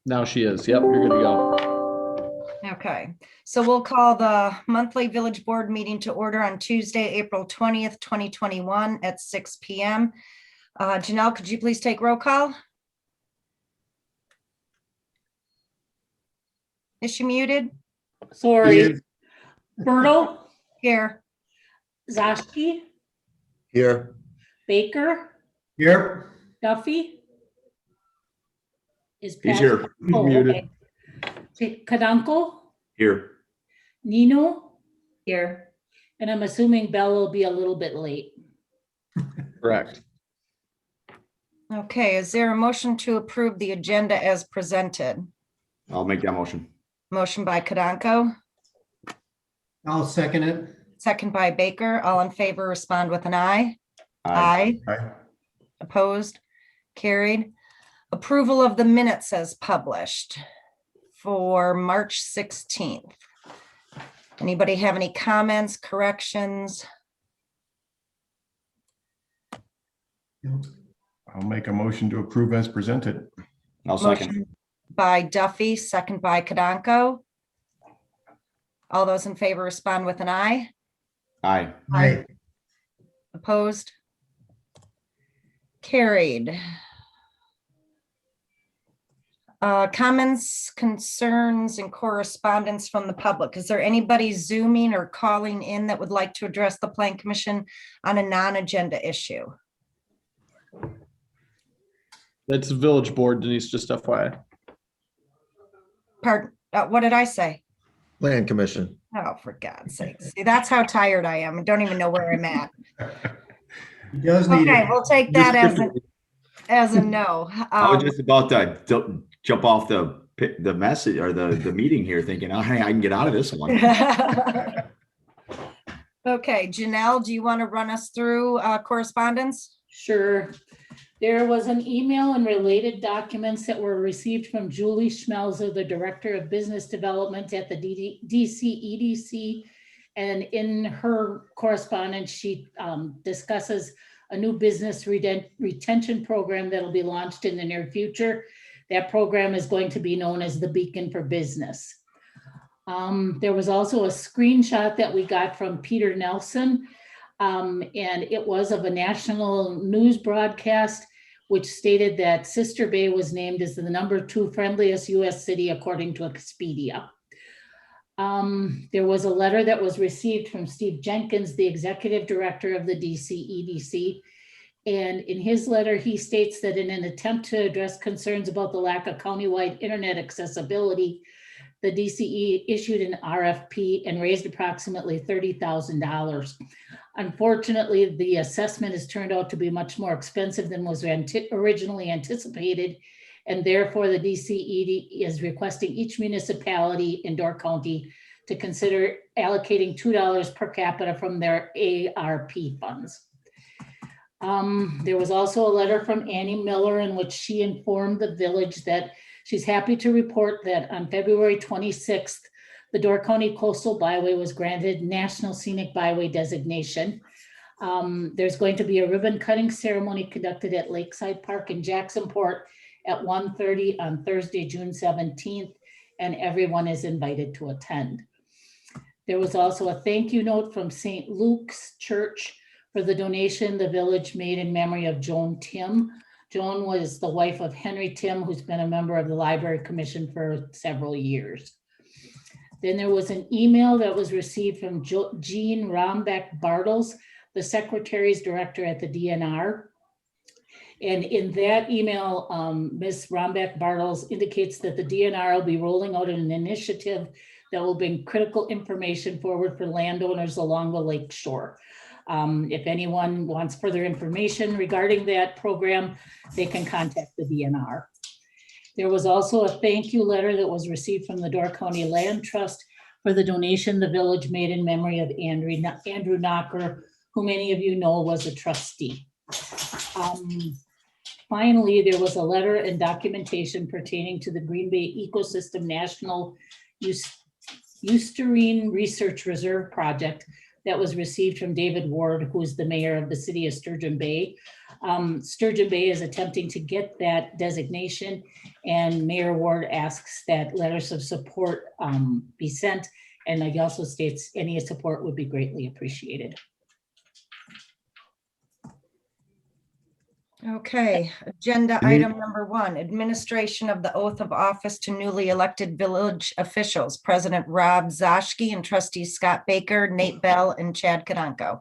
Now she is. Yep, you're good to go. Okay, so we'll call the monthly village board meeting to order on Tuesday, April 20th, 2021 at 6 p.m. Janelle, could you please take roll call? Is she muted? Sorry. Bertle, Here. Zashki, Here. Baker, Here. Duffy. Is He's Pat- here. Oh, Muted. okay. Kadanko, Here. Nino, Here. and I'm assuming Bell will be a little bit late. Correct. Okay, is there a motion to approve the agenda as presented? I'll make that motion. Motion by Kadanko, I'll second it. second by Baker. All in favor, respond with an aye. Aye. Aye. Opposed? Carried. Approval of the minutes as published for March 16th. Anybody have any comments, corrections? I'll make a motion to approve as presented. I'll second. Motion by Duffy, second by Kadanko. All those in favor respond with an aye. Aye. Aye. Opposed? Carried. Comments, concerns, and correspondence from the public. Is there anybody zooming or calling in that would like to address the Plan Commission on a non-agenda issue? That's village board, Denise, just FYI. Pardon, what did I say? Land Commission. Oh, for God's sake. See, that's how tired I am. I don't even know where I'm at. He does need Okay, it. we'll take that as a no. I was just about to jump off the message or the meeting here thinking, oh, hey, I can get out of this one. Okay, Janelle, do you want to run us through correspondence? Sure. There was an email and related documents that were received from Julie Schmelzer, the Director of Business Development at the DC EDC. And in her correspondence, she discusses a new business retention program that'll be launched in the near future. That program is going to be known as the Beacon for Business. There was also a screenshot that we got from Peter Nelson, and it was of a national news broadcast which stated that Sister Bay was named as the #2 friendliest US city according to Expedia. There was a letter that was received from Steve Jenkins, the executive director of the DC EDC. And in his letter, he states that in an attempt to address concerns about the lack of countywide internet accessibility, the DCE issued an RFP and raised approximately $30,000. Unfortunately, the assessment has turned out to be much more expensive than was originally anticipated. And therefore, the DCED is requesting each municipality in Door County to consider allocating $2 per capita from their ARP funds. There was also a letter from Annie Miller in which she informed the village that she's happy to report that on February 26th, the Door County Coastal Byway was granted National Scenic Byway designation. There's going to be a ribbon cutting ceremony conducted at Lakeside Park in Jacksonport at 1:30 on Thursday, June 17th, and everyone is invited to attend. There was also a thank you note from St. Luke's Church for the donation the village made in memory of Joan Tim. Joan was the wife of Henry Tim, who's been a member of the Library Commission for several years. Then there was an email that was received from Jean Rombeck Bartles, the Secretary's Director at the DNR. And in that email, Ms. Rombeck Bartles indicates that the DNR will be rolling out an initiative that will bring critical information forward for landowners along the lake shore. If anyone wants further information regarding that program, they can contact the DNR. There was also a thank you letter that was received from the Door County Land Trust for the donation the village made in memory of Andrew Knocker, who many of you know was a trustee. Finally, there was a letter and documentation pertaining to the Green Bay Ecosystem National Eusterine Research Reserve Project that was received from David Ward, who is the mayor of the city of Sturgeon Bay. Sturgeon Bay is attempting to get that designation, and Mayor Ward asks that letters of support be sent. And he also states any support would be greatly appreciated. Okay, agenda Denise? item number 1, administration of the oath of office to newly elected village officials, President Rob Zoschke and trustees Scott Baker, Nate Bell, and Chad Kadanko.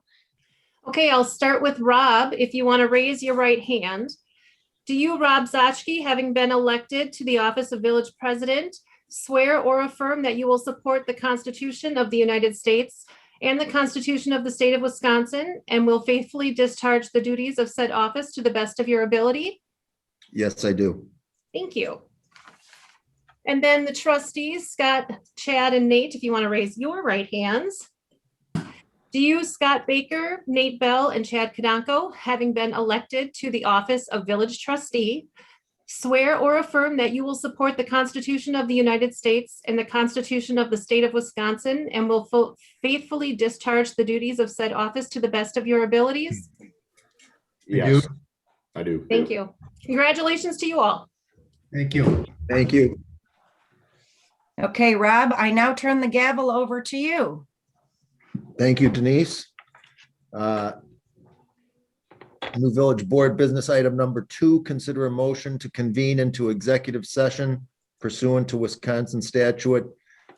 Okay, I'll start with Rob. If you want to raise your right hand. Do you, Rob Zoschke, having been elected to the office of village president, swear or affirm that you will support the Constitution of the United States and the Constitution of the state of Wisconsin and will faithfully discharge the duties of said office to the best of your ability? Yes, I do. Thank you. And then the trustees, Scott, Chad, and Nate, if you want to raise your right hands. Do you, Scott Baker, Nate Bell, and Chad Kadanko, having been elected to the office of village trustee, swear or affirm that you will support the Constitution of the United States and the Constitution of the state of Wisconsin and will faithfully discharge the duties of said office to the best of your abilities? Yes, I do. Thank you. Congratulations to you all. Thank you. Thank you. Okay, Rob, I now turn the gavel over to you. Thank you, Denise. New Village Board Business Item number 2, consider a motion to convene into executive session pursuant to Wisconsin Statute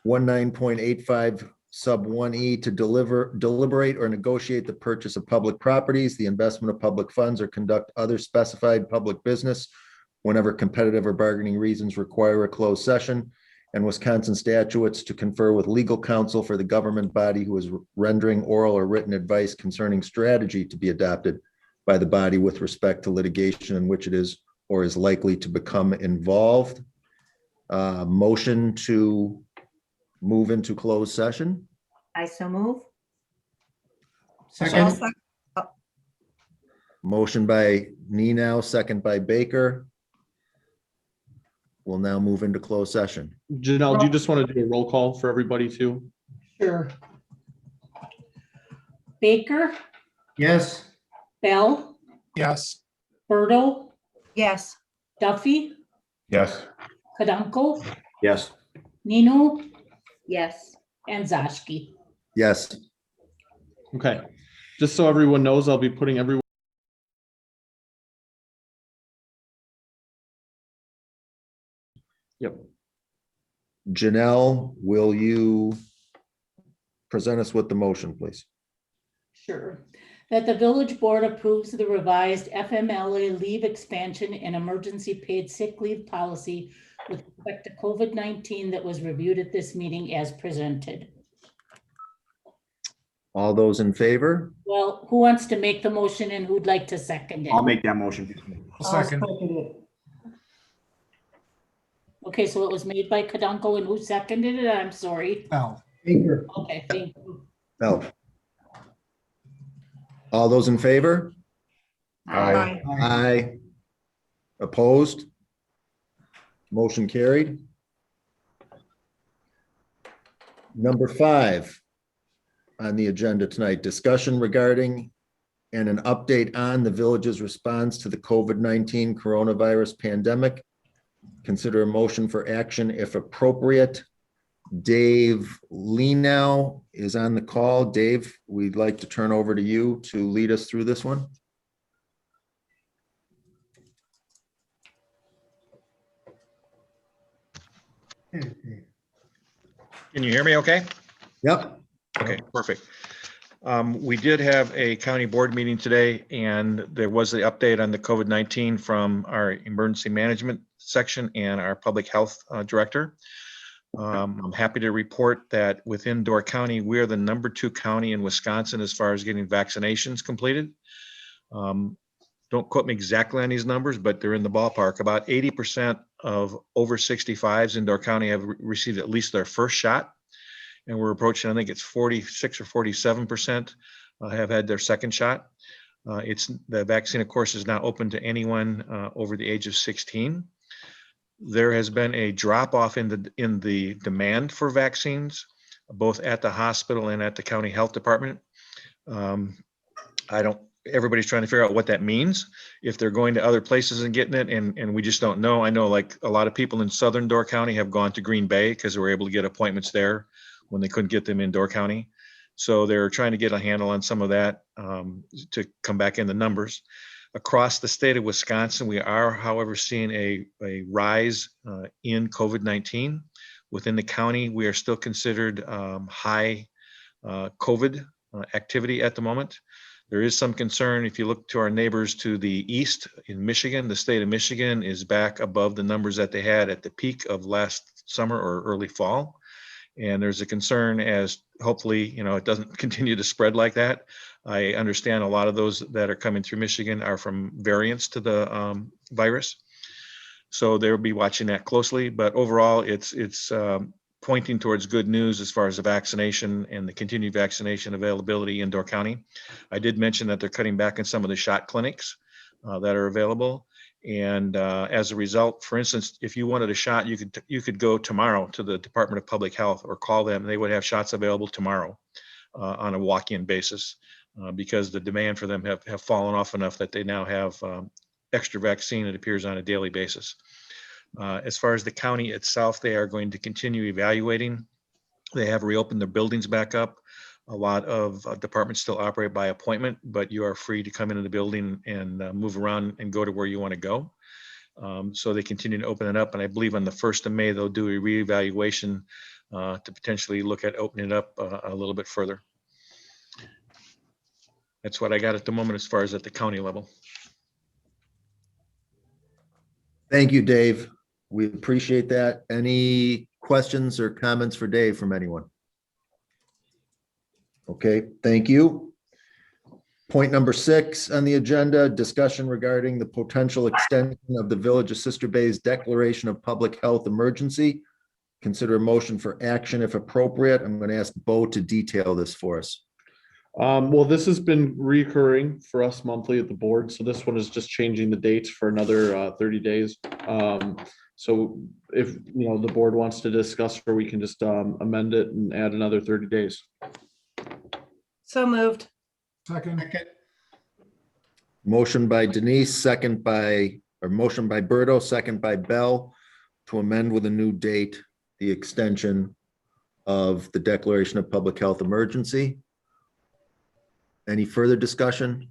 19.85 sub 1E to deliberate or negotiate the purchase of public properties, the investment of public funds, or conduct other specified public business whenever competitive or bargaining reasons require a closed session, and Wisconsin statutes to confer with legal counsel for the government body who is rendering oral or written advice concerning strategy to be adopted by the body with respect to litigation in which it is or is likely to become involved. Motion to move into closed session. I so move. Second, Motion by Nenow, second by Baker. We'll now move into closed session. Janelle, do you just want to do a roll call for everybody too? Sure. Baker, yes. Bell, Yes. Bertle, Yes. Duffy, Yes. Kadanko, Yes. Nino, Yes. and Zoschke. Yes. Okay, just so everyone knows, I'll be putting everyone. Yep. Janelle, will you present us with the motion, please? Sure. That the village board approves the revised FMLA leave expansion and emergency paid sick leave policy with respect to COVID-19 that was reviewed at this meeting as presented. All those in favor? Well, who wants to make the motion and who'd like to second it? I'll make that motion. I'll second. it. Okay, so it was made by Kadanko, and who seconded it? I'm sorry. Bell. Baker. Okay, thank you. No. All those in favor? Aye. Aye. Opposed? Motion carried. Number 5 on the agenda tonight, discussion regarding and an update on the village's response to the COVID-19 coronavirus pandemic. Consider a motion for action if appropriate. Dave Lenow is on the call. Dave, we'd like to turn over to you to lead us through this one. Okay. Can you hear me okay? Yep. Okay, perfect. We did have a county board meeting today, and there was the update on the COVID-19 from our emergency management section and our public health director. I'm happy to report that within Door County, we're the number 2 county in Wisconsin as far as getting vaccinations completed. Don't quote me exactly on these numbers, but they're in the ballpark. About 80% of over 65s in Door County have received at least their first shot. And we're approaching, I think it's 46 or 47% have had their second shot. The vaccine, of course, is now open to anyone over the age of 16. There has been a drop off in the demand for vaccines, both at the hospital and at the county health department. everybody's trying to figure out what that means, if they're going to other places and getting it, and we just don't know. I know like a lot of people in southern Door County have gone to Green Bay because they were able to get appointments there when they couldn't get them in Door County. So they're trying to get a handle on some of that to come back in the numbers. Across the state of Wisconsin, we are, however, seeing a rise in COVID-19. Within the county, we are still considered high COVID activity at the moment. There is some concern if you look to our neighbors to the east in Michigan. The state of Michigan is back above the numbers that they had at the peak of last summer or early fall. And there's a concern as hopefully, it doesn't continue to spread like that. I understand a lot of those that are coming through Michigan are from variants to the virus. So they'll be watching that closely, but overall it's pointing towards good news as far as the vaccination and the continued vaccination availability in Door County. I did mention that they're cutting back on some of the shot clinics that are available. And as a result, for instance, if you wanted a shot, you could go tomorrow to the Department of Public Health or call them. They would have shots available tomorrow on a walk-in basis because the demand for them have fallen off enough that they now have extra vaccine, it appears, on a daily basis. As far as the county itself, they are going to continue evaluating. They have reopened their buildings back up. A lot of departments still operate by appointment, but you are free to come into the building and move around and go to where you want to go. So they continue to open it up. And I believe on the 1st of May, they'll do a reevaluation to potentially look at opening it up a little bit further. That's what I got at the moment as far as at the county level. Thank you, Dave. We appreciate that. Any questions or comments for Dave from anyone? Okay, thank you. Point number 6 on the agenda, discussion regarding the potential extension of the Village of Sister Bay's declaration of public health emergency. Consider a motion for action if appropriate. I'm going to ask Bo to detail this for us. Well, this has been recurring for us monthly at the board. So this one is just changing the dates for another 30 days. So if, the board wants to discuss, or we can just amend it and add another 30 days. So moved. Second. Motion by Denise, motion by Berto, second by Bell, to amend with a new date, the extension of the declaration of public health emergency. Any further discussion?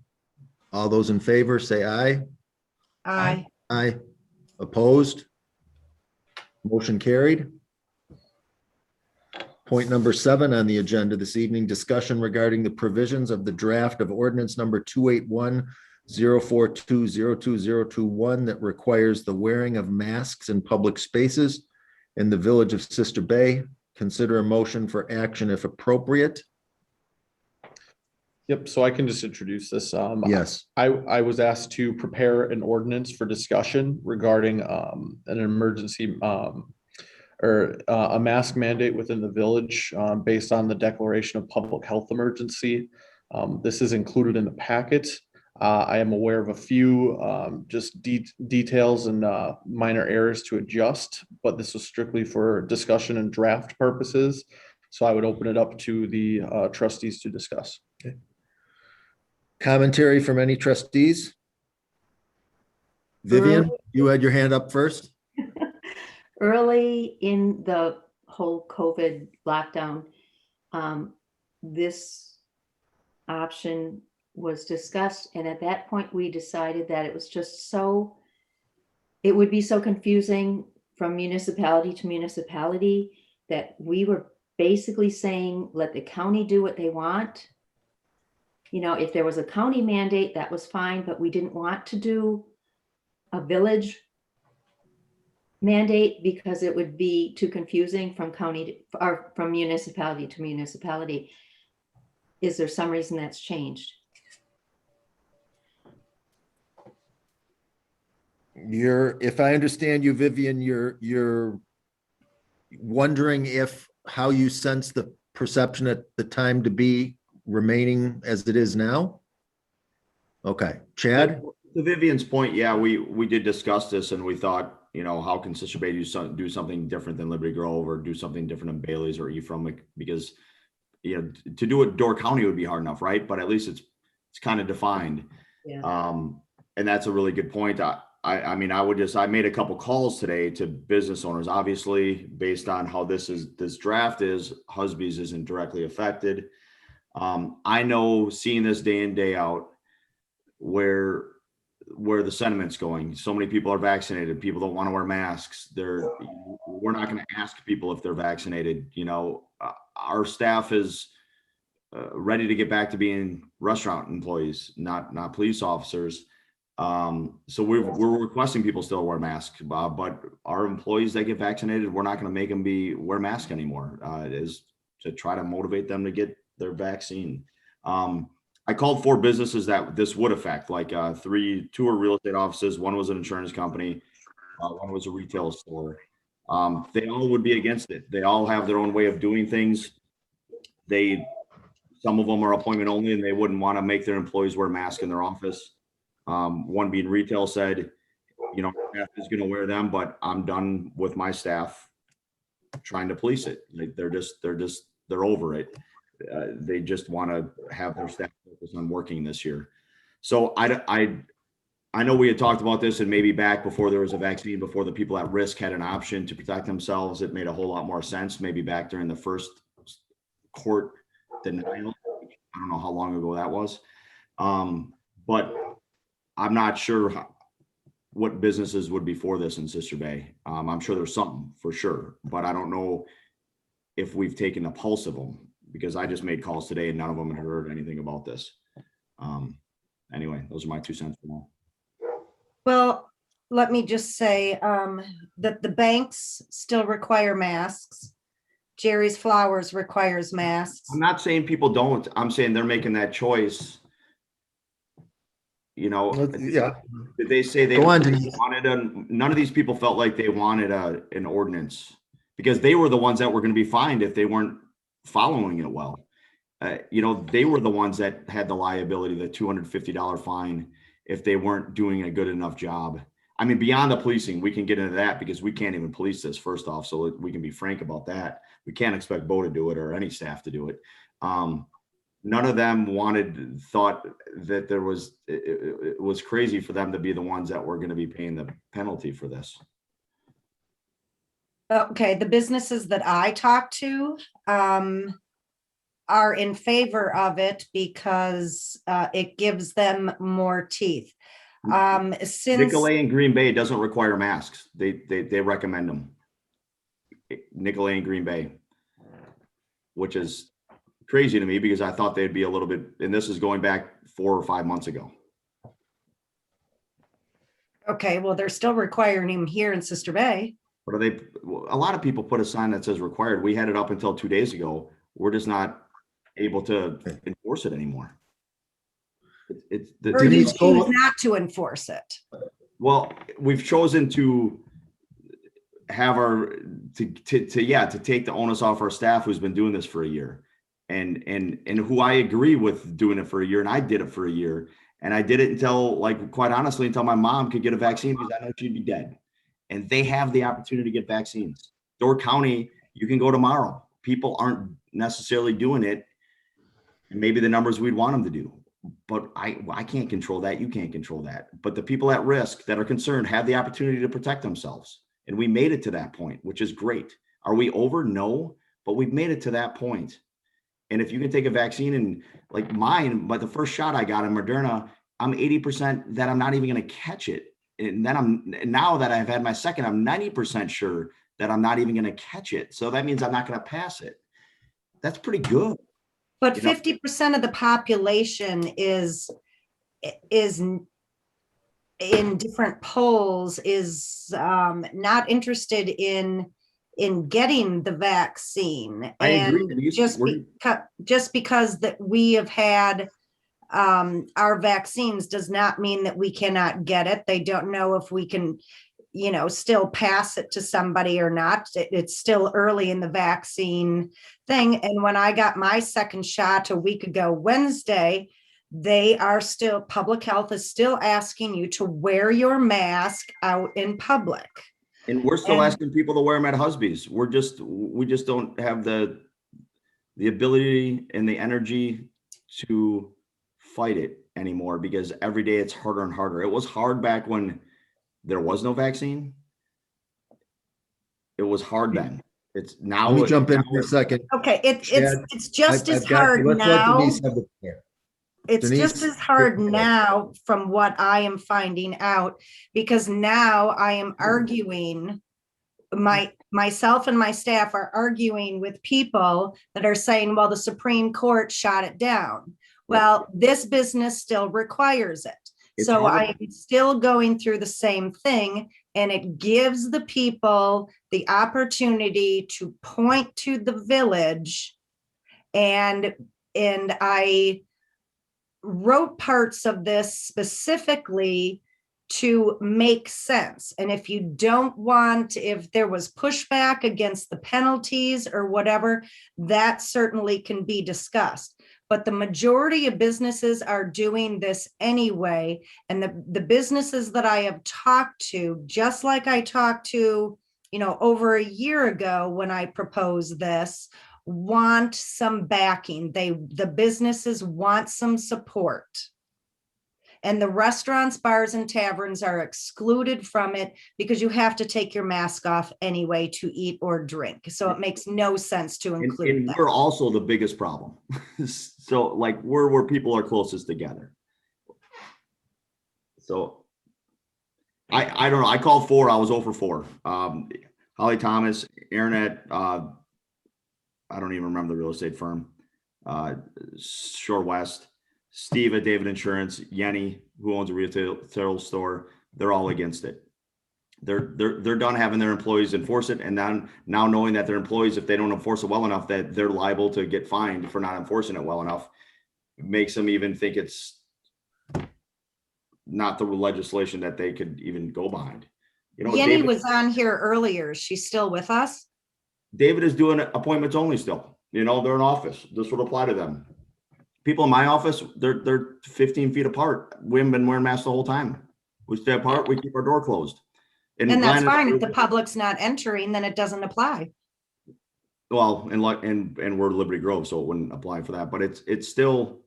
All those in favor say aye. Aye. Aye. Opposed? Motion carried. Point number 7 on the agenda this evening, discussion regarding the provisions of the draft of ordinance number 281-042-02021 that requires the wearing of masks in public spaces in the Village of Sister Bay. Consider a motion for action if appropriate. Yep, so I can just introduce this. Yes. I was asked to prepare an ordinance for discussion regarding an emergency or a mask mandate within the village based on the declaration of public health emergency. This is included in the packet. I am aware of a few just details and minor errors to adjust, but this was strictly for discussion and draft purposes. So I would open it up to the trustees to discuss. Okay. Commentary from any trustees? Vivian, you had your hand up first. Early in the whole COVID lockdown, this option was discussed. And at that point, we decided that it was just it would be so confusing from municipality to municipality that we were basically saying, let the county do what they want. If there was a county mandate, that was fine, but we didn't want to do a village mandate because it would be too confusing from from municipality to municipality. Is there some reason that's changed? If I understand you, Vivian, you're wondering how you sense the perception at the time to be remaining as it is now? Okay, Chad? To Vivian's point, yeah, we did discuss this and we thought, how can Sister Bay do something different than Liberty Grove or do something different than Bailey's or Ephraim? Because, to do it Door County would be hard enough, right? But at least it's it's kind of defined. Yeah. And that's a really good point. I mean, I made a couple calls today to business owners, obviously, based on how this draft is, Husby's isn't directly affected. I know, seeing this day in, day out, where the sentiment's going. So many people are vaccinated. People don't want to wear masks. We're not going to ask people if they're vaccinated. You know, our staff is ready to get back to being restaurant employees, not police officers. So we're requesting people still wear masks, but our employees that get vaccinated, we're not going to make them wear masks anymore. Is to try to motivate them to get their vaccine. I called 4 businesses that this would affect, like 2 are real estate offices, 1 was an insurance company, 1 was a retail store. They all would be against it. They all have their own way of doing things. Some of them are appointment only, and they wouldn't want to make their employees wear masks in their office. 1 being retail said, you know, staff is going to wear them, but I'm done with my staff trying to police it. They're over it. They just want to have their staff focus on working this year. So I know we had talked about this, and maybe back before there was a vaccine, before the people at risk had an option to protect themselves, it made a whole lot more sense. Maybe back during the first court denial. I don't know how long ago that was. But I'm not sure what businesses would be for this in Sister Bay. I'm sure there's something for sure, but I don't know if we've taken the pulse of them, because I just made calls today and none of them had heard anything about this. Anyway, those are my 2 cents for now. Well, let me just say that the banks still require masks. Jerry's Flowers requires masks. I'm not saying people don't. I'm saying they're making that choice. You know, Yeah. did they say they Go on, Denise. wanted none of these people felt like they wanted an ordinance, because they were the ones that were going to be fined if they weren't following it well. You know, they were the ones that had the liability, the $250 fine, if they weren't doing a good enough job. I mean, beyond the policing, we can get into that because we can't even police this, first off. So we can be frank about that. We can't expect Bo to do it or any staff to do it. None of them thought that it was crazy for them to be the ones that were going to be paying the penalty for this. Okay, the businesses that I talked to are in favor of it because it gives them more teeth. Since Nicolay and Green Bay doesn't require masks. They recommend them. Nicolay and Green Bay, which is crazy to me because I thought they'd be a little bit, and this is going back 4 or 5 months ago. Okay, well, they're still requiring him here in Sister Bay. But a lot of people put a sign that says required. We had it up until 2 days ago. We're just not able to enforce it anymore. Or you choose not to enforce it. Well, we've chosen to have to take the onus off our staff who's been doing this for a year, and who I agree with doing it for a year, and I did it for a year, and I did it until, like, quite honestly, until my mom could get a vaccine, because I know she'd be dead. And they have the opportunity to get vaccines. Door County, you can go tomorrow. People aren't necessarily doing it, and maybe the numbers we'd want them to do. But I can't control that. You can't control that. But the people at risk that are concerned have the opportunity to protect themselves. And we made it to that point, which is great. Are we over? No, but we've made it to that point. And if you can take a vaccine, and like mine, but the first shot I got in Moderna, I'm 80% that I'm not even going to catch it. And then now that I've had my second, I'm 90% sure that I'm not even going to catch it. So that means I'm not going to pass it. That's pretty good. But 50% of the population is in different polls is not interested in getting the vaccine. I agree, And Denise. just because that we have had our vaccines does not mean that we cannot get it. They don't know if we can, still pass it to somebody or not. It's still early in the vaccine thing. And when I got my second shot a week ago, Wednesday, public health is still asking you to wear your mask out in public. And we're still asking people to wear them at Husby's. We just don't have the ability and the energy to fight it. anymore because every day it's harder and harder. It was hard back when there was no vaccine. It was hard then. It's now. Let me jump in for a second. Okay, Chad, it's just as I've got- hard let's let now. Denise have the floor. It's just Denise, as hard go ahead. now from what I am finding out, because now I am arguing. Myself and my staff are arguing with people that are saying, well, the Supreme Court shot it down. Well, this business still requires it. It's So hard. I'm still going through the same thing, and it gives the people the opportunity to point to the village. And I wrote parts of this specifically to make sense. And if you don't want, if there was pushback against the penalties or whatever, that certainly can be discussed. But the majority of businesses are doing this anyway. And the businesses that I have talked to, just like I talked to, over a year ago when I proposed this, want some backing. The businesses want some support. And the restaurants, bars, and taverns are excluded from it because you have to take your mask off anyway to eat or drink. So it makes no sense to include And that. we're also the biggest problem. So like we're where people are closest together. So I don't know. I called 4. I was 0 for 4. Holly Thomas, Aaronet, I don't even remember the real estate firm. Shore West, Steve at David Insurance, Yenny, who owns a retail store. They're all against it. They're done having their employees enforce it, and now knowing that their employees, if they don't enforce it well enough, that they're liable to get fined for not enforcing it well enough, makes them even think it's not the legislation that they could even go behind. Yenny was on here earlier. She's still with us? David is doing appointments only still. They're in office. This would apply to them. People in my office, they're 15 feet apart. We haven't been wearing masks the whole time. We stay apart. We keep our door closed. And that's Glenn- fine. If the public's not entering, then it doesn't apply. Well, and we're Liberty Grove, so it wouldn't apply for that. But it's still.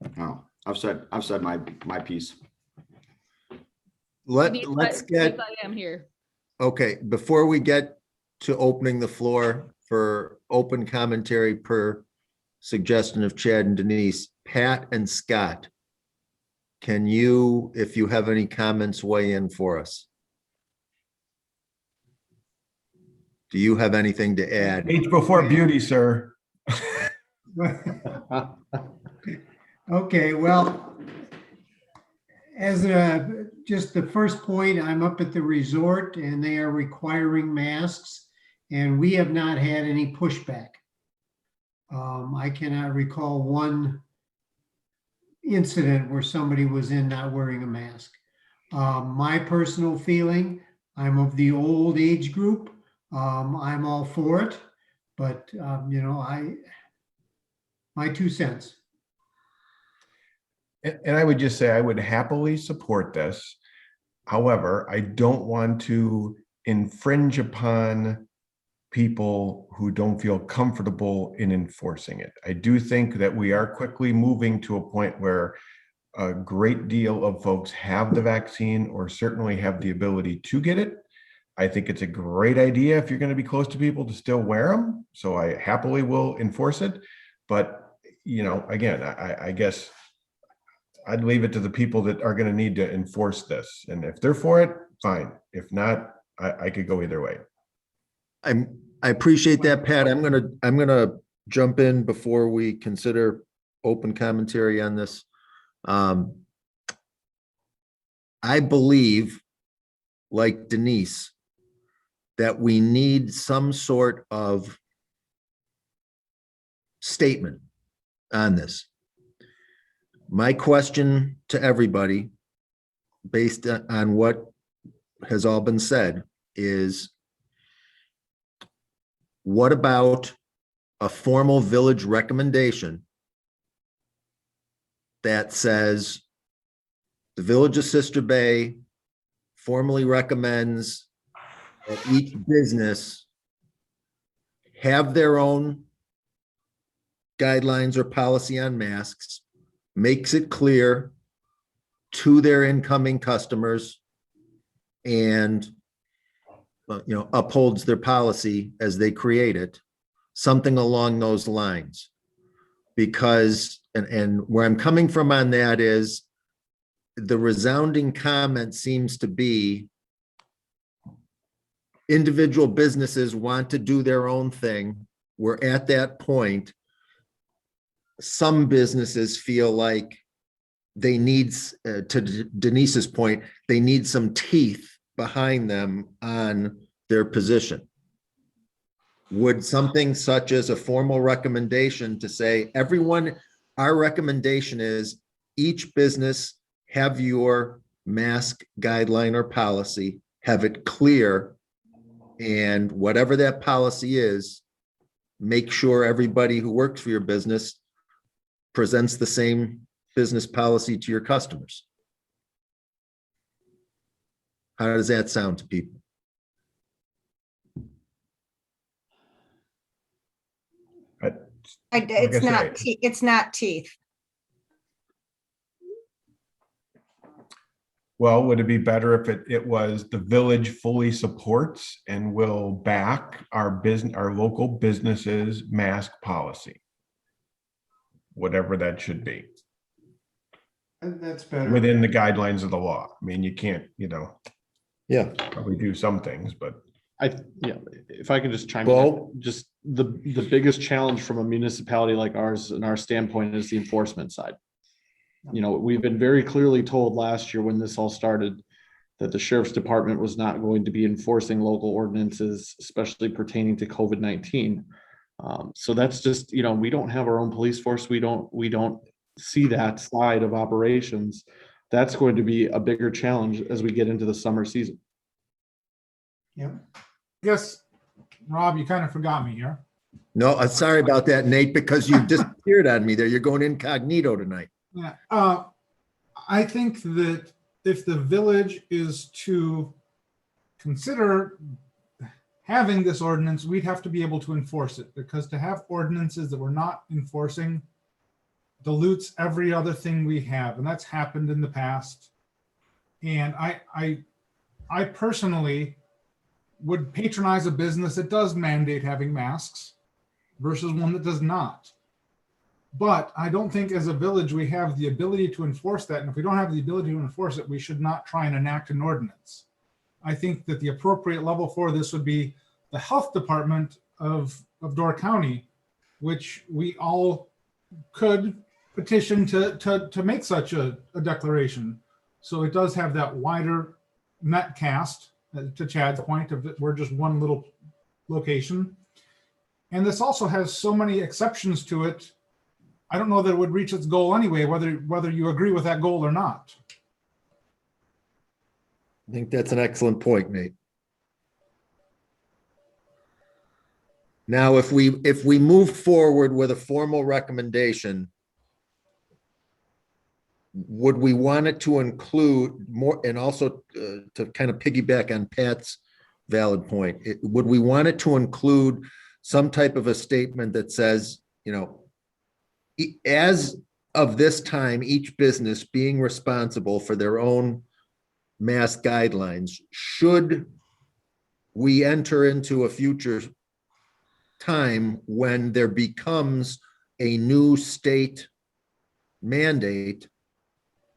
I don't know. I've said my piece. Let's get, I am here. okay, before we get to opening the floor for open commentary per suggestion of Chad and Denise, Pat and Scott, can you, if you have any comments, weigh in for us? Do you have anything to add? Age before beauty, sir. Okay, well, as just the first point, I'm up at the resort and they are requiring masks and we have not had any pushback. I cannot recall one incident where somebody was in not wearing a mask. My personal feeling, I'm of the old age group. I'm all for it, but my 2 cents. And I would just say I would happily support this. However, I don't want to infringe upon people who don't feel comfortable in enforcing it. I do think that we are quickly moving to a point where a great deal of folks have the vaccine or certainly have the ability to get it. I think it's a great idea if you're going to be close to people to still wear them. So I happily will enforce it. But, again, I guess I'd leave it to the people that are going to need to enforce this. And if they're for it, fine. If not, I could go either way. I appreciate that, Pat. I'm gonna jump in before we consider open commentary on this. I believe, like Denise, that we need some sort of statement on this. My question to everybody, based on what has all been said, is what about a formal village recommendation that says the Village of Sister Bay formally recommends that each business have their own guidelines or policy on masks, makes it clear to their incoming customers and upholds their policy as they create it, something along those lines. Because, and where I'm coming from on that is the resounding comment seems to be individual businesses want to do their own thing. We're at that point. Some businesses feel like they need, to Denise's point, they need some teeth behind them on their position. Would something such as a formal recommendation to say, everyone, our recommendation is each business have your mask guideline or policy, have it clear, and whatever that policy is, make sure everybody who works for your business presents the same business policy to your customers. How does that sound to people? It's I not, say- it's not teeth. Well, would it be better if it was the village fully supports and will back our local businesses mask policy? Whatever that should be, That's better. within the guidelines of the law. I mean, you can't, Yeah, probably do some things, but If I can just chime in, Bo? just the biggest challenge from a municipality like ours and our standpoint is the enforcement side. We've been very clearly told last year when this all started that the sheriff's department was not going to be enforcing local ordinances, especially pertaining to COVID-19. So that's just, we don't have our own police force. We don't see that side of operations. That's going to be a bigger challenge as we get into the summer season. Yeah. Guess, Rob, you kind of forgot me here. no, I'm sorry about that, Nate, because you disappeared on me there. You're going incognito tonight. Yeah, I think that if the village is to consider having this ordinance, we'd have to be able to enforce it, because to have ordinances that we're not enforcing dilutes every other thing we have, and that's happened in the past. And I personally would patronize a business that does mandate having masks versus one that does not. But I don't think as a village we have the ability to enforce that. And if we don't have the ability to enforce it, we should not try and enact an ordinance. I think that the appropriate level for this would be the health department of Door County, which we all could petition to make such a declaration. So it does have that wider net cast, to Chad's point, of that we're just one little location. And this also has so many exceptions to it. I don't know that it would reach its goal anyway, whether you agree with that goal or not. I think that's an excellent point, Nate. Now, if we move forward with a formal recommendation, would we want it to include more, and also to kind of piggyback on Pat's valid point, would we want it to include some type of a statement that says, as of this time, each business being responsible for their own mask guidelines, should we enter into a future time when there becomes a new state mandate,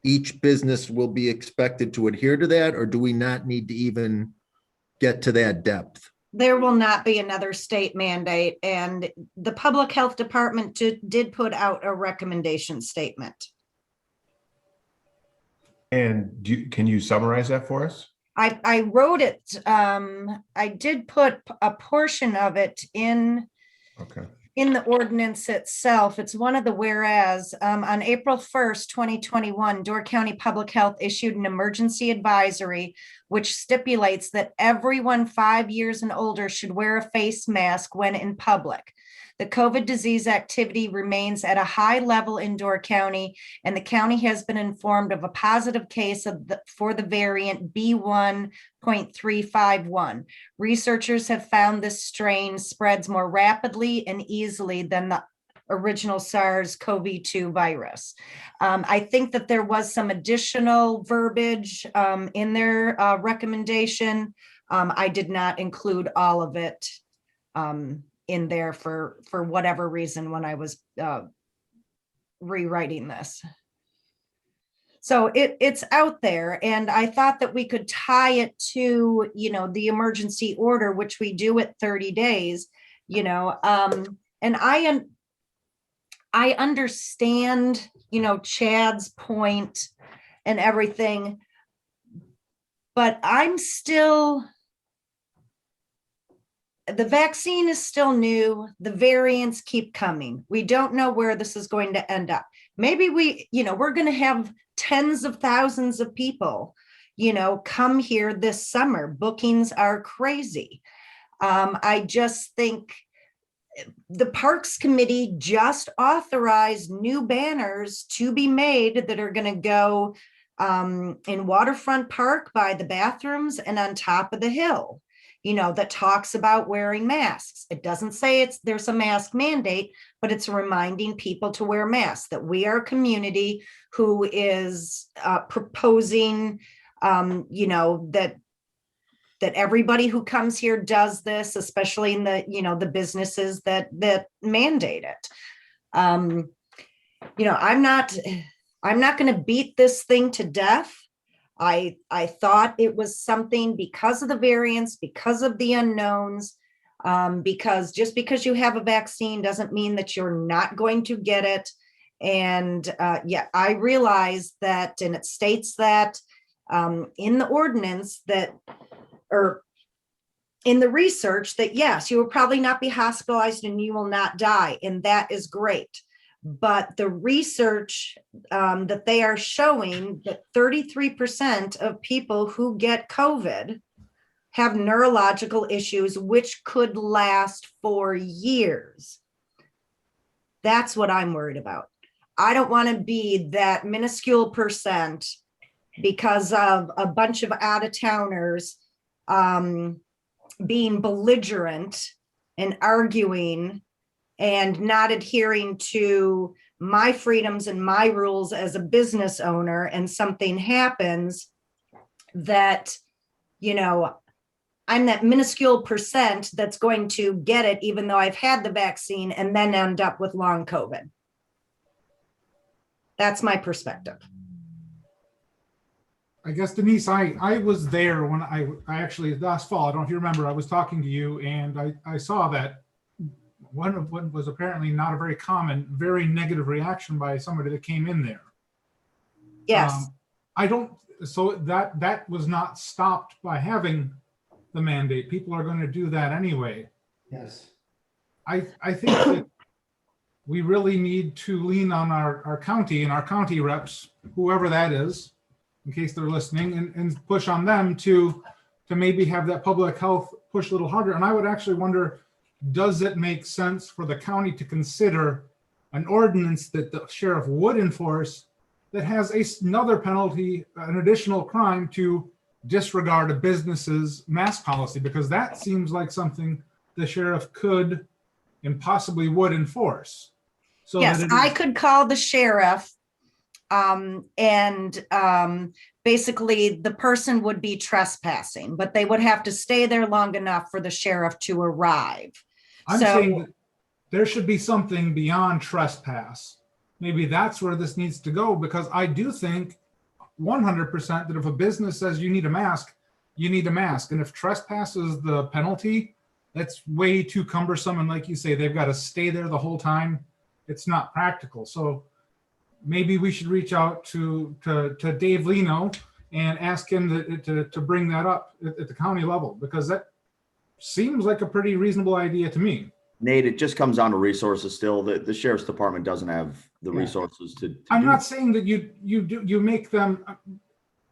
each business will be expected to adhere to that, or do we not need to even get to that depth? There will not be another state mandate, and the public health department did put out a recommendation statement. And can you summarize that for us? I wrote it. I did put a portion of it in Okay. the ordinance itself. It's one of the whereas, on April 1st, 2021, Door County Public Health issued an emergency advisory which stipulates that everyone 5 years and older should wear a face mask when in public. The COVID disease activity remains at a high level in Door County, and the county has been informed of a positive case for the variant B1.351. Researchers have found this strain spreads more rapidly and easily than the original SARS-CoV-2 virus. I think that there was some additional verbiage in their recommendation. I did not include all of it in there for whatever reason when I was rewriting this. So it's out there, and I thought that we could tie it to, you know, the emergency order, which we do at 30 days, you know, and I understand, you know, Chad's point and everything, but I'm still, the vaccine is still new. The variants keep coming. We don't know where this is going to end up. Maybe we're going to have tens of thousands of people, you know, come here this summer. Bookings are crazy. I just think the Parks Committee just authorized new banners to be made that are going to go in Waterfront Park by the bathrooms and on top of the hill, you know, that talks about wearing masks. It doesn't say there's a mask mandate, but it's reminding people to wear masks, that we are a community who is proposing, you know, that everybody who comes here does this, especially in the, you know, the businesses that mandate it. You know, I'm not going to beat this thing to death. I thought it was something because of the variants, because of the unknowns, because just because you have a vaccine doesn't mean that you're not going to get it. And yeah, I realize that, and it states that in the ordinance that, or in the research, that yes, you will probably not be hospitalized and you will not die. And that is great. But the research that they are showing that 33% of people who get COVID have neurological issues, which could last for years. That's what I'm worried about. I don't want to be that minuscule percent because of a bunch of out-of-towners being belligerent and arguing and not adhering to my freedoms and my rules as a business owner, and something happens that, you know, I'm that minuscule percent that's going to get it, even though I've had the vaccine, and then end up with long COVID. That's my perspective. I guess, Denise, I was there when I actually last fall, I don't know if you remember, I was talking to you and I saw that one of what was apparently not a very common, very negative reaction by somebody that came in there. Yes. So that was not stopped by having the mandate. People are going to do that anyway. Yes. I think that we really need to lean on our county and our county reps, whoever that is, in case they're listening, and push on them to maybe have that public health push a little harder. And I would actually wonder, does it make sense for the county to consider an ordinance that the sheriff would enforce that has another penalty, an additional crime, to disregard a business's mask policy? Because that seems like something the sheriff could and possibly would enforce. So yes, that I could call the sheriff and basically the person would be trespassing, but they would have to stay there long enough for the sheriff to arrive. I'm saying that there should be something beyond trespass. Maybe that's where this needs to go, because I do think 100% that if a business says you need a mask, you need a mask. And if trespass is the penalty, that's way too cumbersome. And like you say, they've got to stay there the whole time. It's not practical. So maybe we should reach out to Dave Leno and ask him to bring that up at the county level, because that seems like a pretty reasonable idea to me. Nate, it just comes down to resources still. The sheriff's department doesn't have the resources to I'm do not saying that you make them,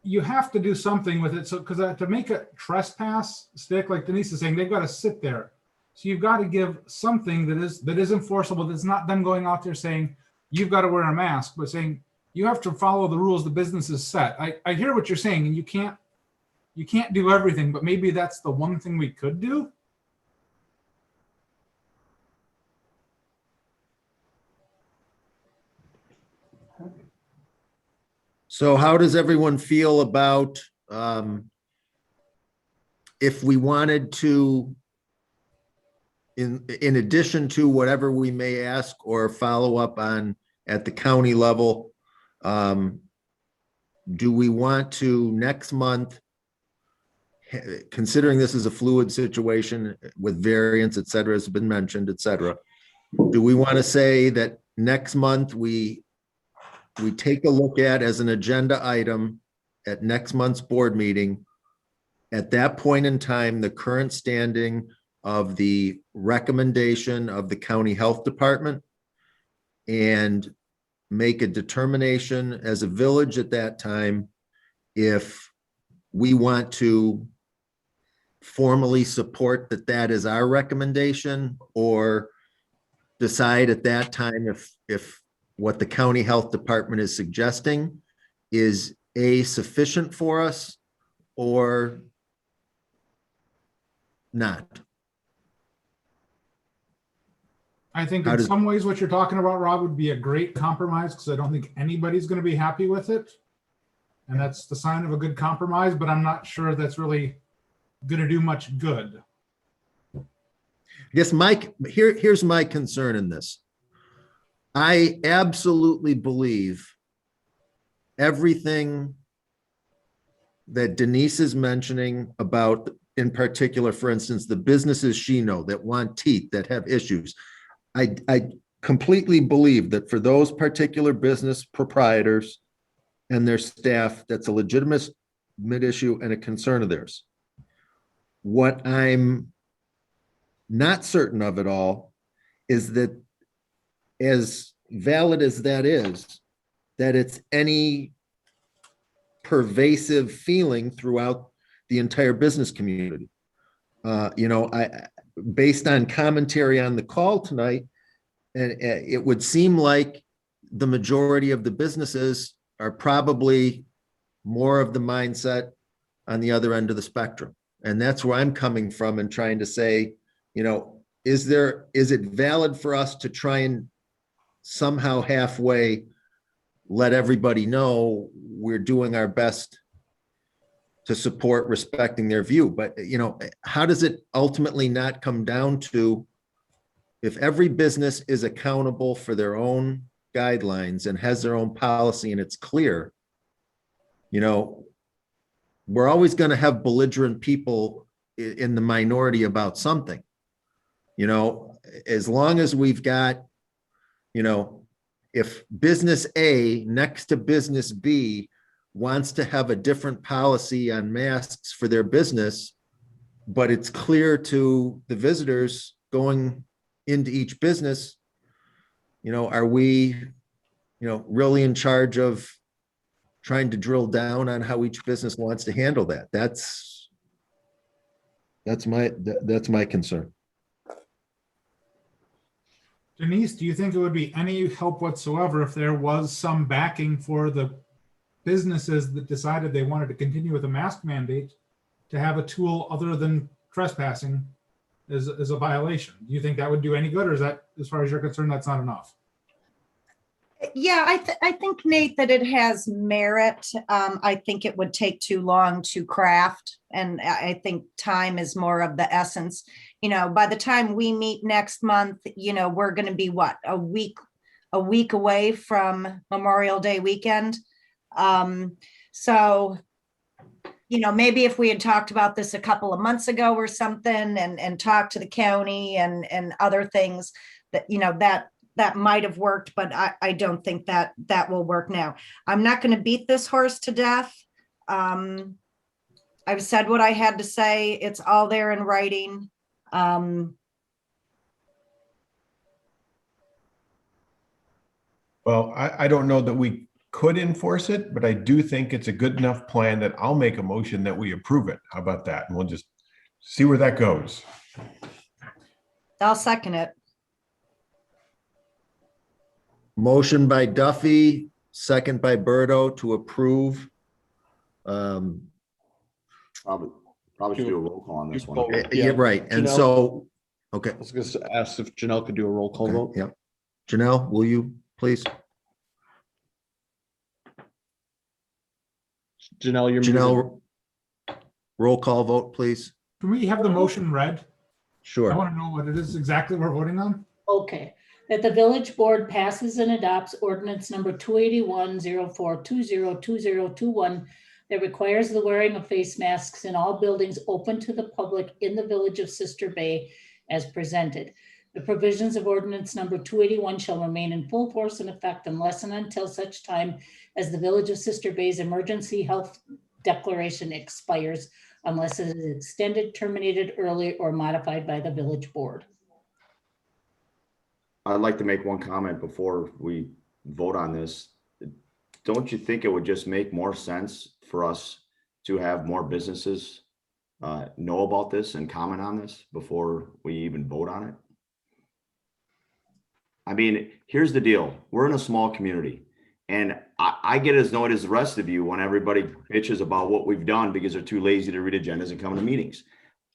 you have to do something with it. So, because to make a trespass stick, like Denise is saying, they've got to sit there. So you've got to give something that is enforceable. That's not them going out there saying, you've got to wear a mask, but saying you have to follow the rules the business has set. I hear what you're saying, and you can't do everything, but maybe that's the one thing we could do. So how does everyone feel about if we wanted to, in addition to whatever we may ask or follow up on at the county level, do we want to next month, considering this is a fluid situation with variants, et cetera, has been mentioned, et cetera, do we want to say that next month we take a look at as an agenda item at next month's board meeting, at that point in time, the current standing of the recommendation of the county health department, and make a determination as a village at that time if we want to formally support that that is our recommendation, or decide at that time if what the county health department is suggesting is sufficient for us or not. I think How in does- some ways what you're talking about, Rob, would be a great compromise, because I don't think anybody's going to be happy with it. And that's the sign of a good compromise, but I'm not sure that's really going to do much good. I guess Mike, here's my concern in this. I absolutely believe everything that Denise is mentioning about, in particular, for instance, the businesses she knows that want teeth, that have issues. I completely believe that for those particular business proprietors and their staff, that's a legitimate issue and a concern of theirs. What I'm not certain of at all is that, as valid as that is, that it's any pervasive feeling throughout the entire business community. Based on commentary on the call tonight, and it would seem like the majority of the businesses are probably more of the mindset on the other end of the spectrum. And that's where I'm coming from and trying to say, is it valid for us to try and somehow halfway let everybody know we're doing our best to support respecting their view? But, how does it ultimately not come down to, if every business is accountable for their own guidelines and has their own policy and it's clear, we're always going to have belligerent people in the minority about something. As long as we've got, if business A next to business B wants to have a different policy on masks for their business, but it's clear to the visitors going into each business, are we, really in charge of trying to drill down on how each business wants to handle that? That's my concern. Denise, do you think it would be any help whatsoever if there was some backing for the businesses that decided they wanted to continue with a mask mandate to have a tool other than trespassing as a violation? Do you think that would do any good, or is that, as far as you're concerned, that's not enough? Yeah, I think, Nate, that it has merit. I think it would take too long to craft, and I think time is more of the essence. By the time we meet next month, we're going to be a week away from Memorial Day weekend. So, maybe if we had talked about this a couple of months ago or something, and talked to the county and other things, that might have worked, but I don't think that will work now. I'm not going to beat this horse to death. I've said what I had to say. It's all there in writing. Well, I don't know that we could enforce it, but I do think it's a good enough plan that I'll make a motion that we approve it. How about that? And we'll just see where that goes. I'll second it. Motion by Duffy, second by Berto to approve. Probably should do a roll call on this one. Yeah, right. And Janelle? so, okay. I was going to ask if Janelle could do a roll call vote. Yeah. Janelle, will you please? Janelle, you're muted. Janelle, roll call vote, please. Can we have the motion read? I Sure. want to know what it is exactly we're voting on. Okay, that the village board passes and adopts ordinance number 281-0420-2021 that requires the wearing of face masks in all buildings open to the public in the village of Sister Bay as presented. The provisions of ordinance number 281 shall remain in full force and effect unless and until such time as the village of Sister Bay's emergency health declaration expires, unless it is extended, terminated early, or modified by the village board. I'd like to make one comment before we vote on this. Don't you think it would just make more sense for us to have more businesses know about this and comment on this before we even vote on it? I mean, here's the deal. We're in a small community, and I get as annoyed as the rest of you when everybody bitches about what we've done because they're too lazy to read agendas and come to meetings.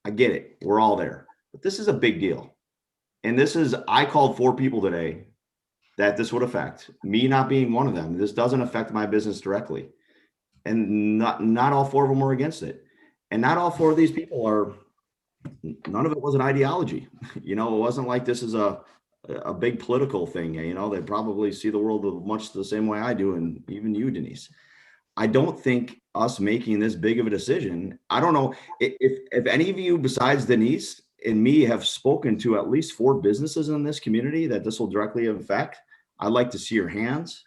I get it. We're all there. But this is a big deal. And this is, I called 4 people today that this would affect. Me not being one of them. This doesn't affect my business directly. And not all 4 of them were against it. And not all 4 of these people are, none of it was an ideology. You know, it wasn't like this is a big political thing. You know, they probably see the world much the same way I do, and even you, Denise. I don't think us making this big of a decision, I don't know if any of you besides Denise and me have spoken to at least 4 businesses in this community that this will directly affect. I'd like to see your hands,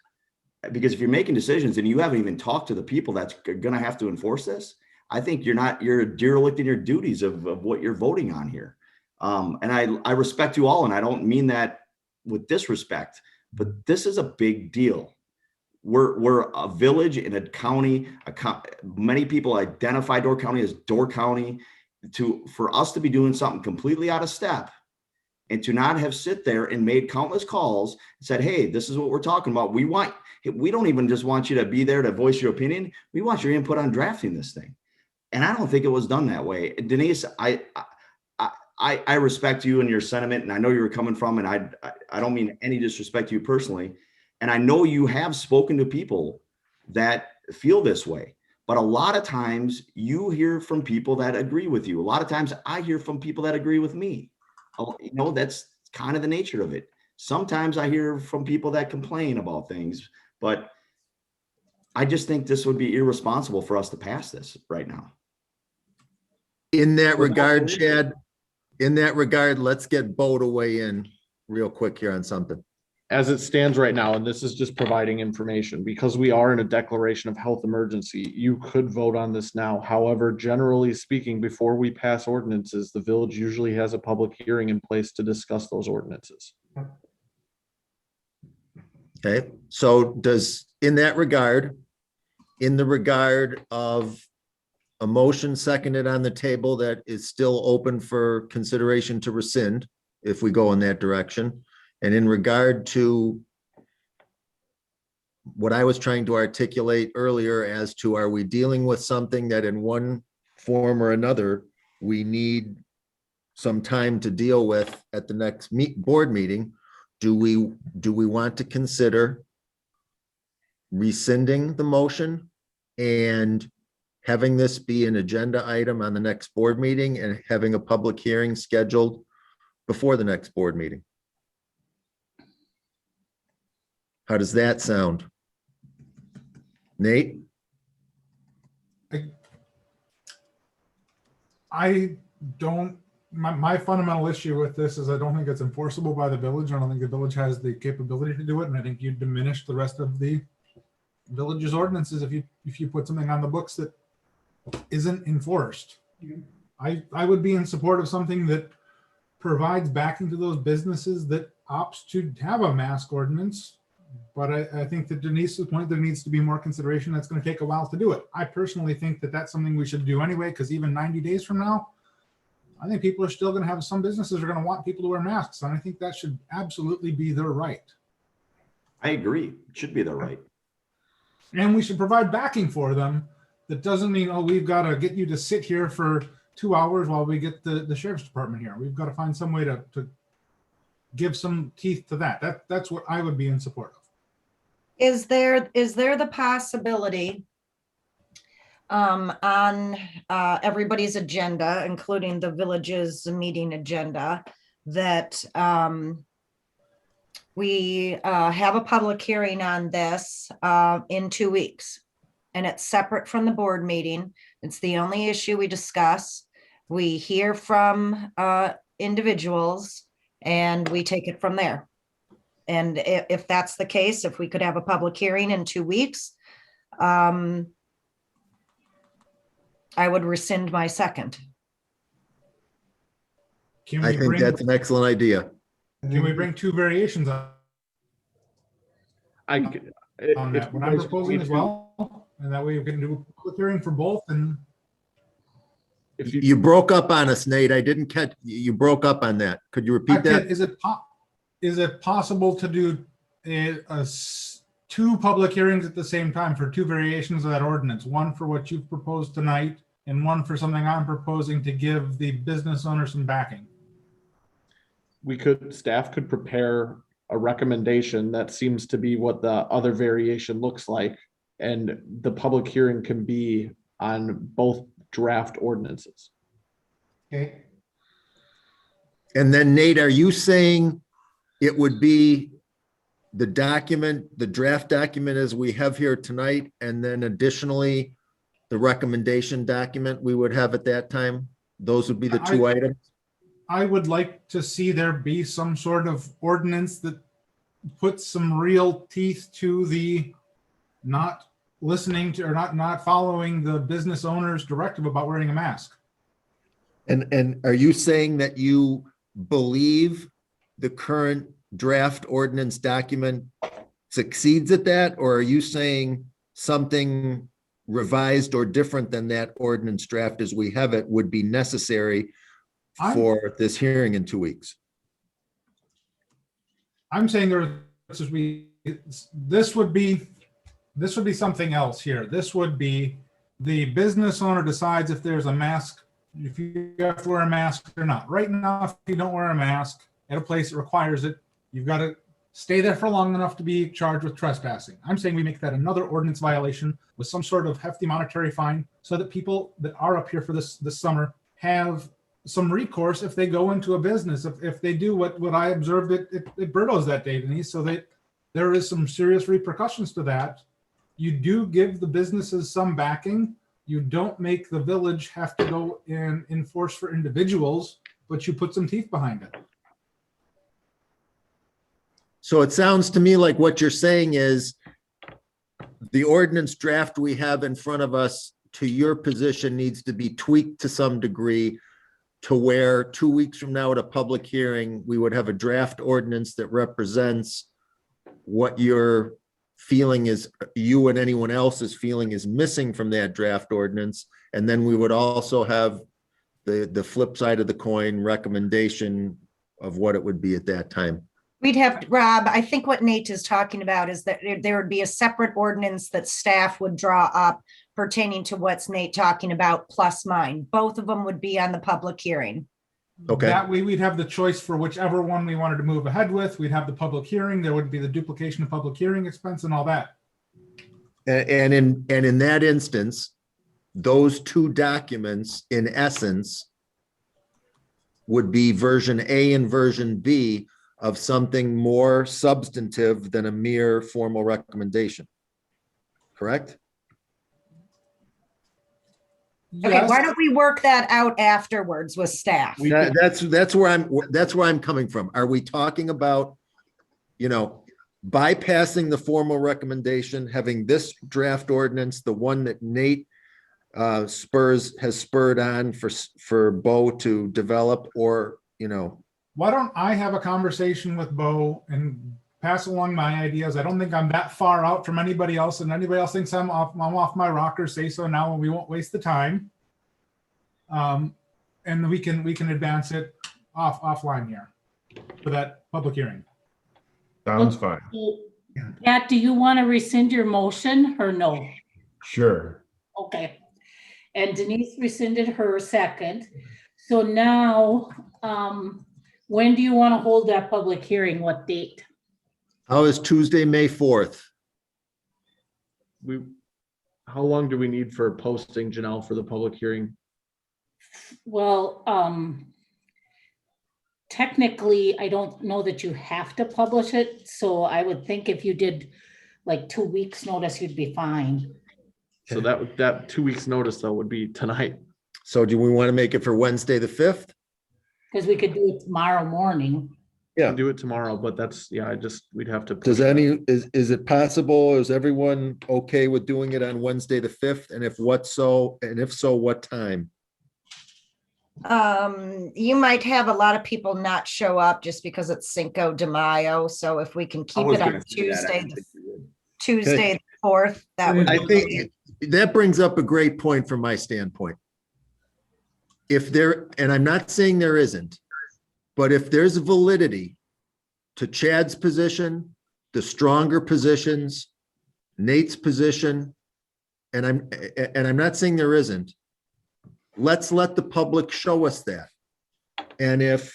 because if you're making decisions and you haven't even talked to the people that's going to have to enforce this, I think you're derelict in your duties of what you're voting on here. And I respect you all, and I don't mean that with disrespect, but this is a big deal. We're a village in a county. Many people identify Door County as Door County. For us to be doing something completely out of step and to not have sit there and made countless calls and said, hey, this is what we're talking about. We don't even just want you to be there to voice your opinion. We want your input on drafting this thing. And I don't think it was done that way. Denise, I respect you and your sentiment, and I know you were coming from, and I don't mean any disrespect to you personally. And I know you have spoken to people that feel this way. But a lot of times you hear from people that agree with you. A lot of times I hear from people that agree with me. You know, that's kind of the nature of it. Sometimes I hear from people that complain about things, but I just think this would be irresponsible for us to pass this right now. In that regard, Chad, let's get Bo to weigh in real quick here on something. As it stands right now, and this is just providing information, because we are in a declaration of health emergency, you could vote on this now. However, generally speaking, before we pass ordinances, the village usually has a public hearing in place to discuss those ordinances. Okay, so in the regard of a motion seconded on the table that is still open for consideration to rescind, if we go in that direction, and in regard to what I was trying to articulate earlier as to, are we dealing with something that in one form or another, we need some time to deal with at the next board meeting? Do we want to consider rescinding the motion and having this be an agenda item on the next board meeting and having a public hearing scheduled before the next board meeting? How does that sound? Nate? I don't, my fundamental issue with this is I don't think it's enforceable by the village. I don't think the village has the capability to do it. And I think you diminish the rest of the village's ordinances if you put something on the books that isn't enforced. I would be in support of something that provides backing to those businesses that opts to have a mask ordinance. But I think that Denise's point, there needs to be more consideration. That's going to take a while to do it. I personally think that that's something we should do anyway, because even 90 days from now, I think people are still going to have, some businesses are going to want people to wear masks. And I think that should absolutely be their right. I agree. It should be their right. And we should provide backing for them. That doesn't mean, oh, we've got to get you to sit here for 2 hours while we get the sheriff's department here. We've got to find some way to give some teeth to that. That's what I would be in support of. Is there the possibility on everybody's agenda, including the village's meeting agenda, that we have a public hearing on this in 2 weeks. And it's separate from the board meeting. It's the only issue we discuss. We hear from individuals and we take it from there. And if that's the case, if we could have a public hearing in 2 weeks, I would rescind my second. Can I we think bring, that's an excellent idea. can we bring 2 variations on I could. if that? you What I'm guys proposing want as to- well, and that way we can do a public hearing for both, and If you, You broke up on us, Nate. I didn't catch, you broke up on that. Could you repeat that? Is it possible to do 2 public hearings at the same time for 2 variations of that ordinance? One for what you've proposed tonight and one for something I'm proposing to give the business owner some backing. staff could prepare a recommendation that seems to be what the other variation looks like. And the public hearing can be on both draft ordinances. Okay, And then Nate, are you saying it would be the document, the draft document as we have here tonight, and then additionally, the recommendation document we would have at that time? Those would be the 2 items? I would like to see there be some sort of ordinance that puts some real teeth to the not listening to, or not following the business owner's directive about wearing a mask. And are you saying that you believe the current draft ordinance document succeeds at that? Or are you saying something revised or different than that ordinance draft as we have it would be necessary for this hearing in 2 weeks? I'm saying this would be something else here. This would be the business owner decides if there's a mask, if you have to wear a mask or not. Right now, if you don't wear a mask at a place that requires it, you've got to stay there for long enough to be charged with trespassing. I'm saying we make that another ordinance violation with some sort of hefty monetary fine so that people that are up here for this summer have some recourse if they go into a business, if they do what I observed at Berto's that day, Denise, so that there is some serious repercussions to that. You do give the businesses some backing. You don't make the village have to go and enforce for individuals, but you put some teeth behind it. So it sounds to me like what you're saying is the ordinance draft we have in front of us to your position needs to be tweaked to some degree to where 2 weeks from now at a public hearing, we would have a draft ordinance that represents what your feeling is, you and anyone else's feeling is missing from that draft ordinance. And then we would also have the flip side of the coin recommendation of what it would be at that time. We'd have, Rob, I think what Nate is talking about is that there would be a separate ordinance that staff would draw up pertaining to what's Nate talking about, plus mine. Both of them would be on the public hearing. Okay. That way we'd have the choice for whichever one we wanted to move ahead with. We'd have the public hearing. There would be the duplication of public hearing expense and all that. And in that instance, those 2 documents, in essence, would be version A and version B of something more substantive than a mere formal recommendation. Correct? Okay, Yes. why don't we work that out afterwards with staff? That's where I'm coming from. Are we talking about, bypassing the formal recommendation, having this draft ordinance, the one that Nate has spurred on for Bo to develop, or, Why don't I have a conversation with Bo and pass along my ideas? I don't think I'm that far out from anybody else, and anybody else thinks I'm off my rocker, say so now, and we won't waste the time. And we can advance it offline here for that public hearing. Sounds fine. Pat, do you want to rescind your motion or no? Sure. Okay. And Denise rescinded her second. So now, when do you want to hold that public hearing? What date? how is Tuesday, May 4th? How long do we need for posting, Janelle, for the public hearing? Well, technically, I don't know that you have to publish it, so I would think if you did like 2 weeks notice, you'd be fine. So that 2 weeks notice though would be tonight. So do we want to make it for Wednesday, the 5th? Because we could do it tomorrow morning. Yeah. Do it tomorrow, but that's, yeah, we'd have to. Does push that. is it possible? Is everyone okay with doing it on Wednesday, the 5th? And if so, what time? You might have a lot of people not show up just because it's Cinco de Mayo. So if we can I keep was it gonna on say that. I Tuesday, didn't think you would. Tuesday, the 4th, that would. I be think great. that brings up a great point from my standpoint. If there, and I'm not saying there isn't, but if there's validity to Chad's position, the stronger positions, Nate's position, and I'm not saying there isn't, let's let the public show us that. And if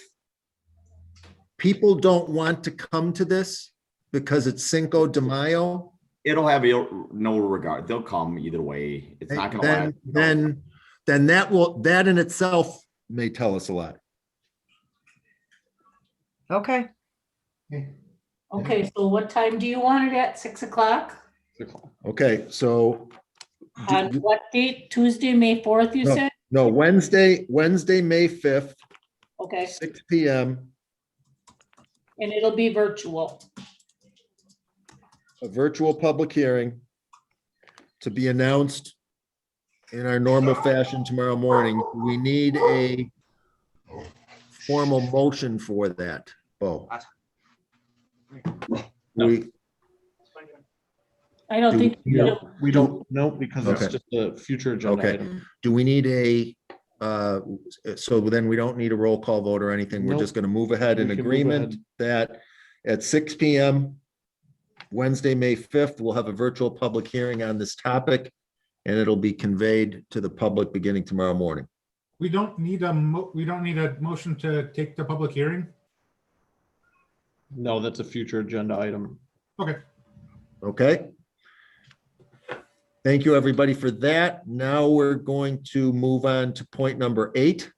people don't want to come to this because it's Cinco de Mayo, It'll have no regard. They'll come either way. It's not gonna last. then that in itself may tell us a lot. Okay, Okay, so what time do you want it at? 6 o'clock? Okay, so On what date? Tuesday, May 4th, you No. said? no, Wednesday, May 5th, Okay, 6 PM, and it'll be virtual. a virtual public hearing to be announced in our normal fashion tomorrow morning. We need a formal motion for that. Oh. We, I don't think, No, we don't, no, because it's Okay. just a future agenda Okay. item. do we need so then we don't need a roll call vote or anything. We're Nope. just gonna move ahead in We can move agreement ahead. that at 6 PM, Wednesday, May 5th, we'll have a virtual public hearing on this topic, and it'll be conveyed to the public beginning tomorrow morning. We don't need a motion to take the public hearing. No, that's a future agenda item. Okay. Okay? Thank you, everybody, for that. Now we're going to move on to point number 8.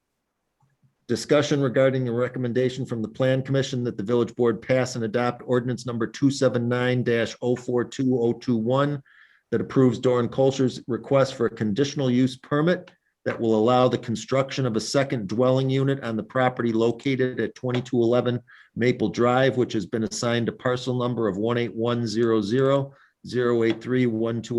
Discussion regarding the recommendation from the Plan Commission that the Village Board pass and adopt ordinance number 279-042021 that approves Doran Colcher's request for a conditional use permit that will allow the construction of a second dwelling unit on the property located at 2211 Maple Drive, which has been assigned a parcel number of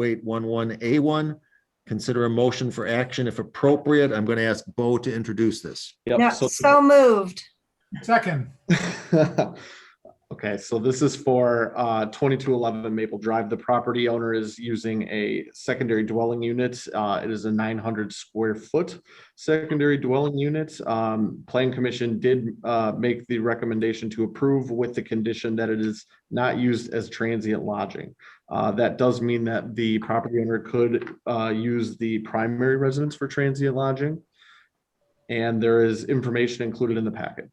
18100-083-12811A1. Consider a motion for action if appropriate. I'm going to ask Bo to introduce this. Yep, no, so moved. Second, Okay, so this is for 2211 Maple Drive. The property owner is using a secondary dwelling unit. It is a 900 square foot secondary dwelling unit. Plan Commission did make the recommendation to approve with the condition that it is not used as transient lodging. That does mean that the property owner could use the primary residence for transient lodging. And there is information included in the packet.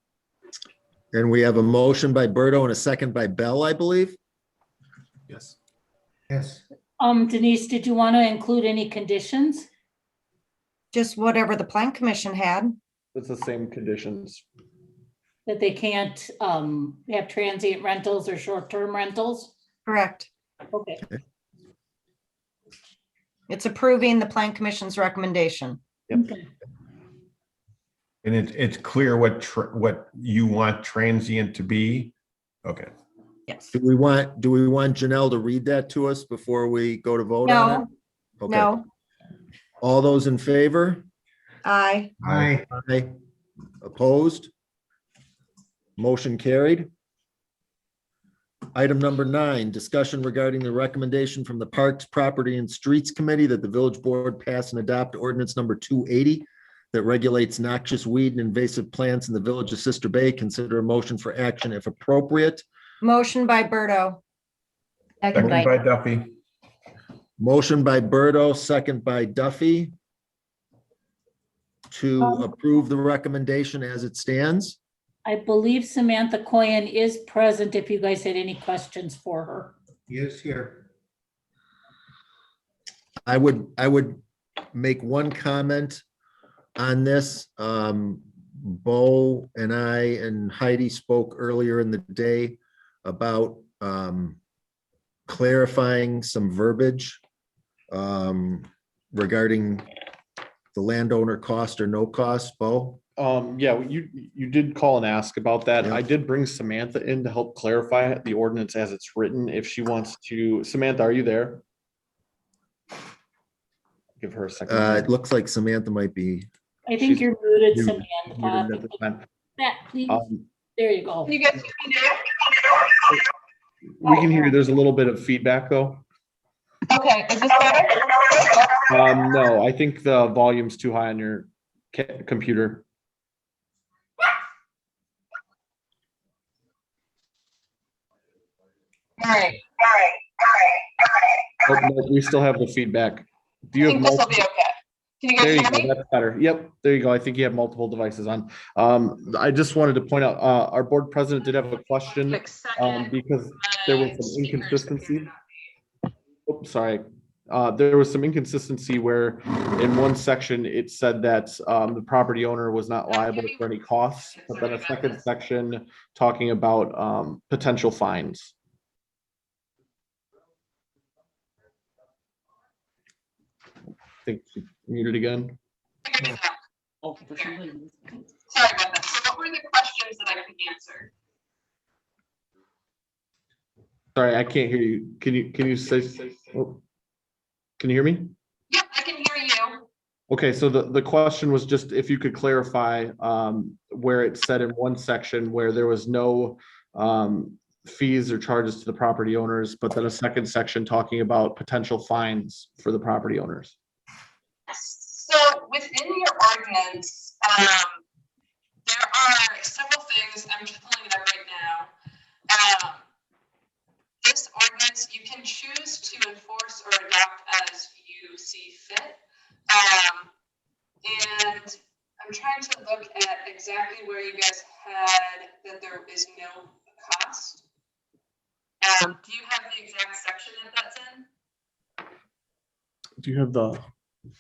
And we have a motion by Berto and a second by Bell, I believe. yes. Yes. Denise, did you want to include any conditions? Just whatever the Plan Commission had. It's the same conditions. That they can't have transient rentals or short-term rentals? Correct. Okay, It's approving the Plan Commission's recommendation. okay. And it's clear what you want transient to be. Okay. Yes. Do we want Janelle to read that to us before we go to vote on it? No, Okay. no, All those in favor? aye. Aye. Aye. Opposed? Motion carried. Item number 9, discussion regarding the recommendation from the Parks, Property and Streets Committee that the village board pass and adopt ordinance number 280 that regulates noxious weed and invasive plants in the village of Sister Bay. Consider a motion for action if appropriate. Motion by Berto. Second Second by by, Duffy. Motion by Berto, second by Duffy to approve the recommendation as it stands. I believe Samantha Coyen is present if you guys had any questions for her. Yes, here. I would make one comment on this. Bo and I and Heidi spoke earlier in the day about clarifying some verbiage regarding the landowner cost or no cost. Bo? Yeah, you did call and ask about that. Yeah. I did bring Samantha in to help clarify the ordinance as it's written. If she wants to, Samantha, are you there? Give her a second. It looks like Samantha might be. I think you're muted, Muted. Samantha. Muted at the time. That, please. Um, There you go. Can you guys hear me We can hear you. There's a little bit of feedback though. now? Okay, is this better? No, I think the volume's too high on your computer. All right. Oh, no, we still have the feedback. Do you I have think this will multiple? be okay. Can you guys There you hear go. me? That's better. Yep. There you go. I think you have multiple devices on. I just wanted to point out, our board president did have a question, because there was some inconsistency. Oops, sorry. There was some inconsistency where in one section it said that the property owner was not liable for any costs, but then a second section talking about potential fines. I think she muted again. Sorry about that. So what were the questions that I could answer? Sorry, I can't hear you. Can you say? Oh, can you hear me? Yep, I can hear you. Okay, so the question was just if you could clarify where it said in one section where there was no fees or charges to the property owners, but then a second section talking about potential fines for the property owners. So within your ordinance, there are several things. I'm just pulling it up right now. This ordinance, you can choose to enforce or adopt as you see fit. And I'm trying to look at exactly where you guys had that there is no cost. Do you have the exact section that that's in? Do you have the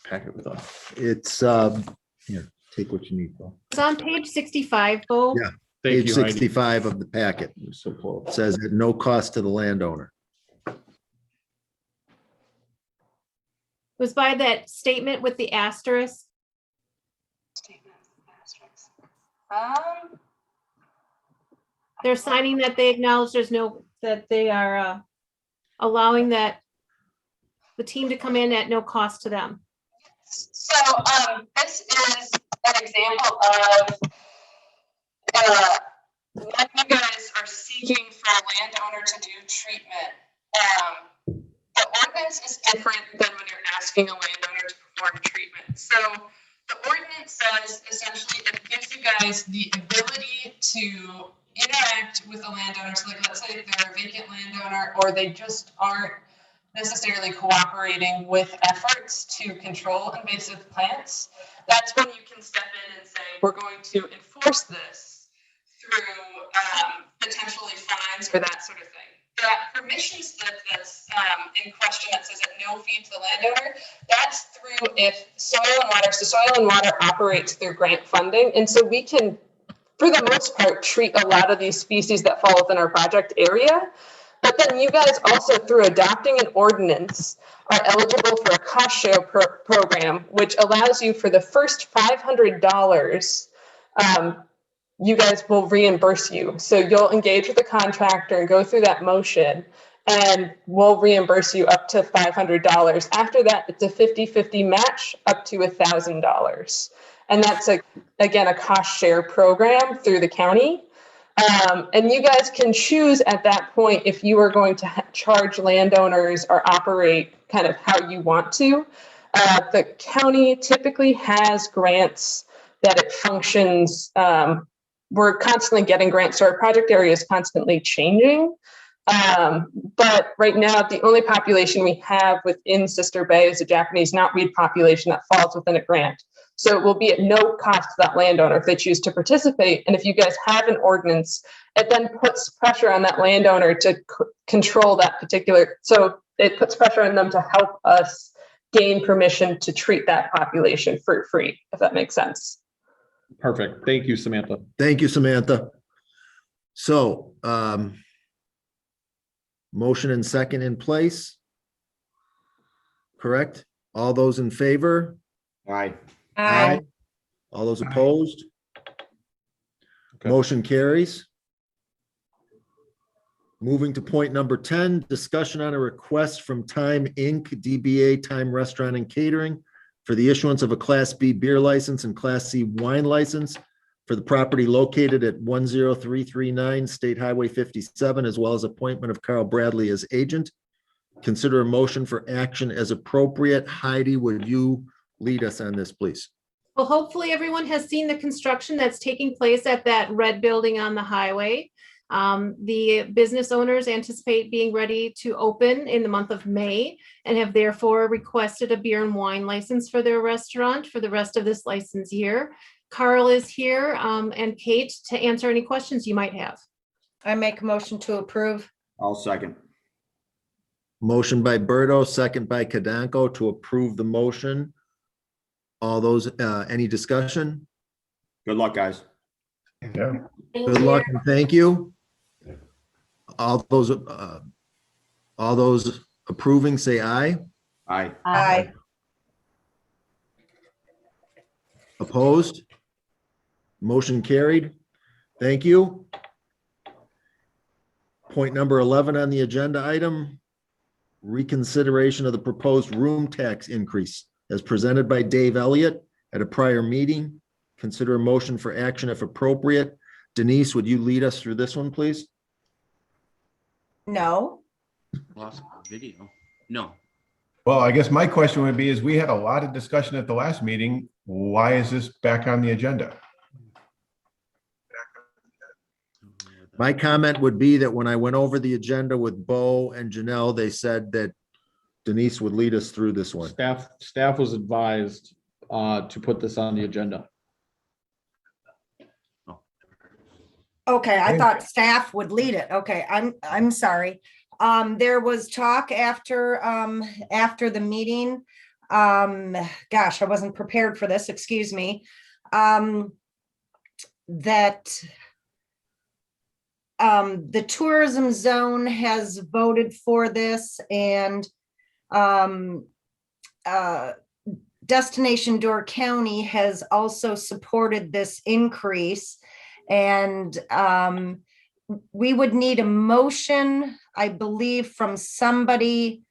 packet with us? It's, here, take what you need, Bo. It's on page 65, Bo. Yeah. Thank Page you, Heidi. 65 of the packet. You're so close. It says at no cost to the landowner. It was by that statement with the asterisk. They're signing that they acknowledge that they are allowing that the team to come in at no cost to them. So this is an example of when you guys are seeking for a landowner to do treatment. The ordinance is different than when you're asking a landowner to perform treatment. So the ordinance says essentially it gives you guys the ability to interact with the landowner. So like, let's say if they're a vacant landowner or they just aren't necessarily cooperating with efforts to control invasive plants, that's when you can step in and say, we're going to enforce this through potentially fines or that sort of thing. The permission slip that's in question that says at no fee to the landowner, that's through if soil and water, so soil and water operates through grant funding. And so we can, for the most part, treat a lot of these species that fall within our project area. But then you guys also, through adopting an ordinance, are eligible for a cost share program, which allows you for the first $500, you guys will reimburse you. So you'll engage with the contractor and go through that motion, and we'll reimburse you up to $500. After that, it's a 50-50 match up to $1,000. And that's, again, a cost share program through the county. And you guys can choose at that point if you are going to charge landowners or operate kind of how you want to. The county typically has grants that it functions. We're constantly getting grants, so our project area is constantly changing. But right now, the only population we have within Sister Bay is a Japanese knotweed population that falls within a grant. So it will be at no cost to that landowner if they choose to participate. And if you guys have an ordinance, it then puts pressure on that landowner to control that particular. So it puts pressure on them to help us gain permission to treat that population fruit-free, if that makes sense. Perfect. Thank you, Samantha. Thank you, Samantha. So, motion and second in place. Correct? All those in favor? Aye. Aye. All those Aye. opposed? Okay. Motion carries. Moving to point number 10, discussion on a request from Time Inc., DBA Time Restaurant and Catering for the issuance of a Class B beer license and Class C wine license for the property located at 10339 State Highway 57, as well as appointment of Carl Bradley as agent. Consider a motion for action as appropriate. Heidi, would you lead us on this, please? Well, hopefully everyone has seen the construction that's taking place at that red building on the highway. The business owners anticipate being ready to open in the month of May and have therefore requested a beer and wine license for their restaurant for the rest of this license year. Carl is here, and Kate to answer any questions you might have. I make a motion to approve. I'll second. Motion by Berto, second by Kadanko to approve the motion. All those, any discussion? Good luck, guys. Yeah. Good luck and thank you. All those approving, say aye. Aye. Aye. Opposed? Motion carried. Thank you. Point number 11 on the agenda item, reconsideration of the proposed room tax increase as presented by Dave Elliott at a prior meeting. Consider a motion for action if appropriate. Denise, would you lead us through this one, please? No. Lost video. No. Well, I guess my question would be, is we had a lot of discussion at the last meeting. Why is this back on the agenda? My comment would be that when I went over the agenda with Bo and Janelle, they said that Denise would lead us through this one. Staff was advised to put this on the agenda. Okay, I thought staff would lead it. Okay, I'm sorry. There was talk after the meeting. Gosh, I wasn't prepared for this, excuse me. That the tourism zone has voted for this, and Destination Door County has also supported this increase. And we would need a motion, I believe, from somebody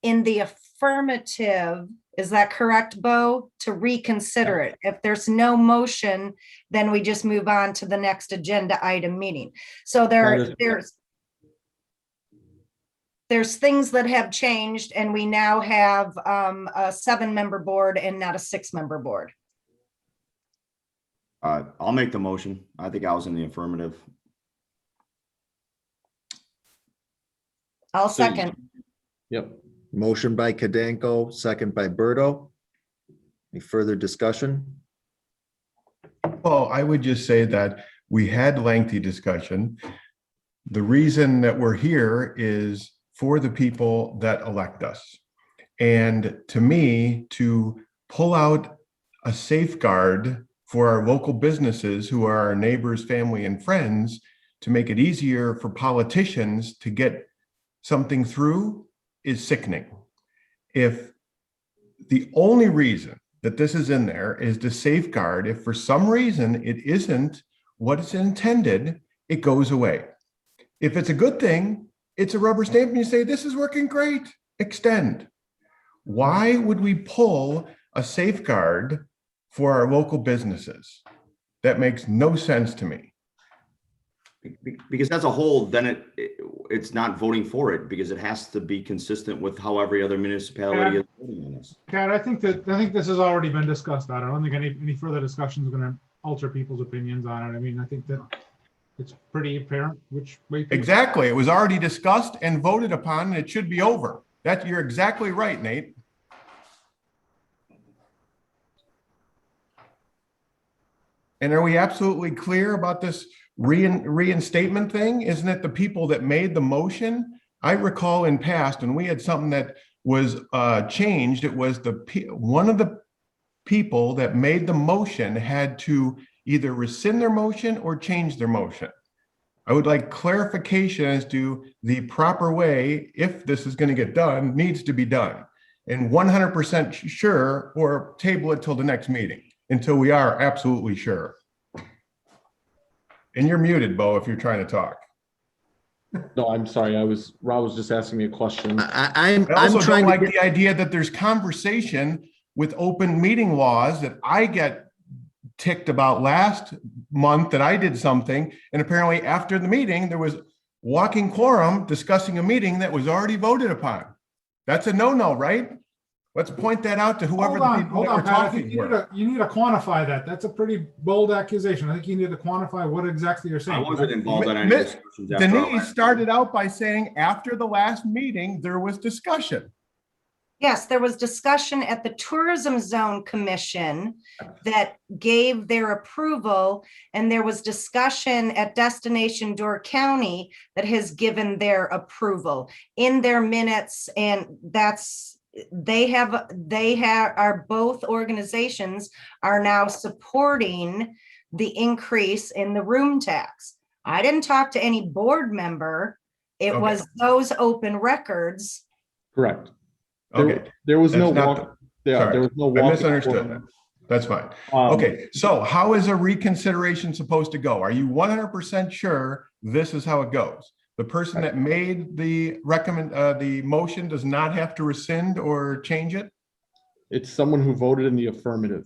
in the affirmative. Is that correct, Bo? To reconsider it. If there's no motion, then we just move on to the next agenda item meeting. So there's things that have changed, and we now have a 7-member board and not a 6-member board. I'll make the motion. I think I was in the affirmative. I'll second. Yep. Motion by Kadanko, second by Berto. Any further discussion? Well, I would just say that we had lengthy discussion. The reason that we're here is for the people that elect us. And to me, to pull out a safeguard for our local businesses who are our neighbors, family, and friends, to make it easier for politicians to get something through is sickening. If the only reason that this is in there is to safeguard, if for some reason it isn't what it's intended, it goes away. If it's a good thing, it's a rubber stamp and you say, this is working great, extend. Why would we pull a safeguard for our local businesses? That makes no sense to me. Because as a whole, then it's not voting for it, because it has to be consistent with how every other municipality is voting on this. Kat, I think this has already been discussed. I don't think any further discussion is going to alter people's opinions on it. I mean, I think that it's pretty apparent which way. Exactly. It was already discussed and voted upon, and it should be over. You're exactly right, Nate. And are we absolutely clear about this reinstatement thing? Isn't it the people that made the motion? I recall in past, and we had something that was changed. It was one of the people that made the motion had to either rescind their motion or change their motion. I would like clarification as to the proper way, if this is going to get done, needs to be done. And 100% sure, or table it till the next meeting, until we are absolutely sure. And you're muted, Bo, if you're trying to talk. No, I'm sorry. Rob was just asking me a question. I also I'm don't trying to like get, the idea that there's conversation with open meeting laws that I get ticked about last month that I did something. And apparently after the meeting, there was walking quorum discussing a meeting that was already voted upon. That's a no-no, right? Let's point that out to whoever the people Hold that were on, Pat. I think talking you need, were. you need to quantify that. That's a pretty bold accusation. I think you need to quantify what exactly you're saying. I wasn't involved in any Miss discussions after our Denise last started out by saying after the last meeting, there was discussion. Yes, there was discussion at the Tourism Zone Commission that gave their approval, and there was discussion at Destination Door County that has given their approval in their minutes, and both organizations are now supporting the increase in the room tax. I didn't talk to any board member. It Okay. was those open records. Correct. Okay. There was no That's not walk. Yeah, Sorry, there was no I walk. misunderstood that. That's fine. Okay, so how is a reconsideration supposed to go? Are you 100% sure this is how it goes? The person that made the the motion does not have to rescind or change it? It's someone who voted in the affirmative.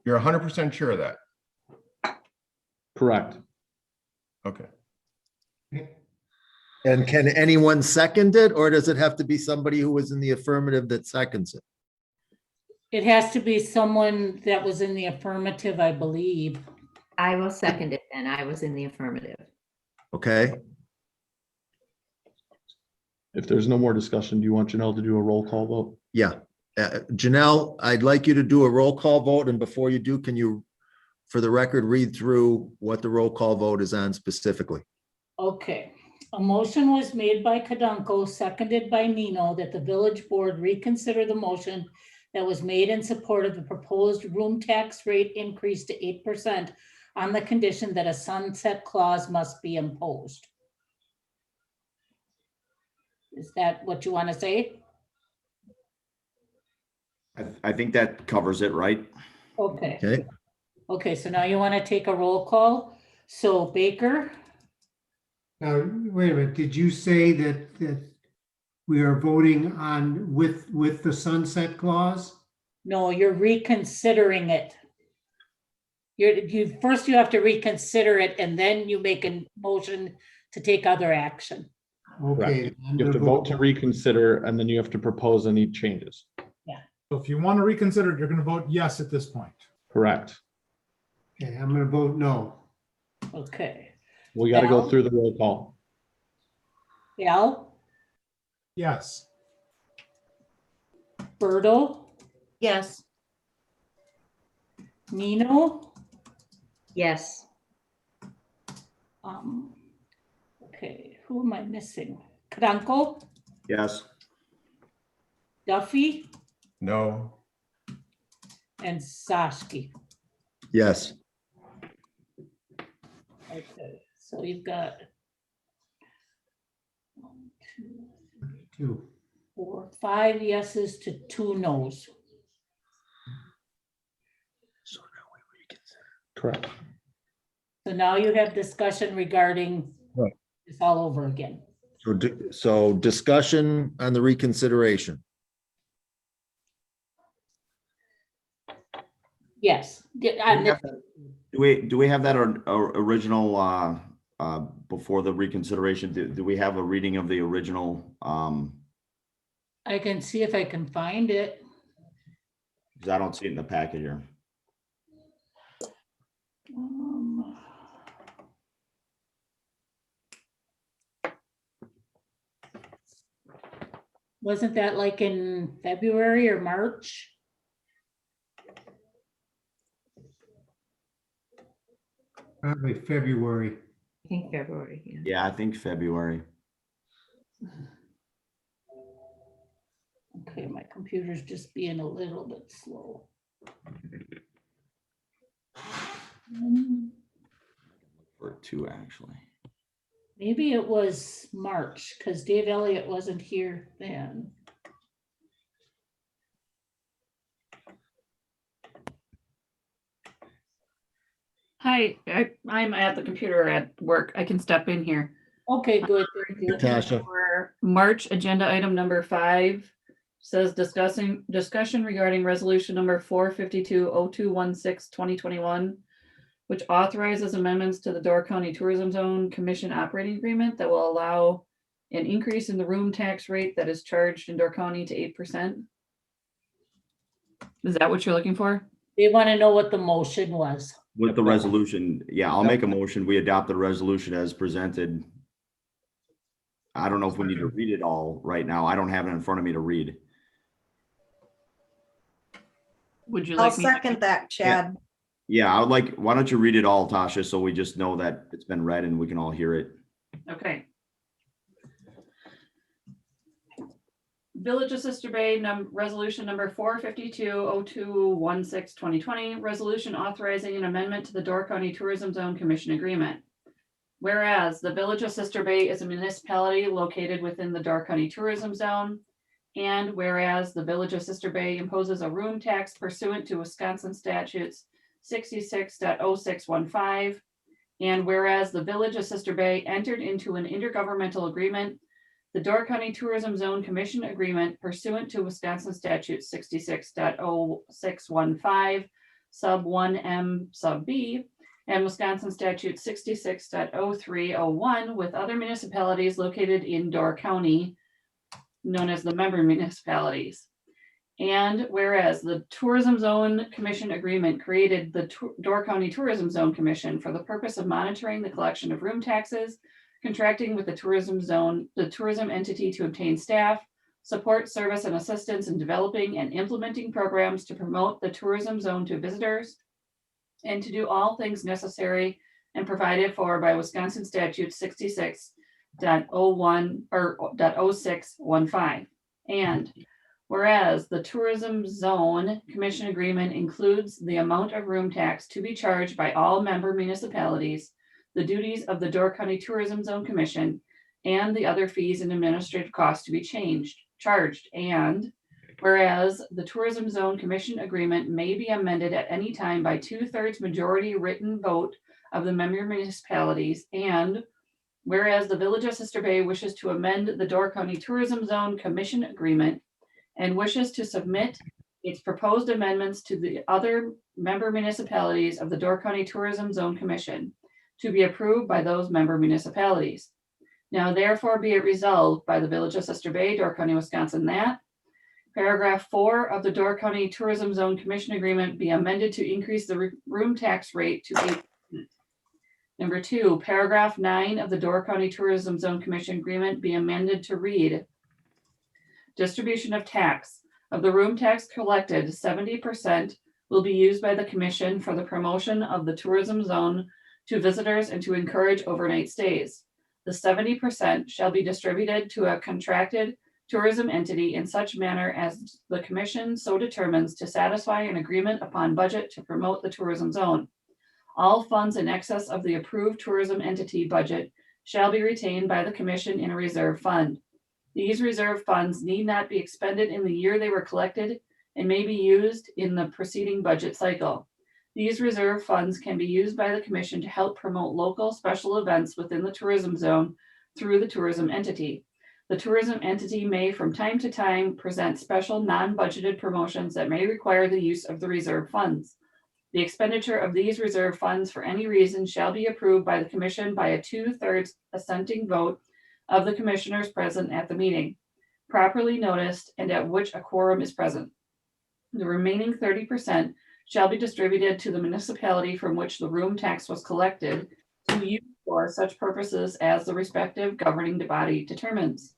You're 100% sure of that? Correct. Okay. and can anyone second it, or does it have to be somebody who was in the affirmative that seconds it? It has to be someone that was in the affirmative, I believe. I will second it then. I was in the affirmative. Okay, If there's no more discussion, do you want Janelle to do a roll call vote? yeah. Janelle, I'd like you to do a roll call vote, and before you do, can you, for the record, read through what the roll call vote is on specifically? Okay, a motion was made by Kadunko, seconded by Nino, that the village board reconsider the motion that was made in support of the proposed room tax rate increase to 8% on the condition that a sunset clause must be imposed. Is that what you want to say? I think that covers it, right? Okay. Okay, Okay, so now you want to take a roll call. So Baker, Now, wait a minute, did you say that we are voting on with the sunset clause? no, you're reconsidering it. First you have to reconsider it, and then you make a motion to take other action. Okay. I'm You have to gonna vote to reconsider, and then you have to propose any changes. So if you want to reconsider it, you're going to vote yes at this point. Correct. Okay, I'm gonna vote no. Okay. We got to go Al? through the roll call. Al, Yes. Berto, Yes. Nino, Yes. okay, who am I missing? Kranko, Yes. Duffy, No. and Sashki. yes. Okay, so you've got 2. 4, 5 yeses to 2 nos. Correct. So now you have discussion regarding Right. this all over again. So discussion on the reconsideration. Yes. Do we have that original before the reconsideration? Do we have a reading of the original? I can see if I can find it. Because I don't see it in the packet here. Wasn't that like in February or March? Probably February. I think February, yeah. Yeah, I think February. Okay, my computer's just being a little bit slow. For two, actually. Maybe it was March, because Dave Elliott wasn't here then. Hi, I'm at the computer at work. I can step in here. Okay, good, thank you. Tasha. For March agenda item number 5 says discussion regarding resolution number 452-0216-2021, which authorizes amendments to the Door County Tourism Zone Commission operating agreement that will allow an increase in the room tax rate that is charged in Door County to 8%. Is that what you're looking for? They want to know what the motion was. With the resolution, yeah, I'll make a motion. We adopt the resolution as presented. I don't know if we need to read it all right now. I don't have it in front of me to read. Would you I'll like me? second that, Chad. Yeah, I would like, why don't you read it all, Tasha, so we just know that it's been read and we can all hear it. Okay. Village of Sister Bay, resolution number 452-0216-2020, resolution authorizing an amendment to the Door County Tourism Zone Commission agreement. Whereas the Village of Sister Bay is a municipality located within the Door County Tourism Zone, and whereas the Village of Sister Bay imposes a room tax pursuant to Wisconsin statutes 66.0615, and whereas the Village of Sister Bay entered into an intergovernmental agreement, the Door County Tourism Zone Commission agreement pursuant to Wisconsin statute 66.0615 sub 1M sub B and Wisconsin statute 66.0301 with other municipalities located in Door County, known as the member municipalities. And whereas the Tourism Zone Commission agreement created the Door County Tourism Zone Commission for the purpose of monitoring the collection of room taxes, contracting with the tourism entity to obtain staff, support, service, and assistance in developing and implementing programs to promote the tourism zone to visitors, and to do all things necessary and provided for by Wisconsin statute 66.01 or .0615. And whereas the Tourism Zone Commission agreement includes the amount of room tax to be charged by all member municipalities, the duties of the Door County Tourism Zone Commission, and the other fees and administrative costs to be charged. And whereas the Tourism Zone Commission agreement may be amended at any time by 2/3 majority written vote of the member municipalities, and whereas the Village of Sister Bay wishes to amend the Door County Tourism Zone Commission agreement and wishes to submit its proposed amendments to the other member municipalities of the Door County Tourism Zone Commission to be approved by those member municipalities. Now therefore be it resolved by the Village of Sister Bay, Door County, Wisconsin, that paragraph 4 of the Door County Tourism Zone Commission agreement be amended to increase the room tax rate to 8%. Number 2, paragraph 9 of the Door County Tourism Zone Commission agreement be amended to read: distribution of tax. Of the room tax collected, 70% will be used by the commission for the promotion of the tourism zone to visitors and to encourage overnight stays. The 70% shall be distributed to a contracted tourism entity in such manner as the commission so determines to satisfy an agreement upon budget to promote the tourism zone. All funds in excess of the approved tourism entity budget shall be retained by the commission in a reserve fund. These reserve funds need not be expended in the year they were collected and may be used in the preceding budget cycle. These reserve funds can be used by the commission to help promote local special events within the tourism zone through the tourism entity. The tourism entity may from time to time present special non-budgeted promotions that may require the use of the reserve funds. The expenditure of these reserve funds for any reason shall be approved by the commission by a 2/3 assenting vote of the commissioners present at the meeting, properly noticed and at which a quorum is present. The remaining 30% shall be distributed to the municipality from which the room tax was collected to use for such purposes as the respective governing body determines.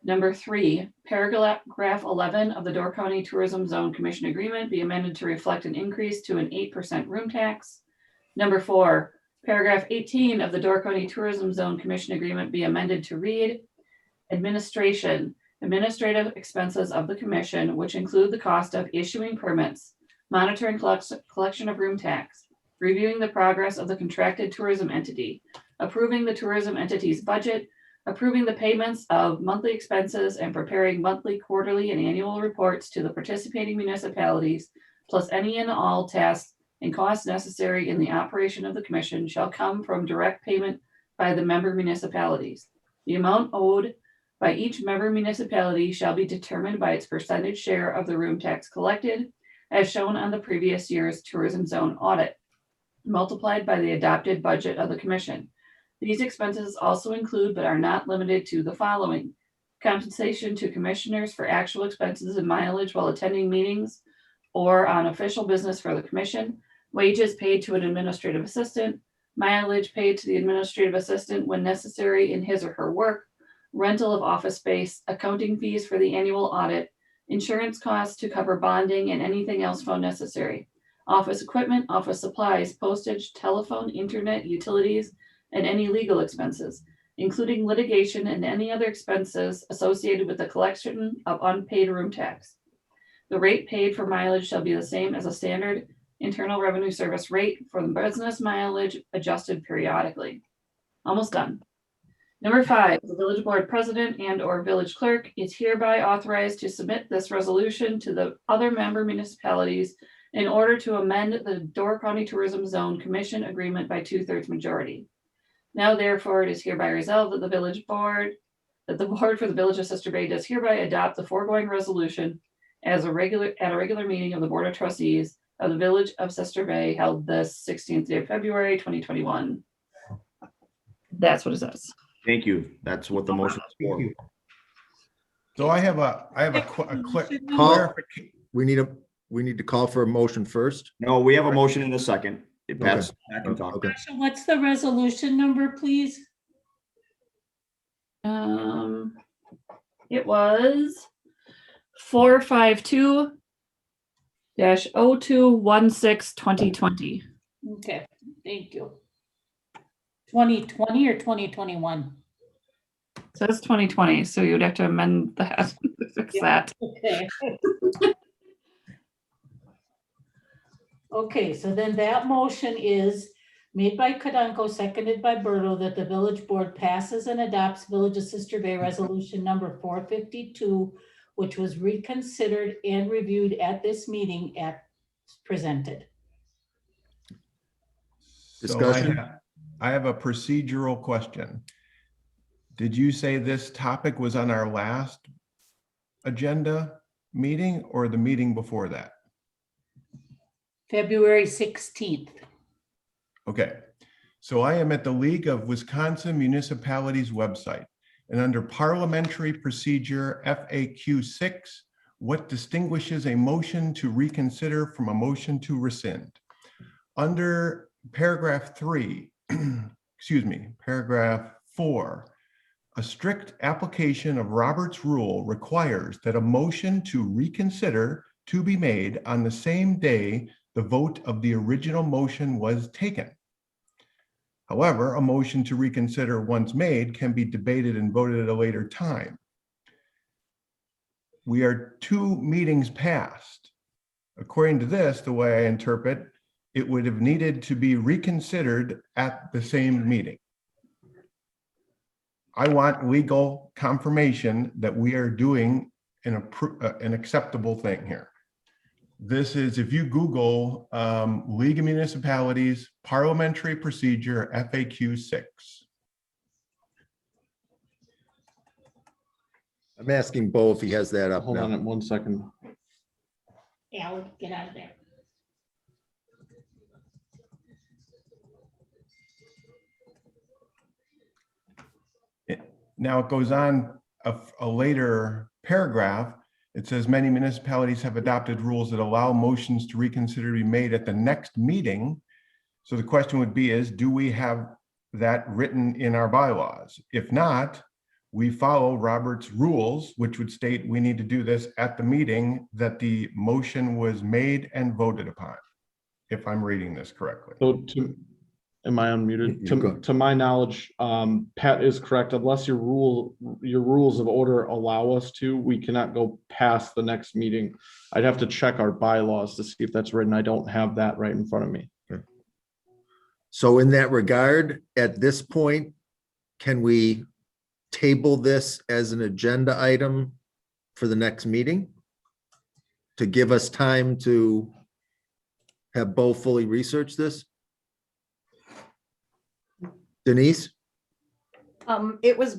Number 3, paragraph 11 of the Door County Tourism Zone Commission agreement be amended to reflect an increase to an 8% room tax. Number 4, paragraph 18 of the Door County Tourism Zone Commission agreement be amended to read: administration. administrative expenses of the commission, which include the cost of issuing permits, monitoring collection of room tax, reviewing the progress of the contracted tourism entity, approving the tourism entity's budget, approving the payments of monthly expenses, and preparing monthly, quarterly, and annual reports to the participating municipalities, plus any and all tasks and costs necessary in the operation of the commission shall come from direct payment by the member municipalities. The amount owed by each member municipality shall be determined by its percentage share of the room tax collected, as shown on the previous year's tourism zone audit, multiplied by the adopted budget of the commission. These expenses also include, but are not limited to, the following: compensation to commissioners for actual expenses and mileage while attending meetings or on official business for the commission, wages paid to an administrative assistant, mileage paid to the administrative assistant when necessary in his or her work, rental of office space, accounting fees for the annual audit, insurance costs to cover bonding and anything else found necessary, office equipment, office supplies, postage, telephone, internet, utilities, and any legal expenses, including litigation and any other expenses associated with the collection of unpaid room tax. The rate paid for mileage shall be the same as a standard Internal Revenue Service rate for the business mileage, adjusted periodically. Almost done. Number 5, the village board president and or village clerk is hereby authorized to submit this resolution to the other member municipalities in order to amend the Door County Tourism Zone Commission agreement by 2/3 majority. Now therefore it is hereby resolved that the board for the village of Sister Bay does hereby adopt the foregoing resolution at a regular meeting of the Board of Trustees of the village of Sister Bay held this 16th day of February, 2021. That's what it says. Thank you. That's what the motion is for. So I have a Call, we need to call for a motion first. No, we have a motion in a second. Pat's back and talk. Okay. So what's the resolution number, please? It was 452-0216-2020. Okay, thank you. 2020 or 2021? Says 2020, so you would have to amend that to fix that. Okay. Okay, so then that motion is made by Kadanko, seconded by Berto, that the village board passes and adopts Village of Sister Bay Resolution number 452, which was reconsidered and reviewed at this meeting as presented. Discussion. I have a procedural question. Did you say this topic was on our last agenda meeting or the meeting before that? February 16th. Okay, so I am at the League of Wisconsin Municipalities website, and under Parliamentary Procedure FAQ 6, what distinguishes a motion to reconsider from a motion to rescind? Under paragraph 3, paragraph 4, a strict application of Robert's rule requires that a motion to reconsider to be made on the same day the vote of the original motion was taken. However, a motion to reconsider once made can be debated and voted at a later time. We are 2 meetings past. According to this, the way I interpret, it would have needed to be reconsidered at the same meeting. I want legal confirmation that we are doing an acceptable thing here. This is, if you Google League of Municipalities Parliamentary Procedure FAQ 6. I'm asking Bo if he has that up Hold now. on 1 second. Yeah, get out of there. Now it goes on a later paragraph. It says many municipalities have adopted rules that allow motions to reconsider to be made at the next meeting. So the question would be is, do we have that written in our bylaws? If not, we follow Robert's rules, which would state we need to do this at the meeting that the motion was made and voted upon, if I'm reading this correctly. So Am I unmuted? You're To, good. to my knowledge, Pat is correct. Unless your rules of order allow us to, we cannot go past the next meeting. I'd have to check our bylaws to see if that's written. I don't have that right in front of me. So in that regard, at this point, can we table this as an agenda item for the next meeting? To give us time to have Bo fully research this? Denise? It was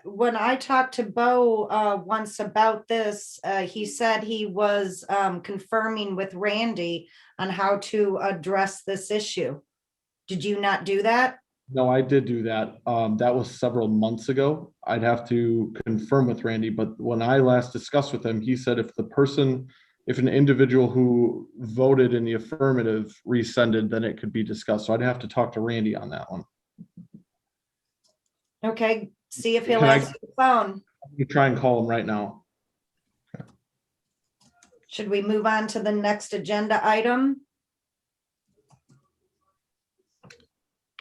when I talked to Bo, once about this, he said he was, confirming with Randy on how to address this issue. Did you not do that? No, I did do that. That was several months ago. I'd have to confirm with Randy, but when I last discussed with him, he said if an individual who voted in the affirmative rescinded, then it could be discussed. So I'd have to talk to Randy on that one. Okay, see if he'll Can I- answer the phone. You try and call him right now. Should we move on to the next agenda item?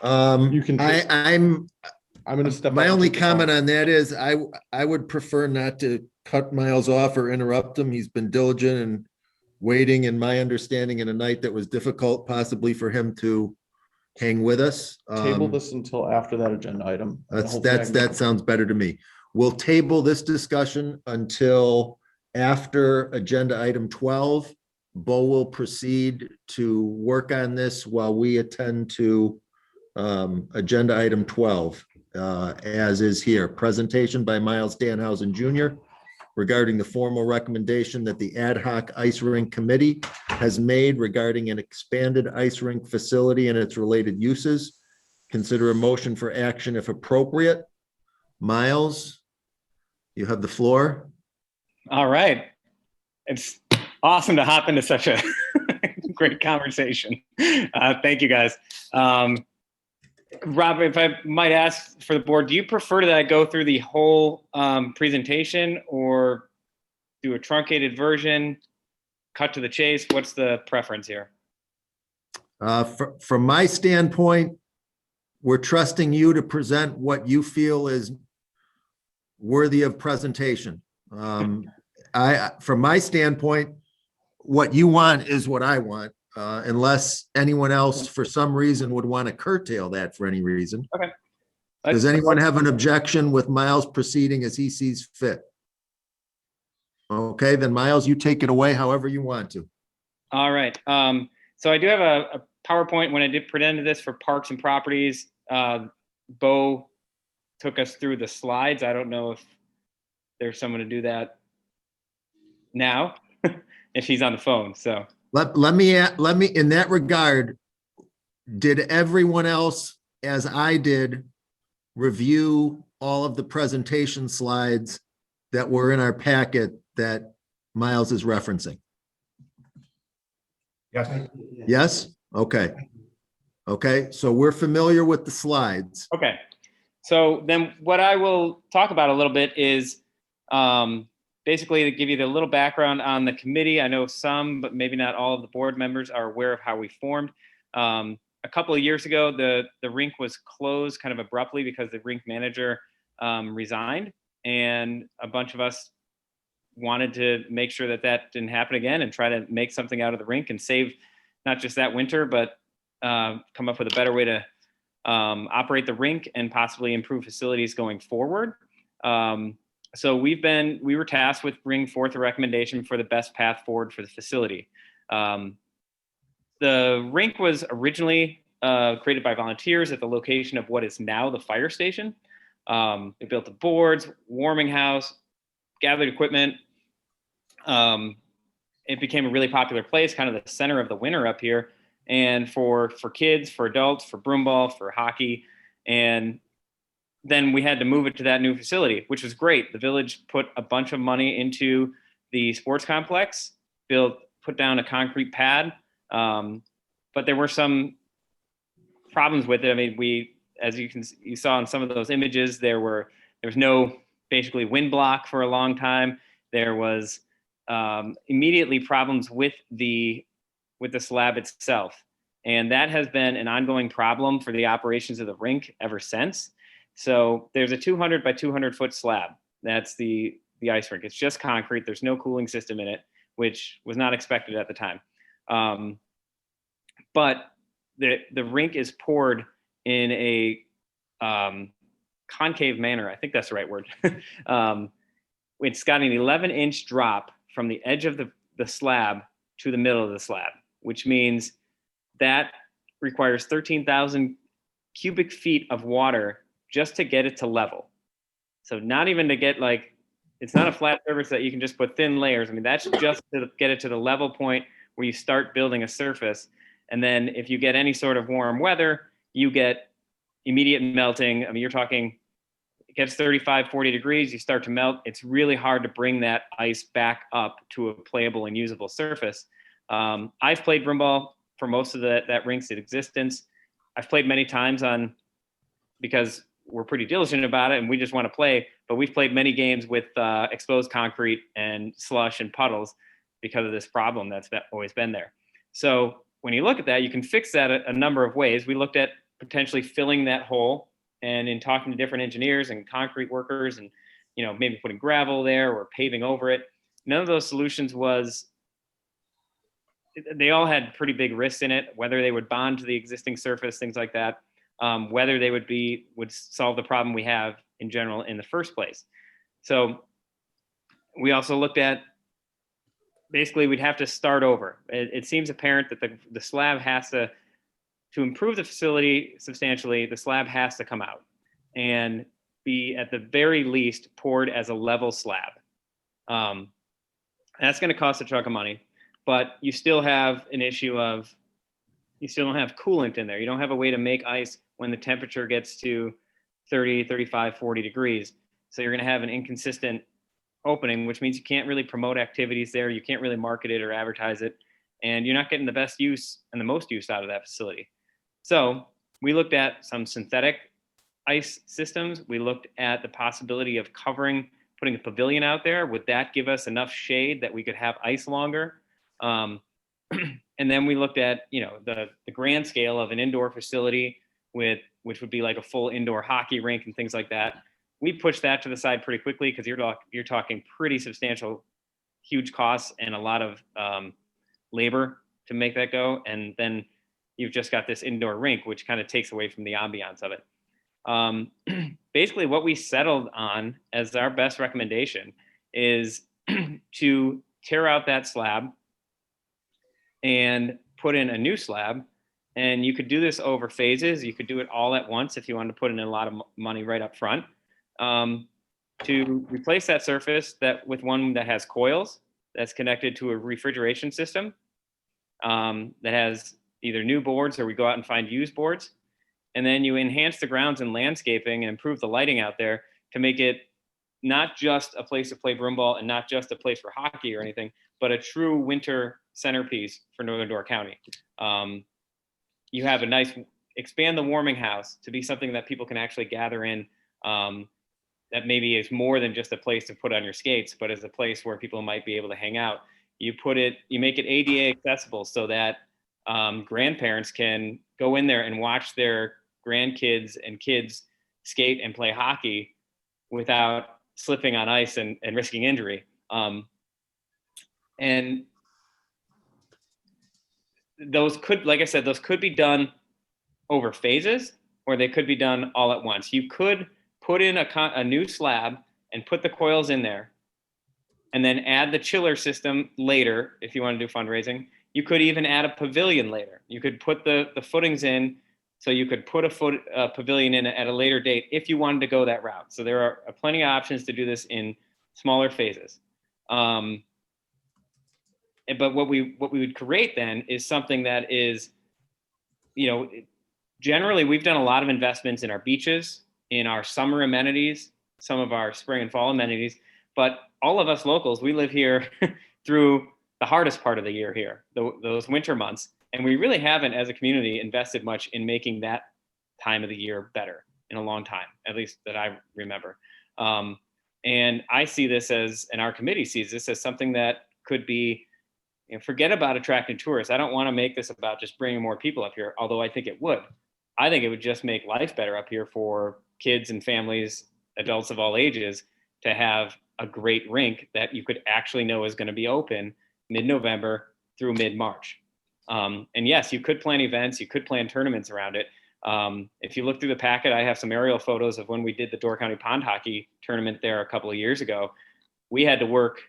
You can take- I'm gonna step. my out and only take the call. comment on that is I would prefer not to cut Miles off or interrupt him. He's been diligent and waiting, in my understanding, in a night that was difficult possibly for him to hang with us. Table this until after that agenda item. That sounds better to me. We'll table this discussion until after agenda item 12. Bo will proceed to work on this while we attend to agenda item 12, as is here. Presentation by Miles Danhausen Jr. regarding the formal recommendation that the ad hoc ice rink committee has made regarding an expanded ice rink facility and its related uses. Consider a motion for action if appropriate. Miles, you have the floor. All right. It's awesome to hop into such a great conversation. Thank you, guys. Rob, if I might ask for the board, do you prefer that I go through the whole presentation or do a truncated version, cut to the chase? What's the preference here? From my standpoint, we're trusting you to present what you feel is worthy of presentation. From my standpoint, what you want is what I want, unless anyone else for some reason would want to curtail that for any reason. Okay. Does anyone have an objection with Miles proceeding as he sees fit? Okay, then Miles, you take it away however you want to. All right. So I do have a PowerPoint. When I did present this for Parks and Properties, Bo took us through the slides. I don't know if there's someone to do that now, if he's on the phone. So Let me, in that regard, did everyone else, as I did, review all of the presentation slides that were in our packet that Miles is referencing? Yes. Yes? Okay. Okay, so we're familiar with the slides. okay. So then what I will talk about a little bit is basically to give you the little background on the committee. I know some, but maybe not all of the board members are aware of how we formed. A couple of years ago, the rink was closed kind of abruptly because the rink manager resigned, and a bunch of us wanted to make sure that that didn't happen again and try to make something out of the rink and save not just that winter, but come up with a better way to operate the rink and possibly improve facilities going forward. So we were tasked with bringing forth a recommendation for the best path forward for the facility. The rink was originally created by volunteers at the location of what is now the fire station. They built the boards, warming house, gathered equipment. It became a really popular place, kind of the center of the winter up here. And for kids, for adults, for broomball, for hockey. And then we had to move it to that new facility, which was great. The village put a bunch of money into the sports complex, put down a concrete pad. But there were some problems with it. I mean, as you saw in some of those images, there was no basically wind block for a long time. There was immediately problems with the slab itself. And that has been an ongoing problem for the operations of the rink ever since. So there's a 200 by 200 foot slab. That's the ice rink. It's just concrete. There's no cooling system in it, which was not expected at the time. But the rink is poured in a concave manner. I think that's the right word. It's got an 11-inch drop from the edge of the slab to the middle of the slab, which means that requires 13,000 cubic feet of water just to get it to level. So not even to get like, it's not a flat surface that you can just put thin layers. I mean, that's just to get it to the level point where you start building a surface. And then if you get any sort of warm weather, you get immediate melting. I mean, you're talking, it gets 35, 40 degrees, you start to melt. It's really hard to bring that ice back up to a playable and usable surface. I've played broomball for most of that rink's existence. I've played many times because we're pretty diligent about it and we just want to play, but we've played many games with exposed concrete and slush and puddles because of this problem that's always been there. So when you look at that, you can fix that a number of ways. We looked at potentially filling that hole, and in talking to different engineers and concrete workers and, you know, maybe putting gravel there or paving over it. None of those solutions they all had pretty big risks in it, whether they would bond to the existing surface, things like that, whether they would solve the problem we have in general in the first place. So we also looked at, basically we'd have to start over. It seems apparent that the slab has to improve the facility substantially, the slab has to come out and be at the very least poured as a level slab. That's going to cost a chunk of money, but you still have an issue of, you still don't have coolant in there. You don't have a way to make ice when the temperature gets to 30, 35, 40 degrees. So you're going to have an inconsistent opening, which means you can't really promote activities there. You can't really market it or advertise it. And you're not getting the best use and the most use out of that facility. So we looked at some synthetic ice systems. We looked at the possibility of putting a pavilion out there. Would that give us enough shade that we could have ice longer? And then we looked at, you know, the grand scale of an indoor facility which would be like a full indoor hockey rink and things like that. We pushed that to the side pretty quickly because you're talking pretty substantial, huge costs and a lot of labor to make that go. And then you've just got this indoor rink, which kind of takes away from the ambiance of it. Basically, what we settled on as our best recommendation is to tear out that slab and put in a new slab. And you could do this over phases. You could do it all at once if you wanted to put in a lot of money right up front. To replace that surface with one that has coils, that's connected to a refrigeration system, that has either new boards or we go out and find used boards. And then you enhance the grounds and landscaping and improve the lighting out there to make it not just a place to play broomball and not just a place for hockey or anything, but a true winter centerpiece for Northern Door County. You have expand the warming house to be something that people can actually gather in, that maybe is more than just a place to put on your skates, but is a place where people might be able to hang out. You make it ADA accessible so that grandparents can go in there and watch their grandkids and kids skate and play hockey without slipping on ice and risking injury. And those could, like I said, those could be done over phases, or they could be done all at once. You could put in a new slab and put the coils in there, and then add the chiller system later if you want to do fundraising. You could even add a pavilion later. You could put the footings in, so you could put a pavilion in at a later date if you wanted to go that route. So there are plenty of options to do this in smaller phases. But what we would create then is something that is, generally we've done a lot of investments in our beaches, in our summer amenities, some of our spring and fall amenities, but all of us locals, we live here through the hardest part of the year here, those winter months. And we really haven't, as a community, invested much in making that time of the year better in a long time, at least that I remember. And I see this and our committee sees this as something that could be, forget about attracting tourists. I don't want to make this about just bringing more people up here, although I think it would. I think it would just make life better up here for kids and families, adults of all ages, to have a great rink that you could actually know is going to be open mid-November through mid-March. And yes, you could plan events, you could plan tournaments around it. If you look through the packet, I have some aerial photos of when we did the Door County Pond Hockey Tournament there a couple of years ago. We had to work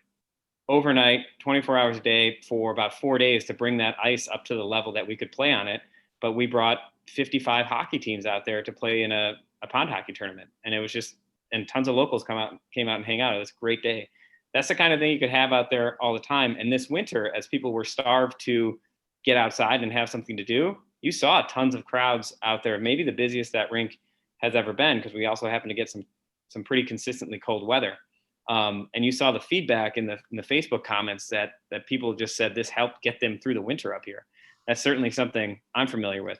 overnight, 24 hours a day for about 4 days to bring that ice up to the level that we could play on it. But we brought 55 hockey teams out there to play in a pond hockey tournament. And it was just, and tons of locals came out and hang out. It was a great day. That's the kind of thing you could have out there all the time. And this winter, as people were starved to get outside and have something to do, you saw tons of crowds out there, maybe the busiest that rink has ever been, because we also happened to get some pretty consistently cold weather. And you saw the feedback in the Facebook comments that people just said this helped get them through the winter up here. That's certainly something I'm familiar with.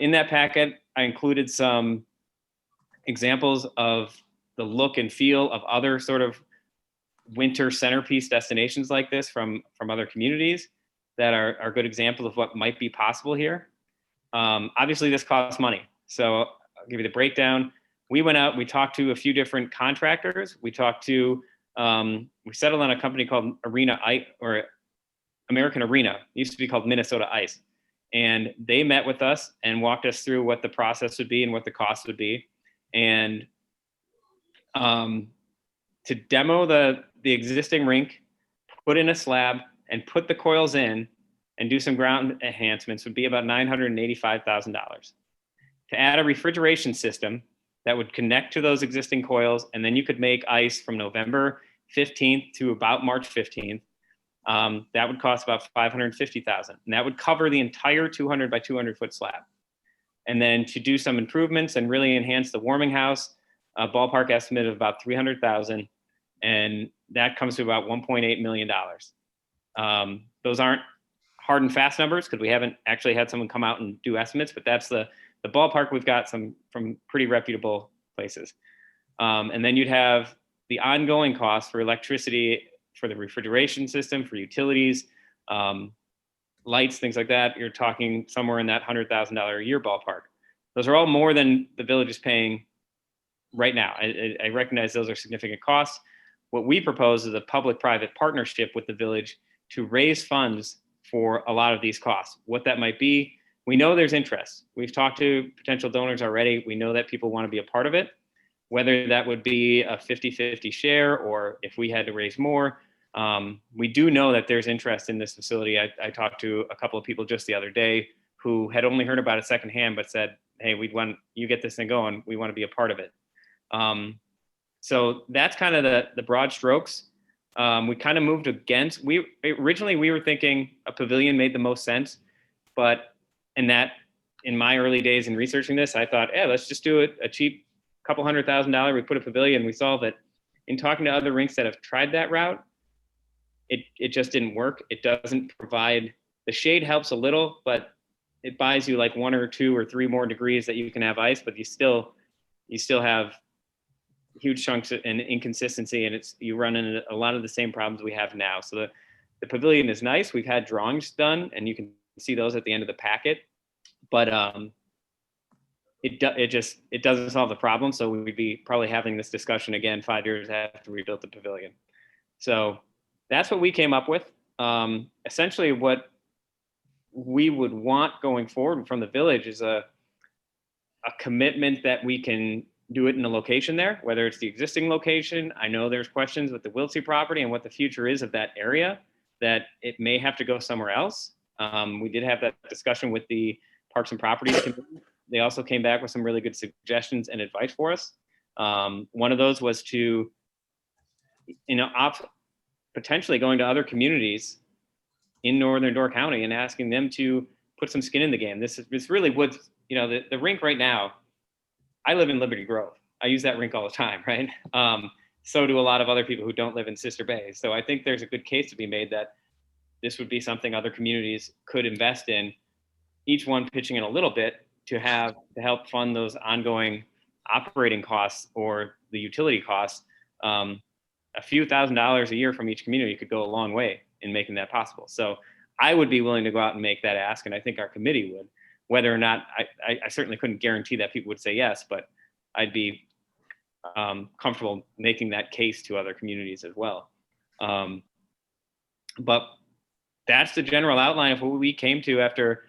In that packet, I included some examples of the look and feel of other sort of winter centerpiece destinations like this from other communities that are good examples of what might be possible here. Obviously, this costs money. So I'll give you the breakdown. We went out, we talked to a few different contractors. We settled on a company called Arena Ice, or American Arena. It used to be called Minnesota Ice. And they met with us and walked us through what the process would be and what the cost would be. And to demo the existing rink, put in a slab and put the coils in and do some ground enhancements would be about $985,000. To add a refrigeration system that would connect to those existing coils, and then you could make ice from November 15th to about March 15th. That would cost about $550,000, and that would cover the entire 200 by 200 foot slab. And then to do some improvements and really enhance the warming house, a ballpark estimate of about $300,000, and that comes to about $1.8 million. Those aren't hard and fast numbers because we haven't actually had someone come out and do estimates, but that's the ballpark we've got some from pretty reputable places. And then you'd have the ongoing costs for electricity, for the refrigeration system, for utilities, lights, things like that. You're talking somewhere in that $100,000 a year ballpark. Those are all more than the village is paying right now. I recognize those are significant costs. What we propose is a public-private partnership with the village to raise funds for a lot of these costs. What that might be, we know there's interest. We've talked to potential donors already. We know that people want to be a part of it, whether that would be a 50-50 share or if we had to raise more. We do know that there's interest in this facility. I talked to a couple of people just the other day who had only heard about it secondhand, but said, hey, we'd want you get this thing going. We want to be a part of it. So that's kind of the broad strokes. We kind of moved against, originally we were thinking a pavilion made the most sense, but in my early days in researching this, I thought, yeah, let's just do it a cheap couple $100,000. We put a pavilion, we solve it. In talking to other rinks that have tried that route, it just didn't work. It doesn't provide, the shade helps a little, but it buys you like 1 or 2 or 3 more degrees that you can have ice, but you still have huge chunks and inconsistency, and you run into a lot of the same problems we have now. So the pavilion is nice. We've had drawings done, and you can see those at the end of the packet, but it doesn't solve the problem. So we'd be probably having this discussion again 5 years after we built the pavilion. So that's what we came up with. Essentially, what we would want going forward from the village is a commitment that we can do it in a location there, whether it's the existing location. I know there's questions with the Wiltsey property and what the future is of that area, that it may have to go somewhere else. We did have that discussion with the Parks and Properties Committee. They also came back with some really good suggestions and advice for us. One of those was to, potentially going to other communities in Northern Door County and asking them to put some skin in the game. This really would, the rink right now, I live in Liberty Grove. I use that rink all the time, right? So do a lot of other people who don't live in Sister Bay. So I think there's a good case to be made that this would be something other communities could invest in, each one pitching in a little bit to help fund those ongoing operating costs or the utility costs. A few $1,000s a year from each community could go a long way in making that possible. So I would be willing to go out and make that ask, and I think our committee would. Whether or not, I certainly couldn't guarantee that people would say yes, but I'd be comfortable making that case to other communities as well. But that's the general outline of what we came to after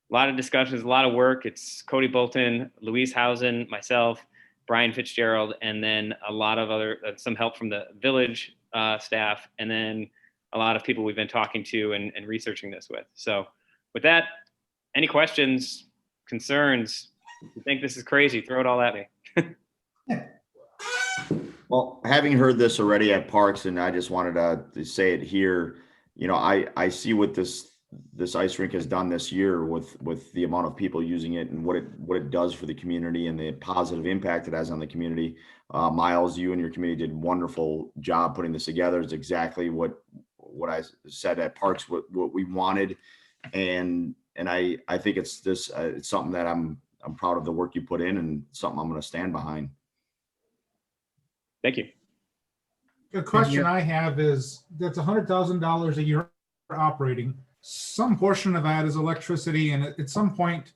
a lot of discussions, a lot of work. It's Cody Bolton, Louise Hausen, myself, Brian Fitzgerald, and then a lot of other, some help from the village staff, and then a lot of people we've been talking to and researching this with. So with that, any questions, concerns? If you think this is crazy, throw it all at me. Well, having heard this already at Parks, and I just wanted to say it here, you know, I see what this ice rink has done this year with the amount of people using it and what it does for the community and the positive impact it has on the community. Miles, you and your committee did a wonderful job putting this together. It's exactly what I said at Parks, what we wanted. And I think it's something that I'm proud of the work you put in, and something I'm going to stand behind. Thank you. The question I have is, that's $100,000 a year operating. Some portion of that is electricity, and at some point,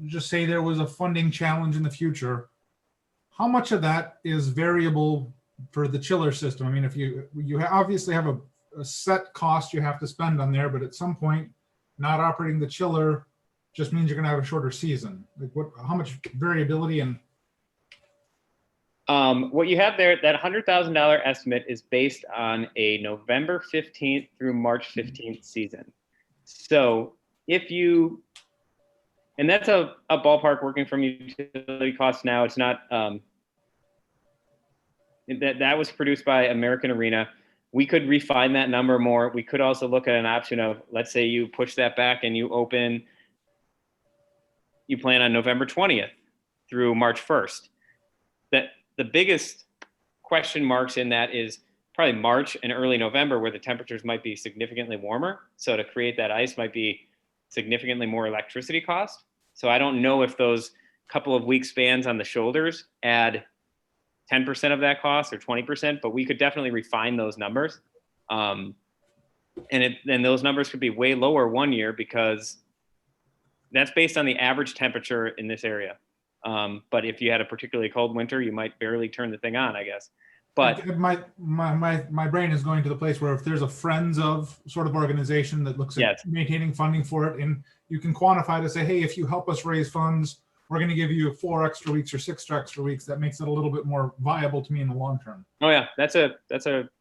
just say there was a funding challenge in the future, how much of that is variable for the chiller system? I mean, if you obviously have a set cost you have to spend on there, but at some point, not operating the chiller just means you're going to have a shorter season. Like how much variability and what you have there, that $100,000 estimate is based on a November 15th through March 15th season. So if you, and that's a ballpark working from utility costs now, it's not, that was produced by American Arena. We could refine that number more. We could also look at an option of, let's say you push that back and you plan on November 20th through March 1st. That the biggest question marks in that is probably March and early November, where the temperatures might be significantly warmer. So to create that ice might be significantly more electricity cost. So I don't know if those couple of week spans on the shoulders add 10% of that cost or 20%, but we could definitely refine those numbers. And those numbers could be way lower one year, because that's based on the average temperature in this area. But if you had a particularly cold winter, you might barely turn the thing on, I guess. But my brain is going to the place where if there's a Friends of sort of organization that looks at maintaining funding for it, and you can quantify to say, hey, if you help us raise funds, we're going to give you 4 extra weeks or 6 extra weeks. That makes it a little bit more viable to me in the long term. Oh yeah, that's a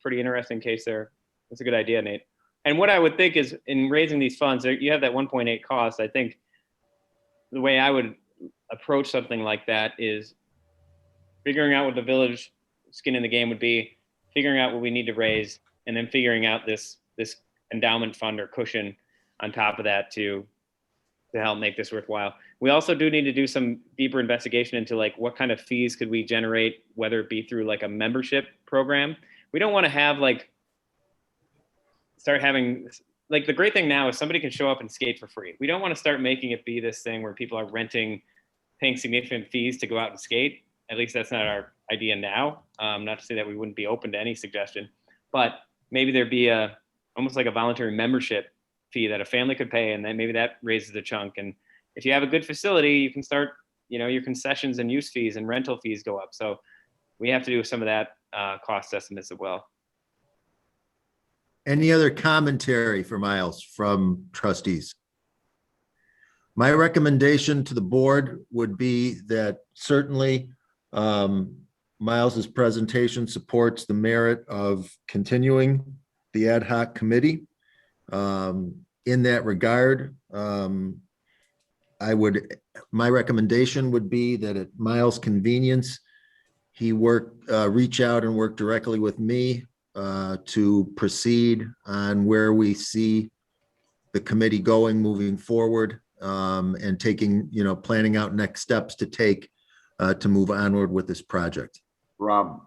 pretty interesting case there. That's a good idea, Nate. And what I would think is, in raising these funds, you have that 1.8 cost. I think the way I would approach something like that is figuring out what the village skin in the game would be, figuring out what we need to raise, and then figuring out this endowment fund or cushion on top of that to help make this worthwhile. We also do need to do some deeper investigation into like what kind of fees could we generate, whether it be through like a membership program. We don't want to have start having, like, the great thing now is somebody can show up and skate for free. We don't want to start making it be this thing where people are paying significant fees to go out and skate. At least that's not our idea now. Not to say that we wouldn't be open to any suggestion, but maybe there'd be almost like a voluntary membership fee that a family could pay, and then maybe that raises the chunk. And if you have a good facility, you can start, your concessions and use fees and rental fees go up. So we have to do some of that cost estimates as well. Any other commentary for Miles from trustees? My recommendation to the board would be that certainly Miles's presentation supports the merit of continuing the ad hoc committee. In that regard, my recommendation would be that at Miles' convenience, he reach out and work directly with me to proceed on where we see the committee going moving forward, and taking, planning out next steps to take to move onward with this project. Rob,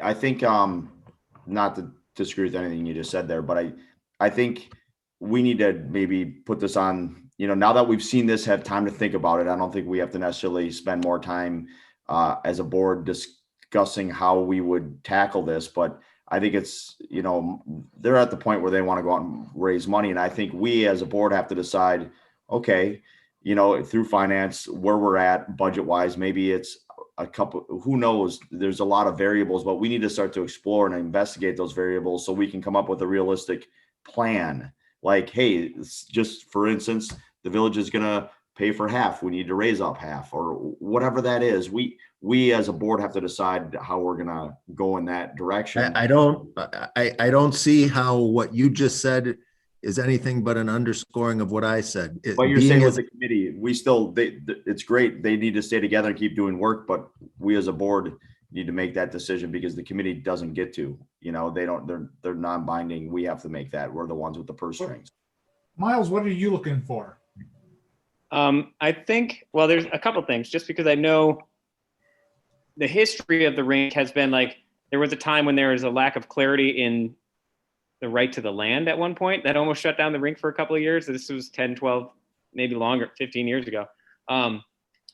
I think, not to disagree with anything you just said there, but I think we need to maybe put this on, now that we've seen this, have time to think about it. I don't think we have to necessarily spend more time as a board discussing how we would tackle this, but I think it's, you know, they're at the point where they want to go out and raise money. And I think we as a board have to decide, okay, you know, through finance, where we're at budget wise, maybe it's a couple, who knows, there's a lot of variables, but we need to start to explore and investigate those variables so we can come up with a realistic plan. Like, hey, just for instance, the village is going to pay for half. We need to raise up half, or whatever that is. We as a board have to decide how we're going to go in that direction. I don't see how what you just said is anything but an underscoring of what I said. But you're saying with the committee, we still, it's great. They need to stay together and keep doing work, but we as a board need to make that decision because the committee doesn't get to, you know, they're non-binding. We have to make that. We're the ones with the purse strings. Miles, what are you looking for? I think, well, there's a couple things, just because I know the history of the rink has been like, there was a time when there was a lack of clarity in the right to the land at one point that almost shut down the rink for a couple of years. This was 10, 12, maybe longer, 15 years ago.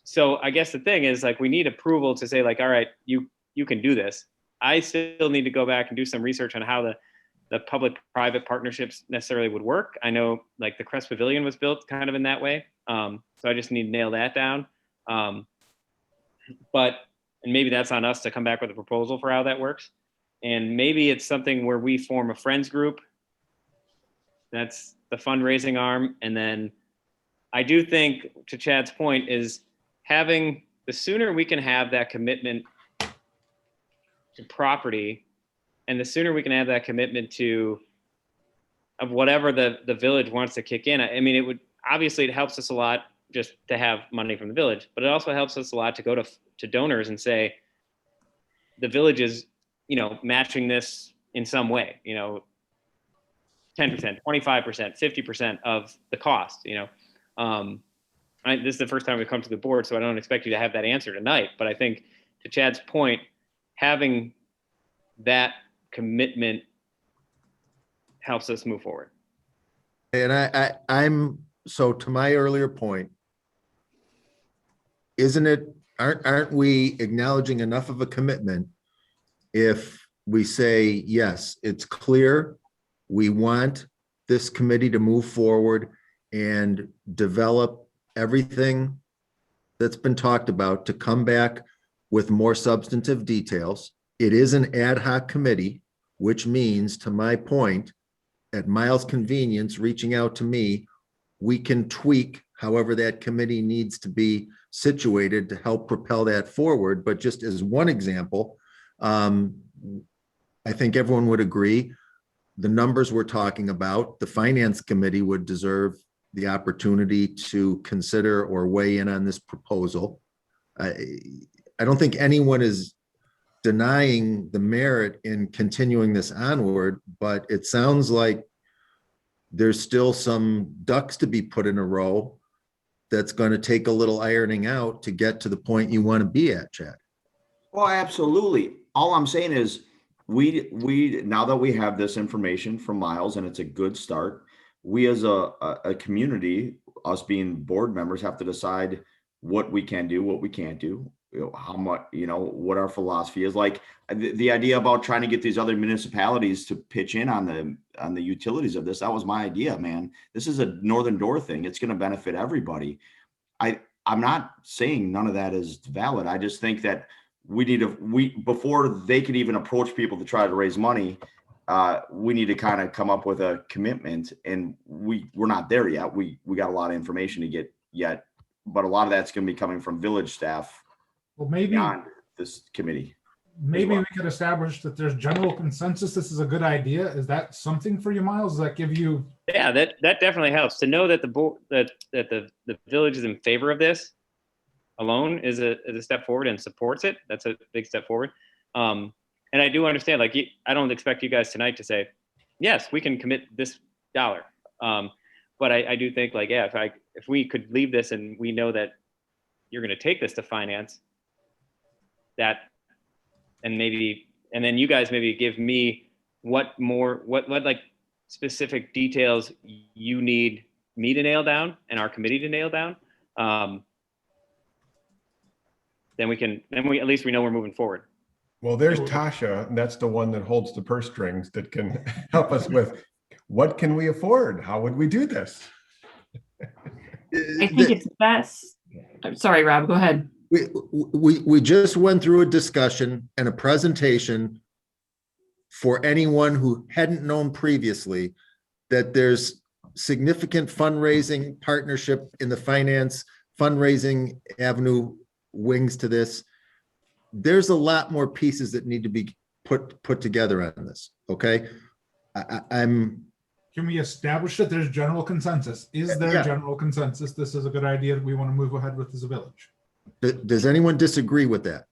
So I guess the thing is, like, we need approval to say, like, all right, you can do this. I still need to go back and do some research on how the public-private partnerships necessarily would work. I know, like, the Crest Pavilion was built kind of in that way. So I just need to nail that down. And maybe that's on us to come back with a proposal for how that works. And maybe it's something where we form a friends group. That's the fundraising arm. And then I do think, to Chad's point, is having, the sooner we can have that commitment to property, and the sooner we can have that commitment to of whatever the village wants to kick in. I mean, it would, obviously it helps us a lot just to have money from the village, but it also helps us a lot to go to donors and say, the village is, you know, matching this in some way, you know, 10%, 25%, 50% of the cost, you know. This is the first time we've come to the board, so I don't expect you to have that answer tonight, but I think, to Chad's point, having that commitment helps us move forward. And I'm, so to my earlier point, aren't we acknowledging enough of a commitment if we say, yes, it's clear, we want this committee to move forward and develop everything that's been talked about to come back with more substantive details. It is an ad hoc committee, which means, to my point, at Miles' convenience, reaching out to me, we can tweak however that committee needs to be situated to help propel that forward. But just as one example, I think everyone would agree, the numbers we're talking about, the finance committee would deserve the opportunity to consider or weigh in on this proposal. I don't think anyone is denying the merit in continuing this onward, but it sounds like there's still some ducks to be put in a row that's going to take a little ironing out to get to the point you want to be at, Chad. Well, absolutely. All I'm saying is we now that we have this information from Miles, and it's a good start, we as a community, us being board members, have to decide what we can do, what we can't do, you know, how much, you know, what our philosophy is. Like the idea about trying to get these other municipalities to pitch in on the utilities of this, that was my idea, man. This is a Northern Door thing. It's going to benefit everybody. I'm not saying none of that is valid. I just think that before they could even approach people to try to raise money, we need to kind of come up with a commitment, and we're not there yet. We got a lot of information to get yet, but a lot of that's going to be coming from village staff. Well, maybe Beyond this committee. Maybe we could establish that there's general consensus. This is a good idea. Is that something for you, Miles? Does that give you? Yeah, that definitely helps to know that the board, that the village is in favor of this alone is a step forward and supports it. That's a big step forward. And I do understand, like, I don't expect you guys tonight to say, yes, we can commit this dollar. But I do think, like, yeah, if we could leave this and we know that you're going to take this to finance, that, and then you guys maybe give me what like specific details you need me to nail down and our committee to nail down. Then we at least we know we're moving forward. Well, there's Tasha, and that's the one that holds the purse strings that can help us with what can we afford? How would we do this? I think it's best. I'm sorry, Rob, go ahead. We just went through a discussion and a presentation for anyone who hadn't known previously that there's significant fundraising partnership in the finance fundraising avenue wings to this. There's a lot more pieces that need to be put together on this. Okay. I'm Can we establish that there's general consensus? Is there Yeah. general consensus? This is a good idea that we want to move ahead with as a village. Does anyone disagree with that?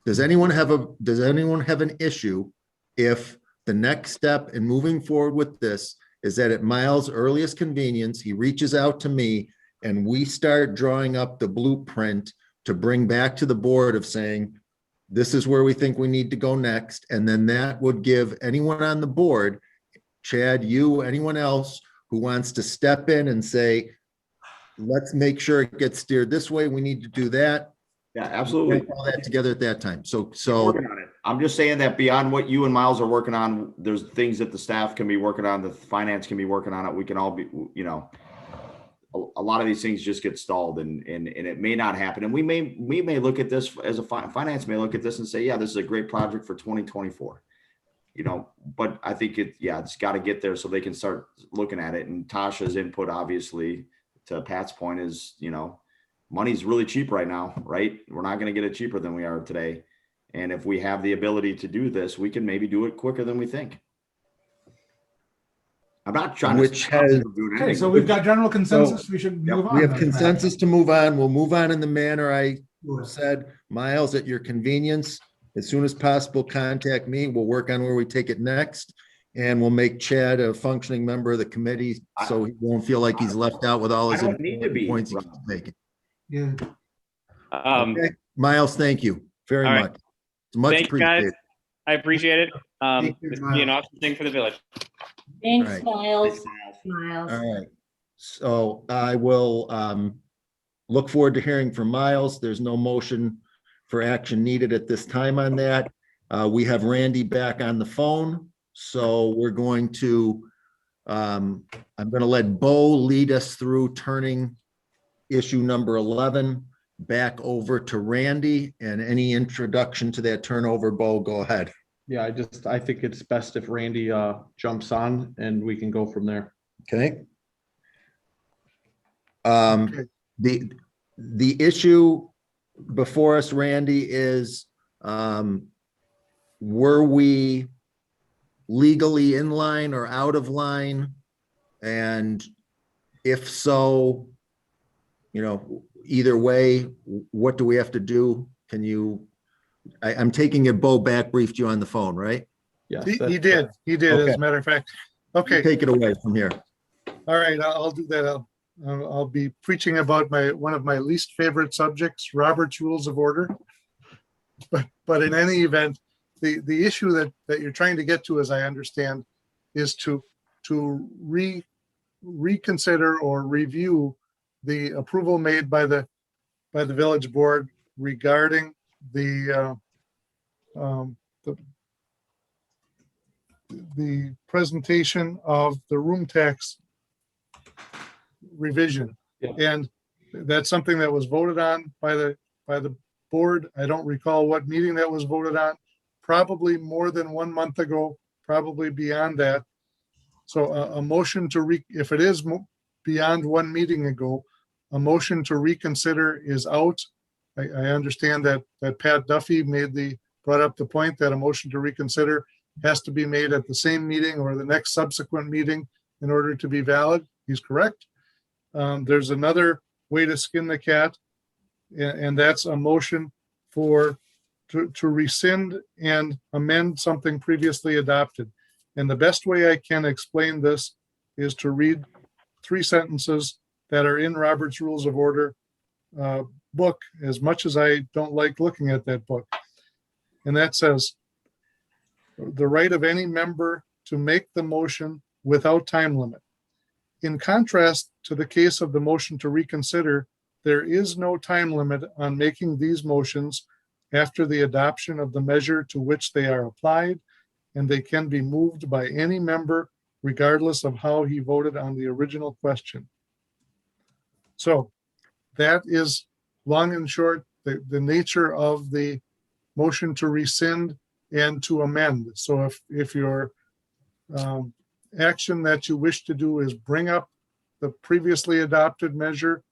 Does anyone have an issue if the next step in moving forward with this is that at Miles' earliest convenience, he reaches out to me and we start drawing up the blueprint to bring back to the board of saying, this is where we think we need to go next. And then that would give anyone on the board, Chad, you, anyone else who wants to step in and say, let's make sure it gets steered this way. We need to do that. Yeah, absolutely. We'll all that together at that time. So Working on it. I'm just saying that beyond what you and Miles are working on, there's things that the staff can be working on, the finance can be working on it. We can all be, you know, a lot of these things just get stalled and it may not happen. And we may look at this as a finance may look at this and say, yeah, this is a great project for 2024. You know, but I think it's got to get there so they can start looking at it. And Tasha's input, obviously, to Pat's point is, you know, money's really cheap right now, right? We're not going to get it cheaper than we are today. And if we have the ability to do this, we can maybe do it quicker than we think. I'm not trying Okay, so we've got general consensus. We should move on. we have then. consensus to move on. We'll move on in the manner I said. Miles, at your convenience, as soon as possible, contact me. We'll work on where we take it next. And we'll make Chad a functioning member of the committee so he won't feel like he's left out with all his I don't need to be, points he's Rob. making. Yeah. Okay. Miles, thank you very All right. much. It's much Thank you, guys. appreciated. I appreciate it. Thank you, This would be an Miles. awesome thing for the village. Thanks, Right. Miles. Miles. All right. So I will look forward to hearing from Miles. There's no motion for action needed at this time on that. We have Randy back on the phone. So we're going to, I'm going to let Bo lead us through turning issue number 11 back over to Randy, and any introduction to that turnover, Bo, go ahead. Yeah, I think it's best if Randy jumps on and we can go from there. Okay. The issue before us, Randy, is were we legally in line or out of line? And if so, you know, either way, what do we have to do? Can you, I'm taking it Bo back briefed you on the phone, right? Yes. He that's did, correct. as Okay. a matter of fact. You Okay, take it away from here. all right, I'll do that. I'll be preaching about one of my least favorite subjects, Robert's Rules of Order. But in any event, the issue that you're trying to get to, as I understand, is to reconsider or review the approval made by the village board regarding the presentation of the room tax revision. Yeah. And that's something that was voted on by the board. I don't recall what meeting that was voted on, probably more than 1 month ago, probably beyond that. So a motion if it is beyond one meeting ago, a motion to reconsider is out. I understand that Pat Duffy brought up the point that a motion to reconsider has to be made at the same meeting or the next subsequent meeting in order to be valid. He's correct. There's another way to skin the cat, and that's a motion to rescind and amend something previously adopted. And the best way I can explain this is to read 3 sentences that are in Robert's Rules of Order book, as much as I don't like looking at that book. And that says, the right of any member to make the motion without time limit. In contrast to the case of the motion to reconsider, there is no time limit on making these motions, after the adoption of the measure to which they are applied, and they can be moved by any member regardless of how he voted on the original question. So that is long and short, the nature of the motion to rescind and to amend. So if your action that you wish to do is bring up the previously adopted measure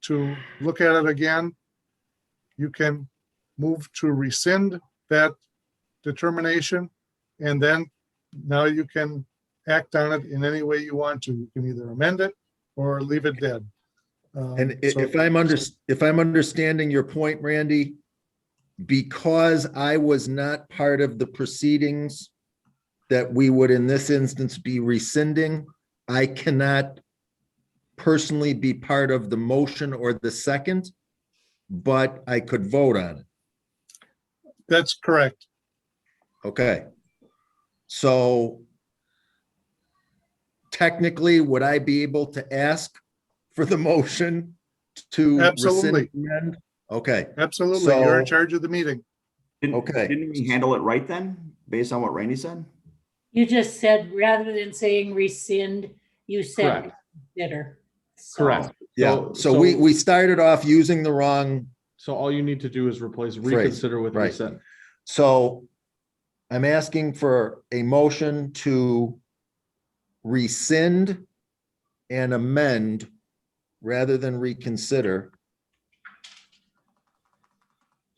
to look at it again, you can move to rescind that determination, and then now you can act on it in any way you want to. You can either amend it or leave it dead. And So- if I'm understanding your point, Randy, because I was not part of the proceedings that we would in this instance be rescinding, I cannot personally be part of the motion or the second, but I could vote on it. That's correct. Okay. So technically, would I be able to ask for the motion to rescind? Absolutely. the amend? Okay, Absolutely. You're in So- charge of the meeting. Okay. Didn't we handle it right then, based on what Randy said? You just said, rather than saying rescind, you said Correct. consider. So- Correct. yeah, so we started off using the wrong, So all you need to do is replace Phrase, reconsider with right. rescind. so I'm asking for a motion to rescind and amend rather than reconsider.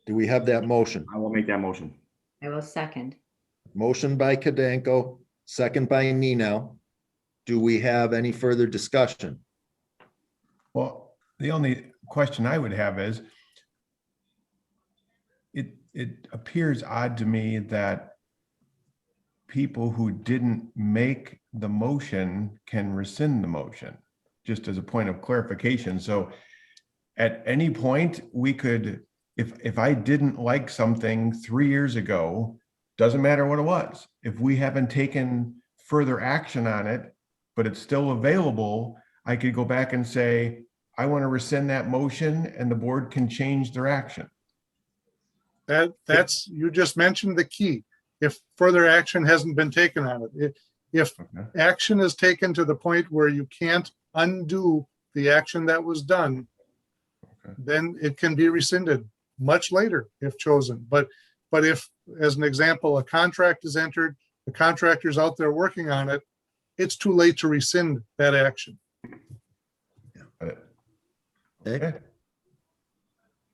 Do we have that motion? I will make that motion. I will second. Motion by Kadanko, second by Nino. Do we have any further discussion? Well, the only question I would have is, it appears odd to me that people who didn't make the motion can rescind the motion, just as a point of clarification. So at any point, we could, if I didn't like something 3 years ago, doesn't matter what it was, if we haven't taken further action on it, but it's still available, I could go back and say, I want to rescind that motion, and the board can change their action. That's, you just mentioned the key. If further action hasn't been taken on it, if Okay. action is taken to the point where you can't undo the action that was done, Okay. then it can be rescinded much later if chosen. But if, as an example, a contract is entered, the contractor's out there working on it, it's too late to rescind that action. Got it. Okay.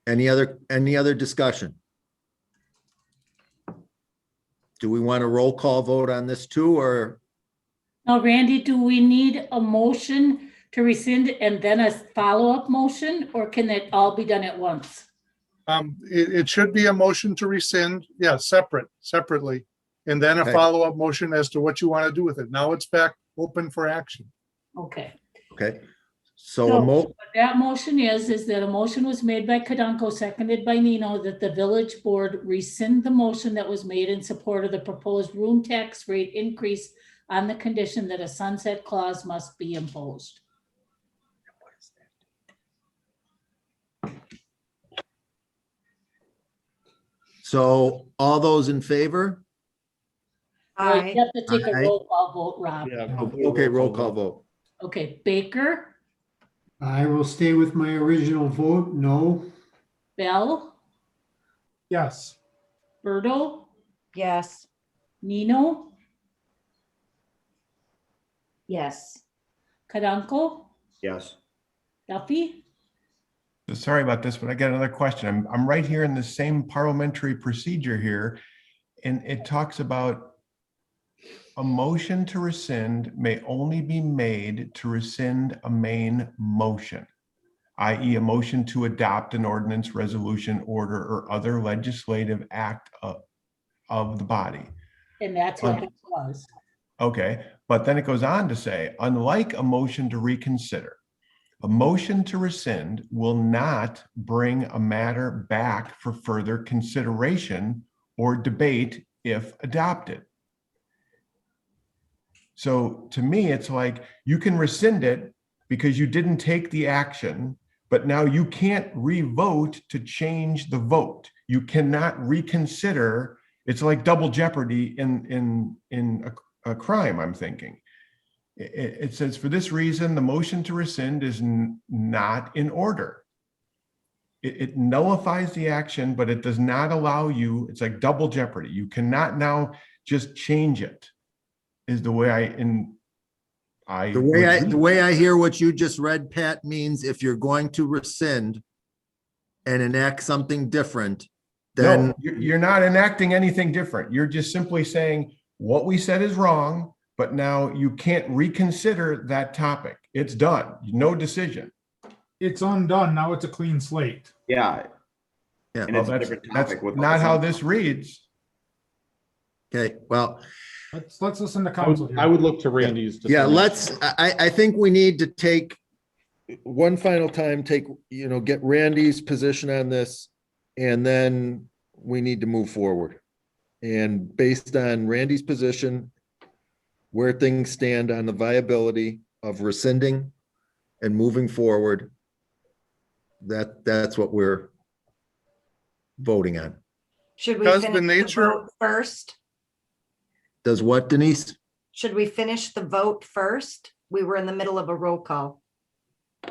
Any other discussion? Do we want a roll call vote on this too, or? Now, Randy, do we need a motion to rescind and then a follow-up motion, or can it all be done at once? It should be a motion to rescind, yeah, separately, and then a Okay. follow-up motion as to what you want to do with it. Now it's back open for action. Okay. Okay, so So a what that motion is that a motion was made by Kadanko, seconded by Nino, that the village board rescind the motion that was made in support of the proposed room tax rate increase on the condition that a sunset clause must be imposed. So all those in favor? Well, you have to take a Aye. roll call vote, Rob. Yeah. Okay, roll call vote. Okay, Baker, I will stay with my original vote, no. Bell, Yes. Berto, Yes. Nino, Yes. Kadanko, Yes. Duffy. Sorry about this, but I got another question. I'm right here in the same parliamentary procedure here, and it talks about a motion to rescind may only be made to rescind a main motion, i.e. a motion to adopt an ordinance, resolution, order, or other legislative act of the body. And that's what this was. Okay, but then it goes on to say, unlike a motion to reconsider, a motion to rescind will not bring a matter back for further consideration or debate if adopted. So to me, it's like you can rescind it because you didn't take the action, but now you can't re-vote to change the vote. You cannot reconsider. It's like double jeopardy in a crime, I'm thinking. It says, for this reason, the motion to rescind is not in order. It nullifies the action, but it does not allow you, it's like double jeopardy. You cannot now just change it, is the way The way I hear what you just read, Pat, means if you're going to rescind and enact something different, then No, you're not enacting anything different. You're just simply saying what we said is wrong, but now you can't reconsider that topic. It's done. No decision. It's undone. Now it's a clean slate. Yeah. Yeah, And Well, it's a that's different topic with- not how this reads. okay, well, Let's listen to I council would, here. I would look to Randy's. yeah, decision. I think we need to take one final time, get Randy's position on this, and then we need to move forward. And based on Randy's position, where things stand on the viability of rescinding and moving forward, that's what we're voting on. Should we Does the finish the nature- vote first? Does what, Denise? Should we finish the vote first? We were in the middle of a roll call.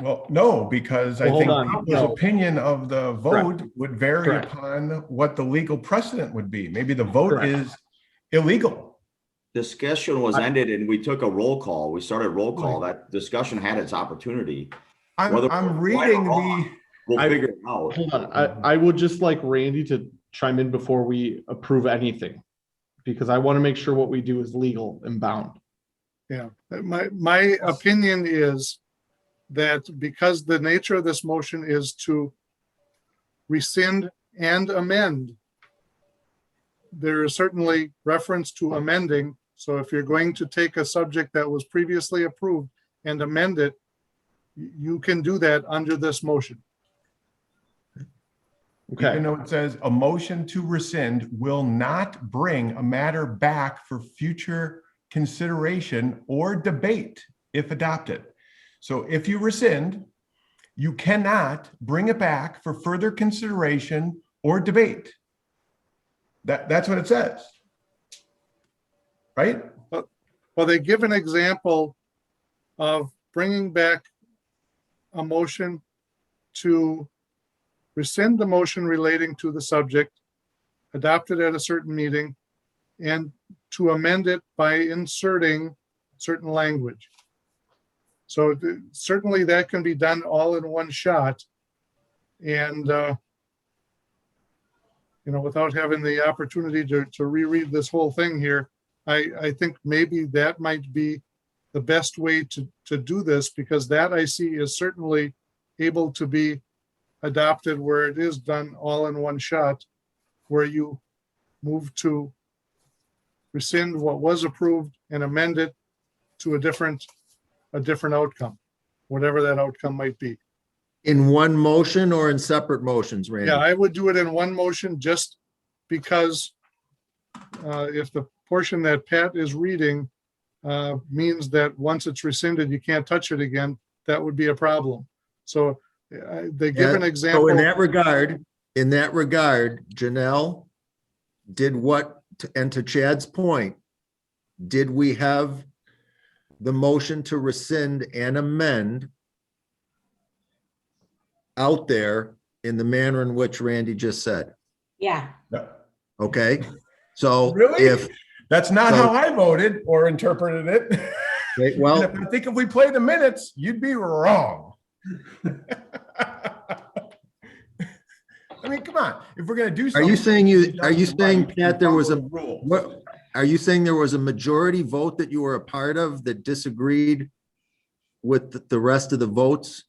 Well, no, because I Well, think hold on. people's No. opinion of the vote would vary Correct. upon what the legal precedent would be. Maybe the vote Correct. is illegal. Discussion was ended and we took a roll call. We started roll call. That discussion had its opportunity. Whether I'm we're right or reading wrong, the, We'll I- figure it out. Hold on, I would just like Randy to chime in before we approve anything. Because I want to make sure what we do is legal and bound. Yeah, my opinion is that because the nature of this motion is to rescind and amend, there is certainly reference to amending. So if you're going to take a subject that was previously approved and amend it, you can do that under this motion. Okay, even though it says a motion to rescind will not bring a matter back for future consideration or debate if adopted. So if you rescind, you cannot bring it back for further consideration or debate. That's what it says. Right? Well, they give an example of bringing back a motion to rescind the motion relating to the subject adopted at a certain meeting and to amend it by inserting certain language. So certainly that can be done all in one shot. And, without having the opportunity to reread this whole thing here, I think maybe that might be the best way to do this, because that I see is certainly able to be adopted where it is done all in one shot, where you move to rescind what was approved and amend it to a different outcome, whatever that outcome might be. In one motion or in separate motions, Randy? Yeah, I would do it in one motion just because if the portion that Pat is reading means that once it's rescinded, you can't touch it again, that would be a problem. So they give an So example. in that regard, Janelle did what, and to Chad's point, did we have the motion to rescind and amend out there in the manner in which Randy just said? Yeah. Okay, so Really? if, That's not So- how I voted or interpreted it. okay, well, And I think if we play the minutes, you'd be wrong. I mean, come on, if we're gonna do are something. you saying right, Pat, there was a, rule. what, are you saying there was a majority vote that you were a part of that disagreed with the rest of the votes?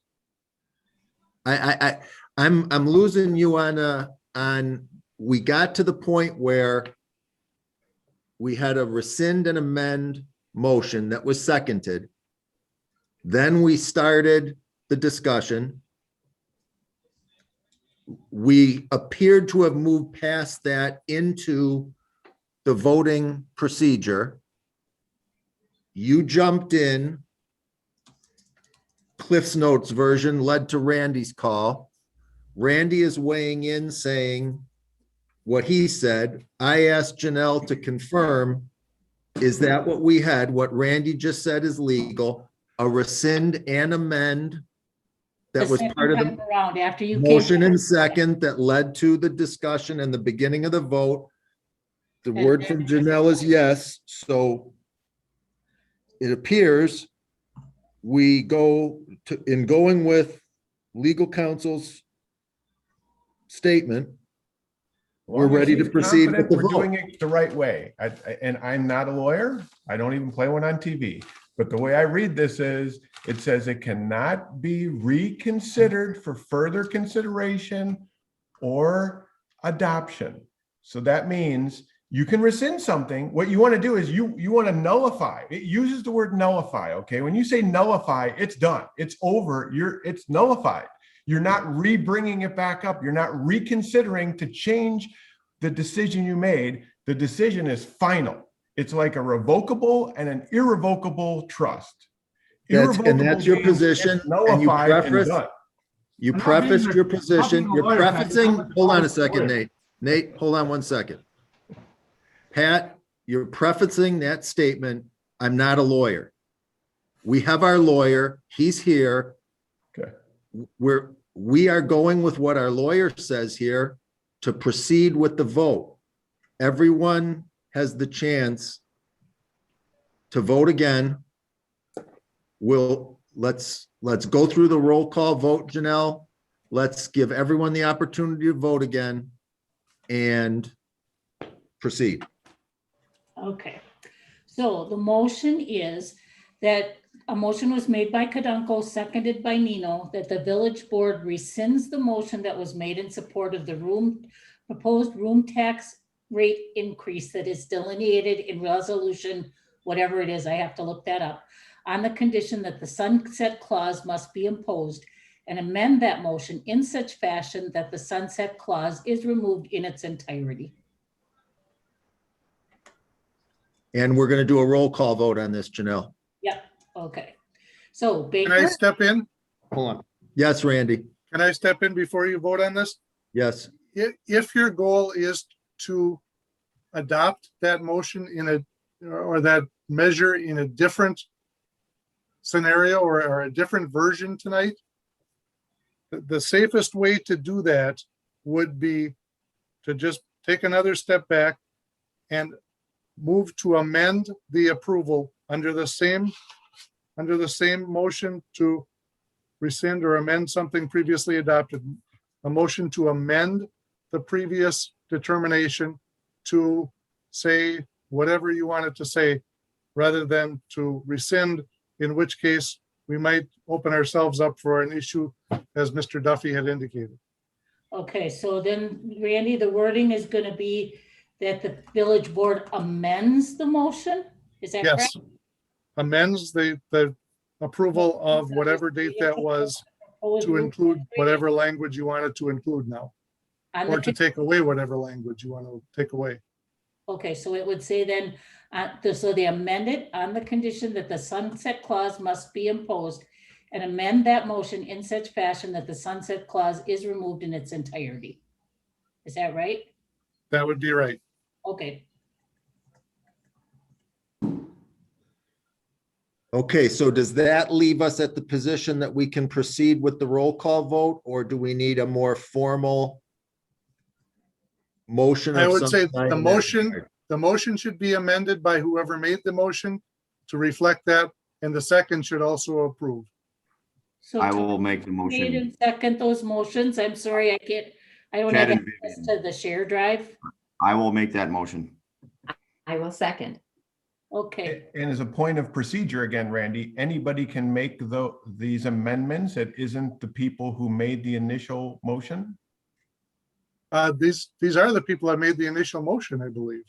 I'm losing you on, we got to the point where we had a rescind and amend motion that was seconded. Then we started the discussion. We appeared to have moved past that into the voting procedure. You jumped in. Cliff's Notes version led to Randy's call. Randy is weighing in saying what he said. I asked Janelle to confirm, is that what we had? What Randy just said is legal, a rescind and amend that The was second part of time the around after you came. motion and second that led to the discussion and the beginning of the vote. The And word then- from Janelle is yes, so it appears we go to, in going with legal counsel's statement, we're ready to She's proceed with confident the we're vote. doing it the right way. And I'm not a lawyer. I don't even play one on TV. But the way I read this is, it says it cannot be reconsidered for further consideration or adoption. So that means you can rescind something. What you want to do is you want to nullify. It uses the word nullify, okay? When you say nullify, it's done. It's over. It's nullified. You're not re-bringing it back up. You're not reconsidering to change the decision you made. The decision is final. It's like a revocable and an irrevocable trust. And that's your Irrevocable means position, it's and you nullified and preface, done. you I'm not prefaced being your a- position, I'm not being a you're lawyer, Pat. prefacing, I'm a hold on a lawyer. second, Nate. Nate, hold on one second. Pat, you're prefacing that statement, I'm not a lawyer. We have our lawyer, he's here. Okay. We are going with what our lawyer says here to proceed with the vote. Everyone has the chance to vote again. Let's go through the roll call vote, Janelle. Let's give everyone the opportunity to vote again and proceed. Okay, so the motion is that a motion was made by Kadunko, seconded by Nino, that the village board rescinds the motion that was made in support of the proposed room tax rate increase that is delineated in resolution, whatever it is, I have to look that up, on the condition that the sunset clause must be imposed, and amend that motion in such fashion that the sunset clause is removed in its entirety. And we're going to do a roll call vote on this, Janelle. Yep, okay. So Can I Baker, step in? Hold on. Yes, Randy. Can I step in before you vote on this? Yes. If your goal is to adopt that motion or that measure in a different scenario or a different version tonight, the safest way to do that would be to just take another step back and move to amend the approval under the same motion to rescind or amend something previously adopted. A motion to amend the previous determination to say whatever you wanted to say, rather than to rescind, in which case we might open ourselves up for an issue, as Mr. Duffy had indicated. okay, so then Randy, the wording is gonna be that the village board amends the motion? Is that correct? Yes. Amends the approval of whatever date that was to include whatever language you wanted to include now, On or the to take away whatever language you want to take away. Okay, so it would say then, so they amend it on the condition that the sunset clause must be imposed, and amend that motion in such fashion that the sunset clause is removed in its entirety. Is that right? That would be right. Okay, Okay, so does that leave us at the position that we can proceed with the roll call vote, or do we need a more formal motion? I of would some say kind the in that motion, regard? the motion should be amended by whoever made the motion to reflect that, and the second should also approve. so. I will make the Made motion. and second those motions. I'm sorry, I don't Chad have and access to the share drive. I will make that motion. I will second. Okay, And as a point of procedure, again, Randy, anybody can make these amendments. It isn't the people who made the initial motion. These are the people that made the initial motion, I believe.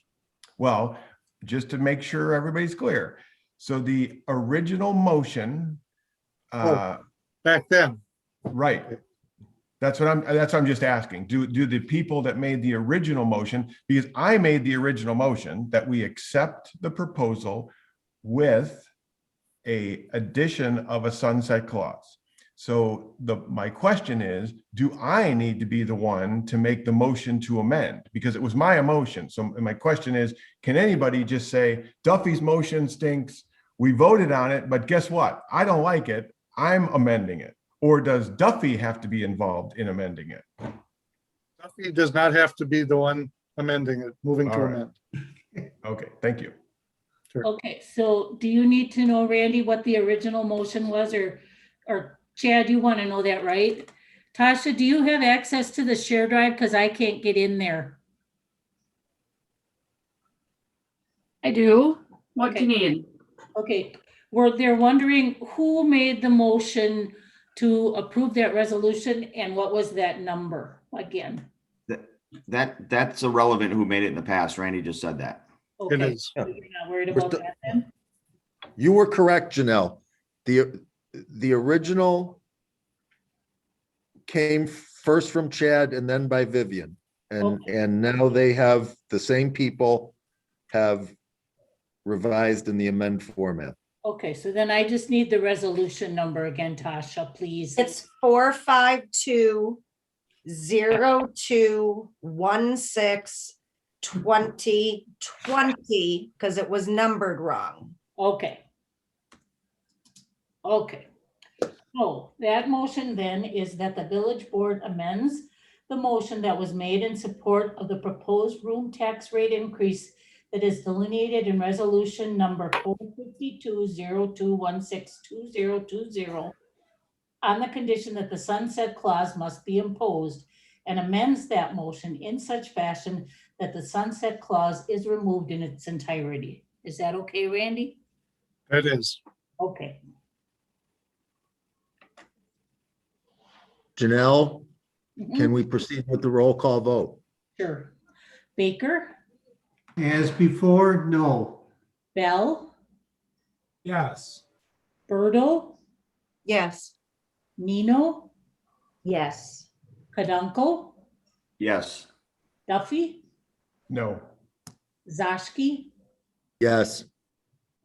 Well, just to make sure everybody's clear. So the original motion, Back then. right. That's what I'm just asking. Do the people that made the original motion, because I made the original motion that we accept the proposal with a addition of a sunset clause. So my question is, do I need to be the one to make the motion to amend? Because it was my emotion. So my question is, can anybody just say, Duffy's motion stinks, we voted on it, but guess what? I don't like it, I'm amending it. Or does Duffy have to be involved in amending it? Duffy does not have to be the one amending it, moving to All right. amend. Okay, thank you. Okay, so do you need to know, Randy, what the original motion was, or Chad, you want to know that, right? Tasha, do you have access to the share drive? Because I can't get in there. I do. What do you Okay. need? Okay, they're wondering who made the motion to approve that resolution and what was that number again? That's irrelevant who made it in the past. Randy just said that. It Okay, is. so you're not worried We're about still- that then? You were correct, Janelle. The original came first from Chad and then by Vivian. And now they have, the same people have revised in the amend format. Okay, so then I just need the resolution number again, Tasha, please. It's 452-0216-2020, because it was numbered wrong. Okay. Okay. So that motion then is that the village board amends the motion that was made in support of the proposed room tax rate increase that is delineated in resolution number 452-0216-2020 on the condition that the sunset clause must be imposed, and amends that motion in such fashion that the sunset clause is removed in its entirety. Is that okay, Randy? It is. Okay. Janelle, Mhm. can we proceed with the roll call vote? Sure. Baker, As before, no. Bell, Yes. Bertle, Yes. Nino, Yes. Kadunkel, Yes. Duffy, No. Zashki. Yes.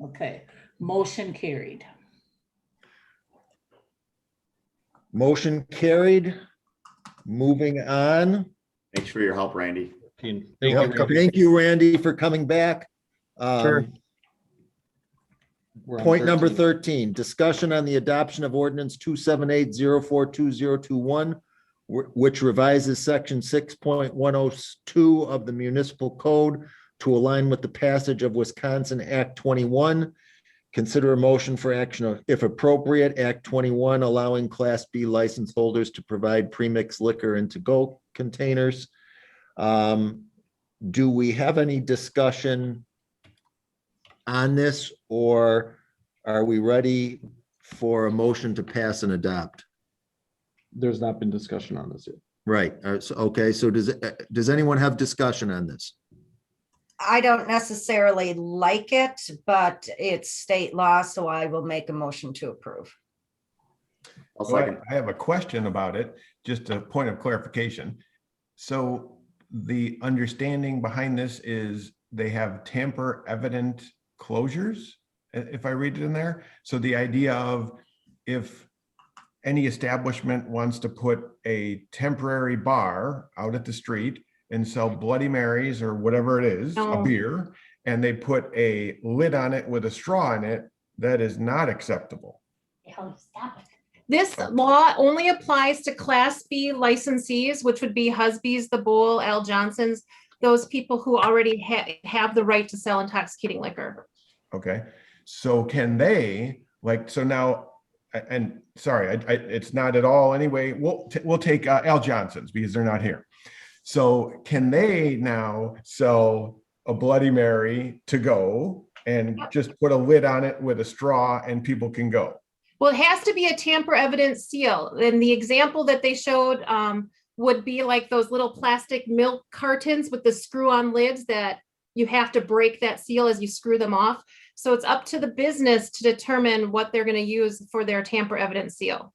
Okay, motion carried. Motion carried. Moving on. Thanks for your help, Randy. Thank Yep, you, Randy. Thank you, Randy, for coming back. Sure. We're on Point number 13. 13, discussion on the adoption of ordinance 278-042021, which revises section 6.102 of the municipal code to align with the passage of Wisconsin Act 21. Consider a motion for action, if appropriate, Act 21, allowing Class B license holders to provide premixed liquor in to-go containers. Do we have any discussion on this, or are we ready for a motion to pass and adopt? There's not been discussion on this yet. Right, okay, so does anyone have discussion on this? I don't necessarily like it, but it's state law, so I will make a motion to approve. I'll So second. I have a question about it, just a point of clarification. So the understanding behind this is they have tamper evident closures, if I read it in there. So the idea of if any establishment wants to put a temporary bar out at the street and sell Bloody Marys or whatever it is, a No. beer, and they put a lid on it with a straw in it, that is not acceptable. Stop it. This law only applies to Class B licensees, which would be Husby's, The Bowl, Al Johnson's, those people who already have the right to sell intoxicating liquor. Okay, so can they, like, so now, and sorry, it's not at all anyway, we'll take Al Johnson's because they're not here. So can they now sell a Bloody Mary to go and just put a lid on it with a straw and people can go? Well, it has to be a tamper evident seal. And the example that they showed would be like those little plastic milk cartons with the screw-on lids that you have to break that seal as you screw them off. So it's up to the business to determine what they're going to use for their tamper evident seal.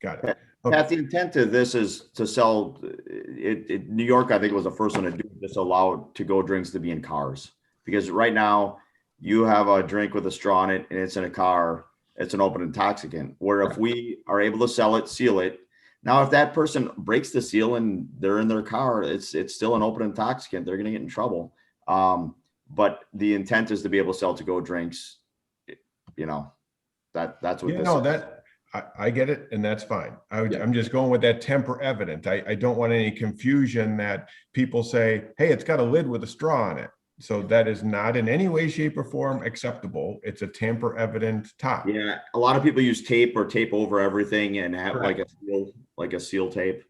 Got it. Pat, the intent of this is to sell, New York, I think was the first one to do this, allow to-go drinks to be in cars. Because right now, you have a drink with a straw in it and it's in a car. it's an open intoxicant. Where if we are able to sell it, seal it. Now, if that person breaks the seal and they're in their car, it's still an open intoxicant. They're going to get in trouble. But the intent is to be able to sell to-go drinks. You know, that's what You this know, is. that, I get it, and that's fine. Yeah. I'm just going with that temper evident. I don't want any confusion that people say, hey, it's got a lid with a straw on it. So that is not in any way, shape, or form acceptable. It's a tamper evident top. Yeah, a lot of people use tape or tape over everything and have Correct. like a seal tape.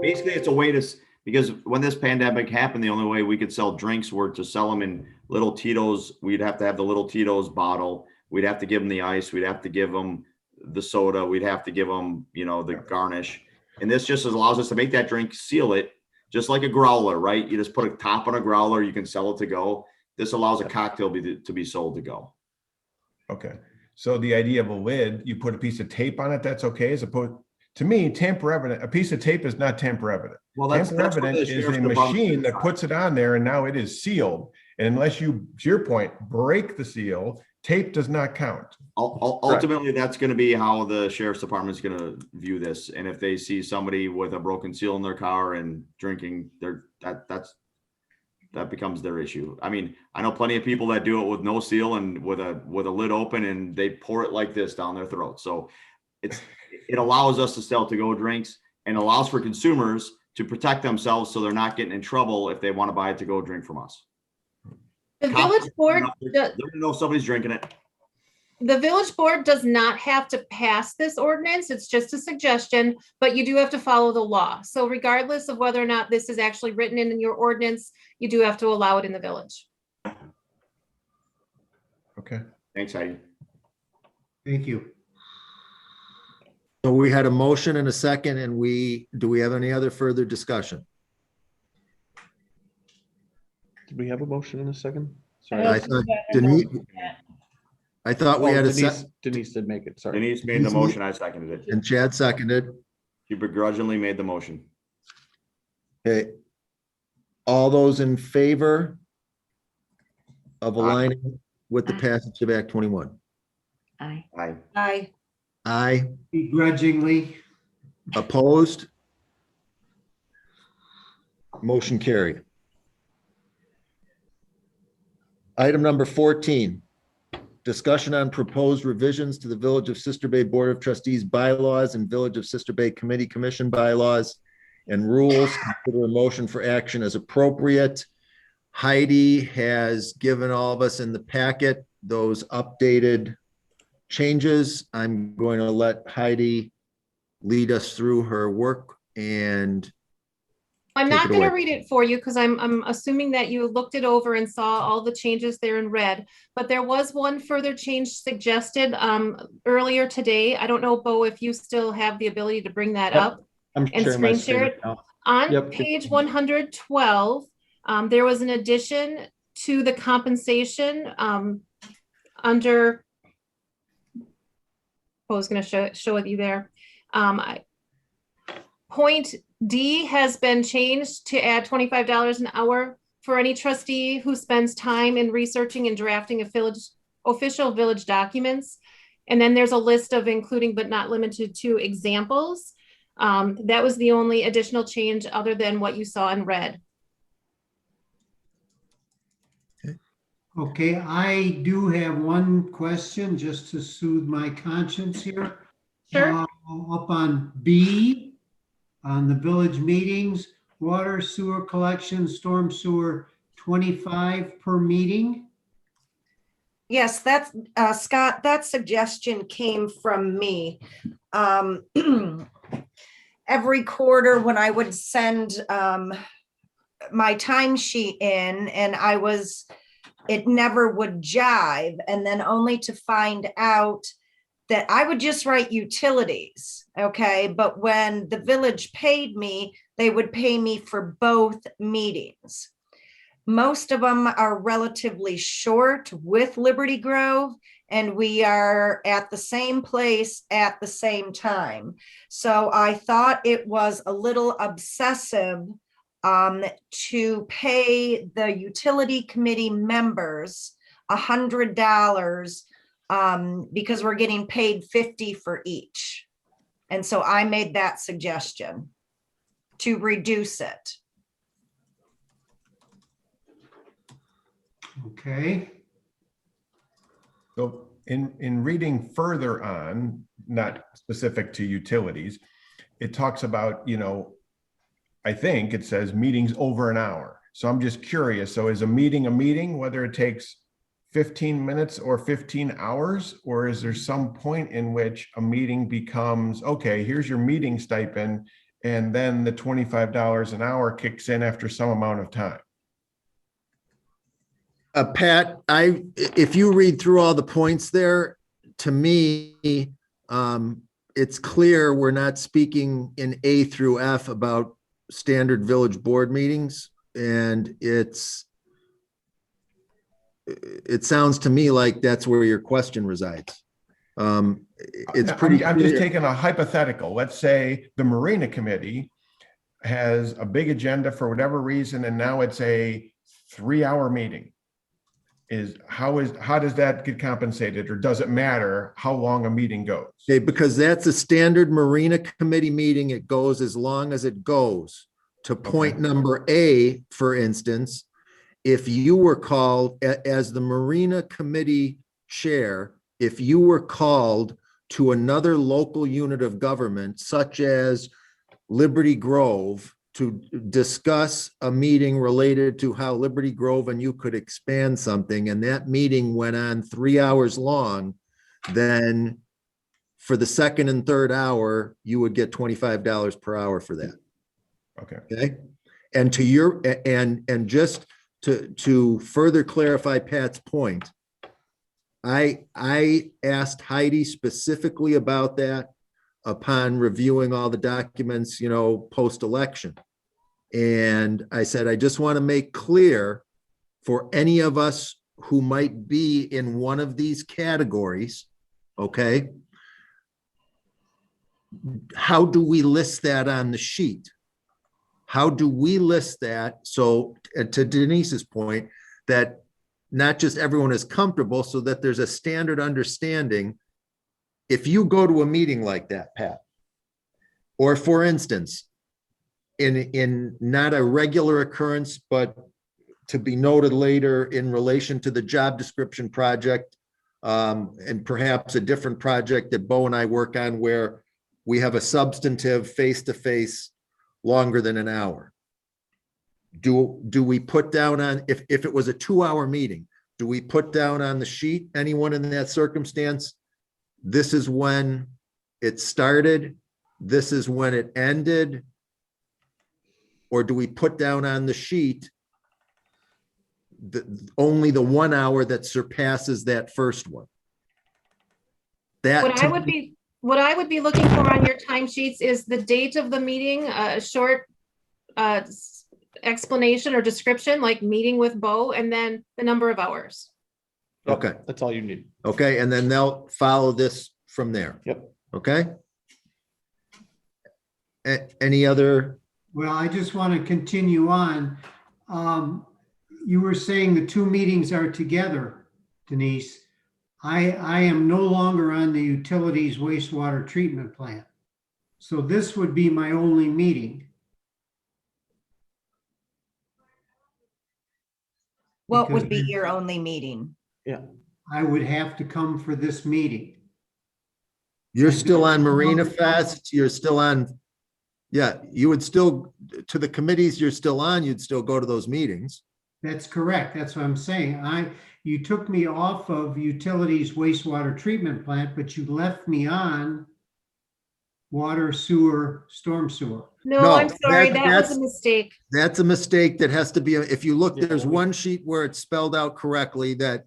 Basically, it's a way to, because when this pandemic happened, the only way we could sell drinks were to sell them in little Tito's. We'd have to have the little Tito's bottle. We'd have to give them the ice. We'd have to give them the soda. We'd have to give them, you know, the garnish. And this just allows us to make that drink, seal it, just like a growler, right? You just put a top on a growler, you can sell it to go. This allows a cocktail to be sold to go. Okay, so the idea of a lid, you put a piece of tape on it, that's okay, as opposed, to me, tamper evident, a piece of tape is not tamper evident. Well, Tamper what evident the is sheriff's a department- machine that puts it on there and now it is sealed. And unless you, to your point, break the seal, tape does not count. Ultimately, that's going to be how the sheriff's department is going to view this. And if they see somebody with a broken seal in their car and drinking, that becomes their issue. I mean, I know plenty of people that do it with no seal and with a lid open, and they pour it like this down their throat. So it allows us to sell to-go drinks and allows for consumers to protect themselves so they're not getting in trouble if they want to buy a to-go drink from us. The village board, They're going to know somebody's drinking it. the village board does not have to pass this ordinance. It's just a suggestion, but you do have to follow the law. So regardless of whether or not this is actually written in your ordinance, you do have to allow it in the village. Okay. Thanks, Heidi. Thank you. So we had a motion and a second, and do we have any other further discussion? Did we have a motion in a second? I thought we had a second, Denise did make it, sorry. Denise made the motion. I seconded it. and Chad seconded. She begrudgingly made the motion. Okay. All those in favor of aligning with the passage of Act 21? Aye. Aye. Aye. Aye. Begrudgingly, Opposed? Motion carried. Item number 14, discussion on proposed revisions to the Village of Sister Bay Board of Trustees bylaws and Village of Sister Bay Committee Commission bylaws and rules. Consider a motion for action as appropriate. Heidi has given all of us in the packet those updated changes. I'm going to let Heidi lead us through her work and I'm Take not it going to away. read it for you because I'm assuming that you looked it over and saw all the changes there in red. But there was one further change suggested earlier today. I don't know, Bo, if you still have the ability to bring that Yep. up. I'm And sharing my screen share screen it. now. On Yep. page 112, there was an addition to the compensation under. I was going to show it you there. Point D has been changed to add $25 an hour for any trustee who spends time in researching and drafting official village documents. And then there's a list of including but not limited to examples. That was the only additional change other than what you saw in red. okay, I do have one question just to soothe my conscience here. Sure. Up on B, on the village meetings, water, sewer collection, storm sewer, 25 per meeting. Yes, that's, Scott, that suggestion came from me. Every quarter when I would send my timesheet in and it never would jive. And then only to find out that I would just write utilities, okay? But when the village paid me, they would pay me for both meetings. Most of them are relatively short with Liberty Grove, and we are at the same place at the same time. So I thought it was a little obsessive to pay the utility committee members $100 because we're getting paid 50 for each. And so I made that suggestion to reduce it. Okay. So in reading further on, not specific to utilities, it talks about, I think it says meetings over an hour. So I'm just curious. So is a meeting, whether it takes 15 minutes or 15 hours, or is there some point in which a meeting becomes, okay, here's your meeting stipend, and then the $25 an hour kicks in after some amount of time? Pat, if you read through all the points there, to me, it's clear we're not speaking in A through F about standard village board meetings. And it sounds to me like that's where your question resides. It's pretty I'm just clear. taking a hypothetical. Let's say the Marina Committee has a big agenda for whatever reason, and now it's a 3-hour meeting. How does that get compensated, or does it matter how long a meeting goes? Okay, because that's a standard Marina Committee meeting. It goes as long as it goes. To point number A, for instance, if you were called as the Marina Committee chair, if you were called to another local unit of government, such as Liberty Grove, to discuss a meeting related to how Liberty Grove and you could expand something, and that meeting went on 3 hours long, then for the second and third hour, you would get $25 per hour for that. Okay. And to your, and just to further clarify Pat's point, I asked Heidi specifically about that upon reviewing all the documents, post-election. And I said, I just want to make clear for any of us who might be in one of these categories, okay? How do we list that on the sheet? How do we list that? So to Denise's point, that not just everyone is comfortable, so that there's a standard understanding. If you go to a meeting like that, Pat, or for instance, in not a regular occurrence, but to be noted later in relation to the job description project, and perhaps a different project that Bo and I work on where we have a substantive face-to-face longer than an hour. Do we put down on, if it was a 2-hour meeting, do we put down on the sheet, anyone in that circumstance, this is when it started, this is when it ended? Or do we put down on the sheet only the 1 hour that surpasses that first one? That What I would be looking for on your timesheets is the date of the meeting, a short explanation or description, like meeting with Bo, and then the number of hours. Okay. That's all you need. Okay, and then they'll follow this from there. Yep. Okay? Any other? Well, I just want to continue on. You were saying the two meetings are together, Denise. I am no longer on the utilities wastewater treatment plant. So this would be my only meeting. What would be your only meeting? Yeah. I would have to come for this meeting. You're still on Marina Fest, you're still on, yeah, you would still, to the committees you're still on, you'd still go to those meetings. That's correct. That's what I'm saying. You took me off of utilities wastewater treatment plant, but you left me on water, sewer, storm sewer. No, I'm sorry, that was a mistake. That's a mistake that has to be, if you look, there's one sheet where it's spelled out correctly that,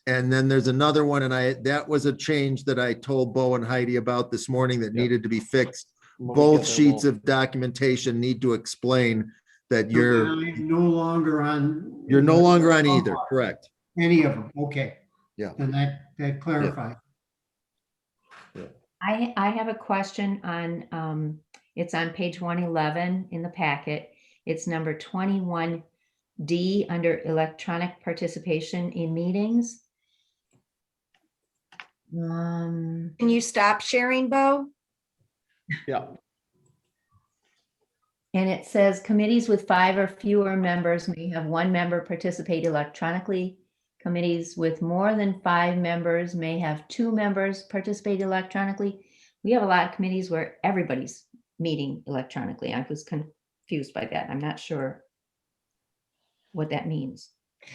and then there's another one, and that was a change that I told Bo and Heidi about this morning that needed to be fixed. Both sheets of documentation need to explain that you're no longer on. You're no longer on either, correct? Any of them, okay. Yeah. And that clarifies. I have a question on, it's on page 111 in the packet. It's number 21D under electronic participation in meetings. Can you stop sharing, Bo? Yeah. And it says committees with 5 or fewer members may have 1 member participate electronically. Committees with more than 5 members may have 2 members participate electronically. We have a lot of committees where everybody's meeting electronically. I was confused by that. I'm not sure what that means.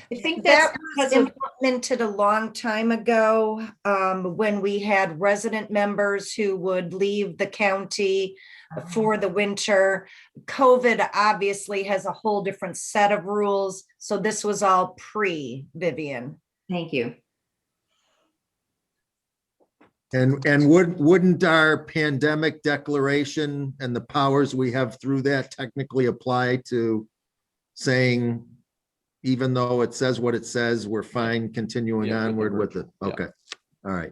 I think that's That because was of, implemented a long time ago, when we had resident members who would leave the county for the winter. COVID obviously has a whole different set of rules, so this was all pre-Vivian. Thank you. And wouldn't our pandemic declaration and the powers we have through that technically apply to saying, even though it says what it says, we're fine continuing Yeah, onward with it? yeah. Okay, all right.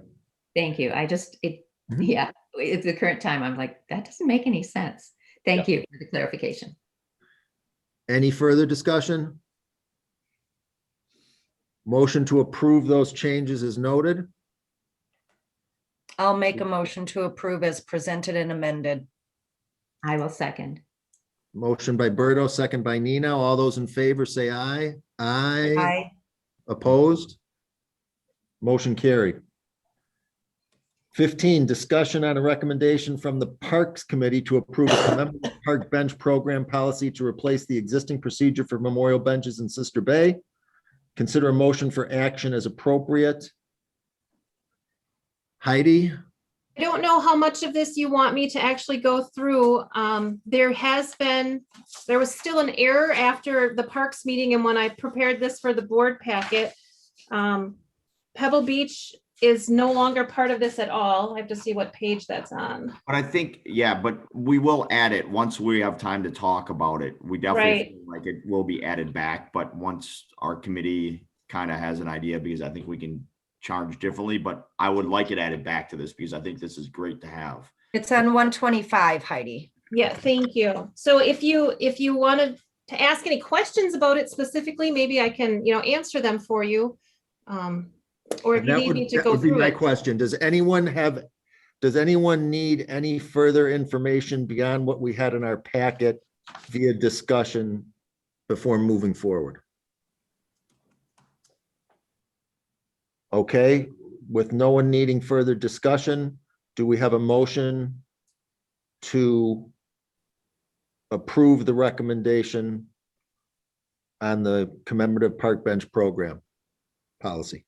Thank you. Mhm. Yeah, at the current time, I'm like, that doesn't make any sense. Thank you for the clarification. Any further discussion? Motion to approve those changes is noted. I'll make a motion to approve as presented and amended. I will second. Motion by Berto, second by Nina. All those in favor say aye. Aye. Aye. Opposed? Motion carried. 15, discussion on a recommendation from the Parks Committee to approve a commemorative park bench program policy to replace the existing procedure for memorial benches in Sister Bay. Consider a motion for action as appropriate. Heidi? I don't know how much of this you want me to actually go through. There was still an error after the Parks meeting, and when I prepared this for the board packet, Pebble Beach is no longer part of this at all. I have to see what page that's on. But I think, yeah, but we will add it once we have time to talk about it. We definitely Right. feel like it will be added back, but once our committee kind of has an idea, because I think we can charge differently, but I would like it added back to this because I think this is great to have. It's on 125, Heidi. Yeah, thank you. So if you wanted to ask any questions about it specifically, maybe I can, answer them for you. Or if you need me to That go would be through my it. question. Does anyone need any further information beyond what we had in our packet via discussion before moving forward? Okay, with no one needing further discussion, do we have a motion to approve the recommendation on the commemorative park bench program policy?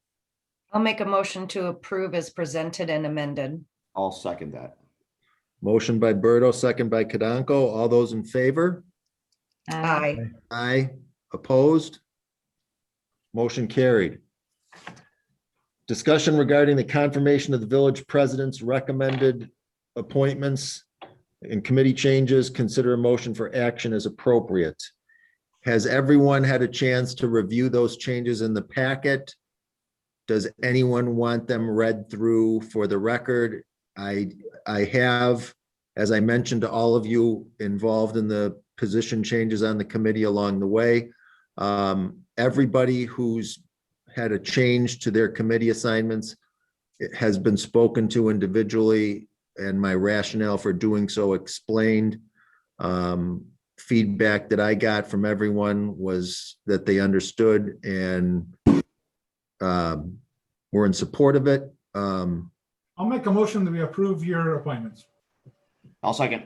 I'll make a motion to approve as presented and amended. I'll second that. Motion by Berto, second by Kadanko. All those in favor? Aye. Aye. Opposed? Motion carried. Discussion regarding the confirmation of the village president's recommended appointments and committee changes. Consider a motion for action as appropriate. Has everyone had a chance to review those changes in the packet? Does anyone want them read through for the record? I have, as I mentioned to all of you involved in the position changes on the committee along the way, everybody who's had a change to their committee assignments, it has been spoken to individually, and my rationale for doing so explained. Feedback that I got from everyone was that they understood and were in support of it. I'll make a motion that we approve your appointments. I'll second.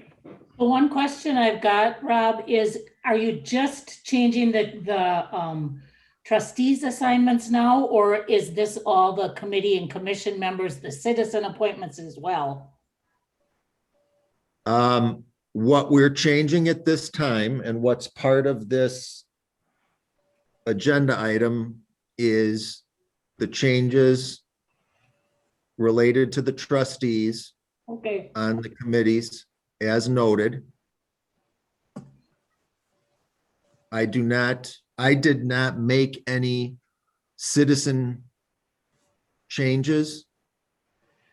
The one question I've got, Rob, is are you just changing the trustees assignments now, or is this all the committee and commission members, the citizen appointments as well? What we're changing at this time and what's part of this agenda item is the changes related to the trustees Okay, on the committees as noted. I did not make any citizen changes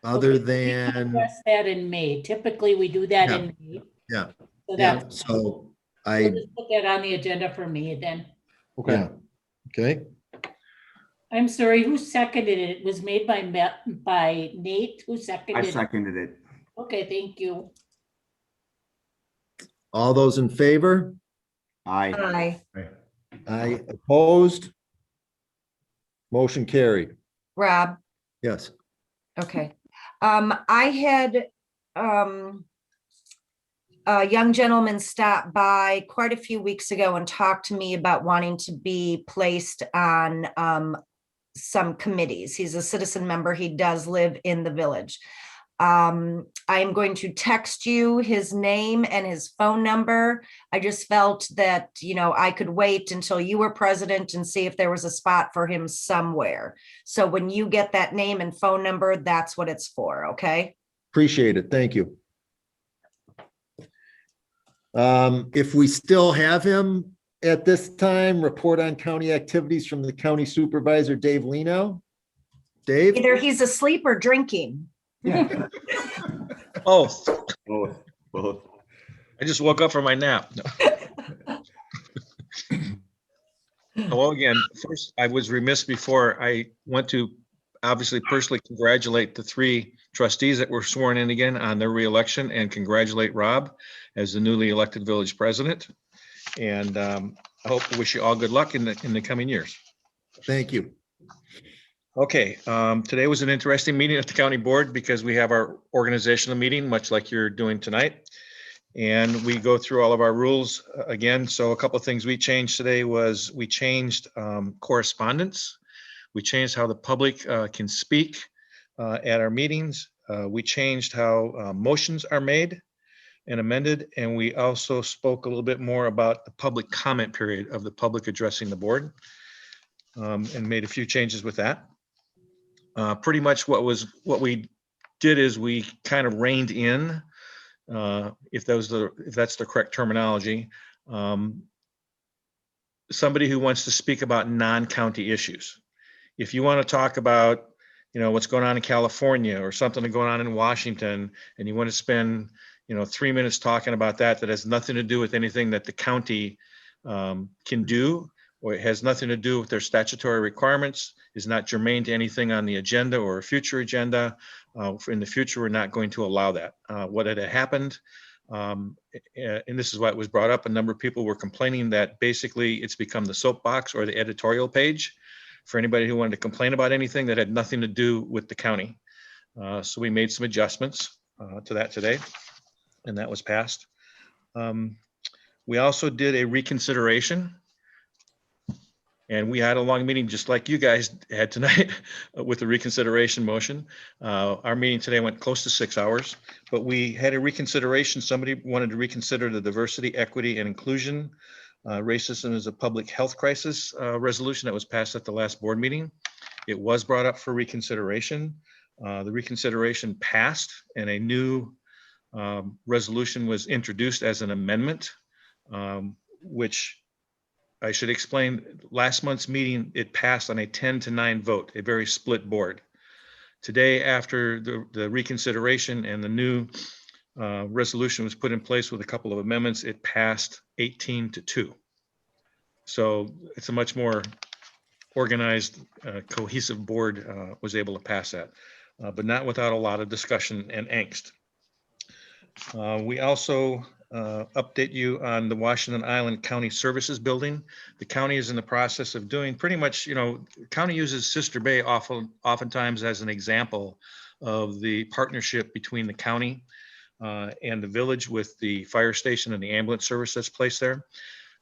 other okay, we can than, address that in May. Typically, we do that in May. yeah, So yeah, that's, so we'll I, just put that on the agenda for me then. yeah, okay. I'm sorry, who seconded it? It was made by by Nate. Who I seconded? seconded it. Okay, thank you. All those in favor? Aye. Hi, Aye, opposed? Motion carried. Rob. Yes. Okay. I had, a young gentleman stop by quite a few weeks ago and talk to me about wanting to be placed on, some committees. He's a citizen member. He does live in the village. I'm going to text you his name and his phone number. I just felt that, I could wait until you were president and see if there was a spot for him somewhere. So when you get that name and phone number, that's what it's for, okay? Appreciate it. Thank you. If we still have him at this time, report on county activities from the county supervisor, Dave Leno. Dave? Either he's asleep or drinking. Yeah. Oh, Both. I just woke up from my nap. Hello again. First, I was remiss before. I want to obviously personally congratulate the 3 trustees that were sworn in again on their reelection and congratulate Rob as the newly elected village president. And I wish you all good luck in the coming years. Thank you. Okay, today was an interesting meeting at the county board because we have our organizational meeting, much like you're doing tonight. And we go through all of our rules again. So a couple of things we changed today was we changed correspondence. We changed how the public can speak at our meetings. We changed how motions are made and amended. And we also spoke a little bit more about the public comment period of the public addressing the board and made a few changes with that. Pretty much what we did is we kind of reined in, if that's the correct terminology, somebody who wants to speak about non-county issues. If you want to talk about, what's going on in California or something going on in Washington, and you want to spend, 3 minutes talking about that has nothing to do with anything that the county can do, or it has nothing to do with their statutory requirements, is not germane to anything on the agenda or a future agenda. In the future, we're not going to allow that. What had happened, and this is why it was brought up, a number of people were complaining that basically it's become the soapbox or the editorial page for anybody who wanted to complain about anything that had nothing to do with the county. So we made some adjustments to that today, and that was passed. We also did a reconsideration. And we had a long meeting just like you guys had tonight with the reconsideration motion. Our meeting today went close to 6 hours, but we had a reconsideration. Somebody wanted to reconsider the diversity, equity, and inclusion. Racism is a public health crisis resolution that was passed at the last board meeting. It was brought up for reconsideration. The reconsideration passed and a new resolution was introduced as an amendment, which I should explain, last month's meeting, it passed on a 10-9 vote, a very split board. Today, after the reconsideration and the new resolution was put in place with a couple of amendments, it passed 18-2. So it's a much more organized, cohesive board was able to pass that, but not without a lot of discussion and angst. We also update you on the Washington Island County Services Building. The county is in the process of doing pretty much, county uses Sister Bay oftentimes as an example of the partnership between the county and the village with the fire station and the ambulance service that's placed there.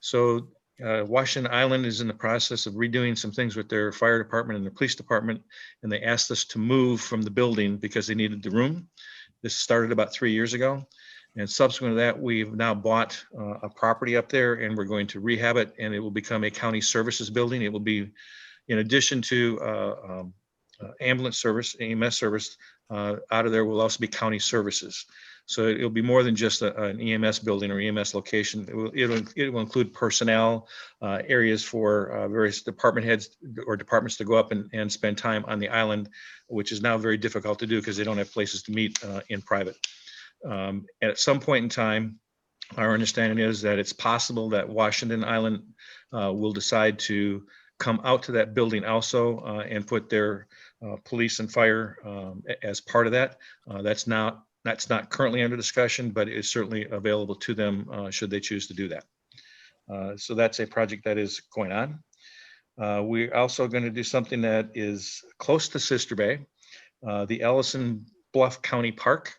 So Washington Island is in the process of redoing some things with their fire department and their police department, and they asked us to move from the building because they needed the room. This started about 3 years ago. And subsequent to that, we've now bought a property up there and we're going to rehab it, and it will become a county services building. It will be, in addition to ambulance service, EMS service, out of there will also be county services. So it'll be more than just an EMS building or EMS location. It will include personnel, areas for various department heads or departments to go up and spend time on the island, which is now very difficult to do because they don't have places to meet in private. At some point in time, our understanding is that it's possible that Washington Island will decide to come out to that building also and put their police and fire as part of that. That's not currently under discussion, but is certainly available to them should they choose to do that. So that's a project that is going on. We're also going to do something that is close to Sister Bay. The Ellison Bluff County Park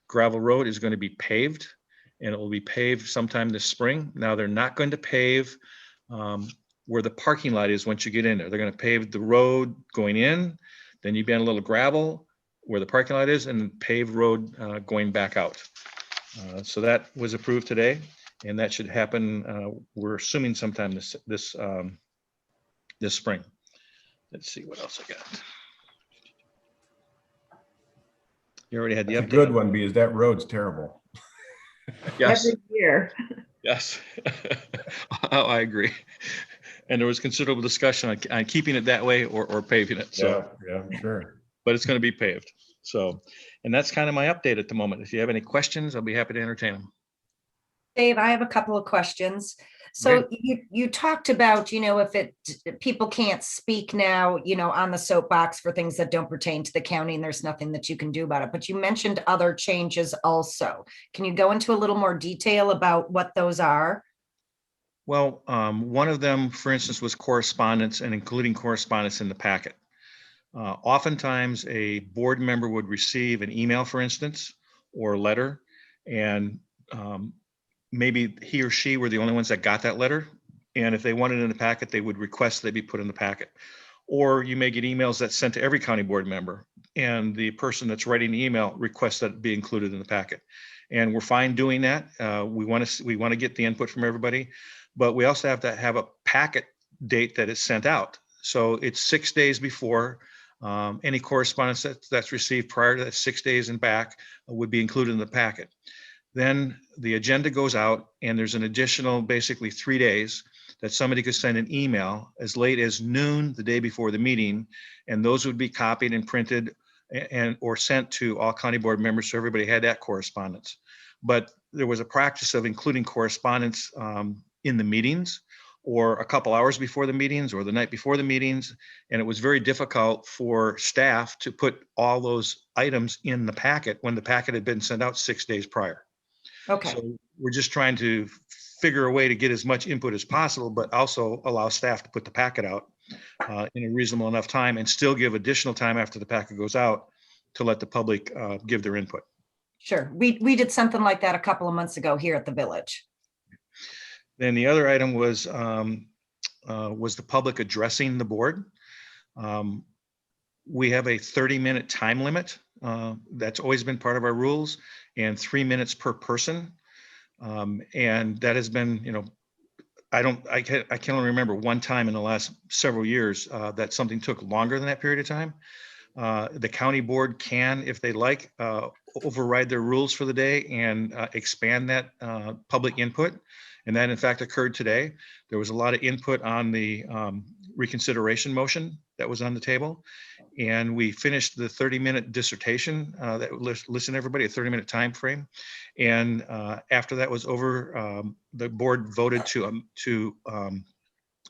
gravel road is going to be paved, and it will be paved sometime this spring. Now, they're not going to pave where the parking lot is once you get in there. They're going to pave the road going in, then you bend a little gravel where the parking lot is, and paved road going back out. So that was approved today, and that should happen, we're assuming sometime this spring. Let's see what else I got. You already had the That's a update. good one, because that road's terrible. Yes, Every year. yes. Oh, I agree. And there was considerable discussion on keeping it that way or paving it. So, Yeah, sure. but it's going to be paved. So, and that's kind of my update at the moment. If you have any questions, I'll be happy to entertain them. Dave, I have a couple of questions. So you talked about, if people can't speak now, on the soapbox for things that don't pertain to the county, and there's nothing that you can do about it, but you mentioned other changes also. Can you go into a little more detail about what those are? Well, one of them, for instance, was correspondence, and including correspondence in the packet. Oftentimes a board member would receive an email, for instance, or a letter, and maybe he or she were the only ones that got that letter. And if they wanted it in the packet, they would request they be put in the packet. Or you may get emails that's sent to every county board member, and the person that's writing the email requests that it be included in the packet. And we're fine doing that. We want to get the input from everybody, but we also have to have a packet date that is sent out. So it's 6 days before. Any correspondence that's received prior to that 6 days and back would be included in the packet. Then the agenda goes out, and there's an additional basically 3 days that somebody could send an email as late as noon the day before the meeting, and those would be copied and printed or sent to all county board members, so everybody had that correspondence. But there was a practice of including correspondence in the meetings, or a couple hours before the meetings, or the night before the meetings, and it was very difficult for staff to put all those items in the packet when the packet had been sent out 6 days prior. Okay. So we're just trying to figure a way to get as much input as possible, but also allow staff to put the packet out in a reasonable enough time, and still give additional time after the packet goes out to let the public give their input. Sure. We did something like that a couple of months ago here at the village. Then the other item was the public addressing the board. We have a 30-minute time limit. That's always been part of our rules, and 3 minutes per person. And that has been, I can't only remember one time in the last several years that something took longer than that period of time. The county board can, if they like, override their rules for the day and expand that public input. And that in fact occurred today. There was a lot of input on the reconsideration motion that was on the table. And we finished the 30-minute dissertation that listened to everybody, a 30-minute time frame. And after that was over, the board voted to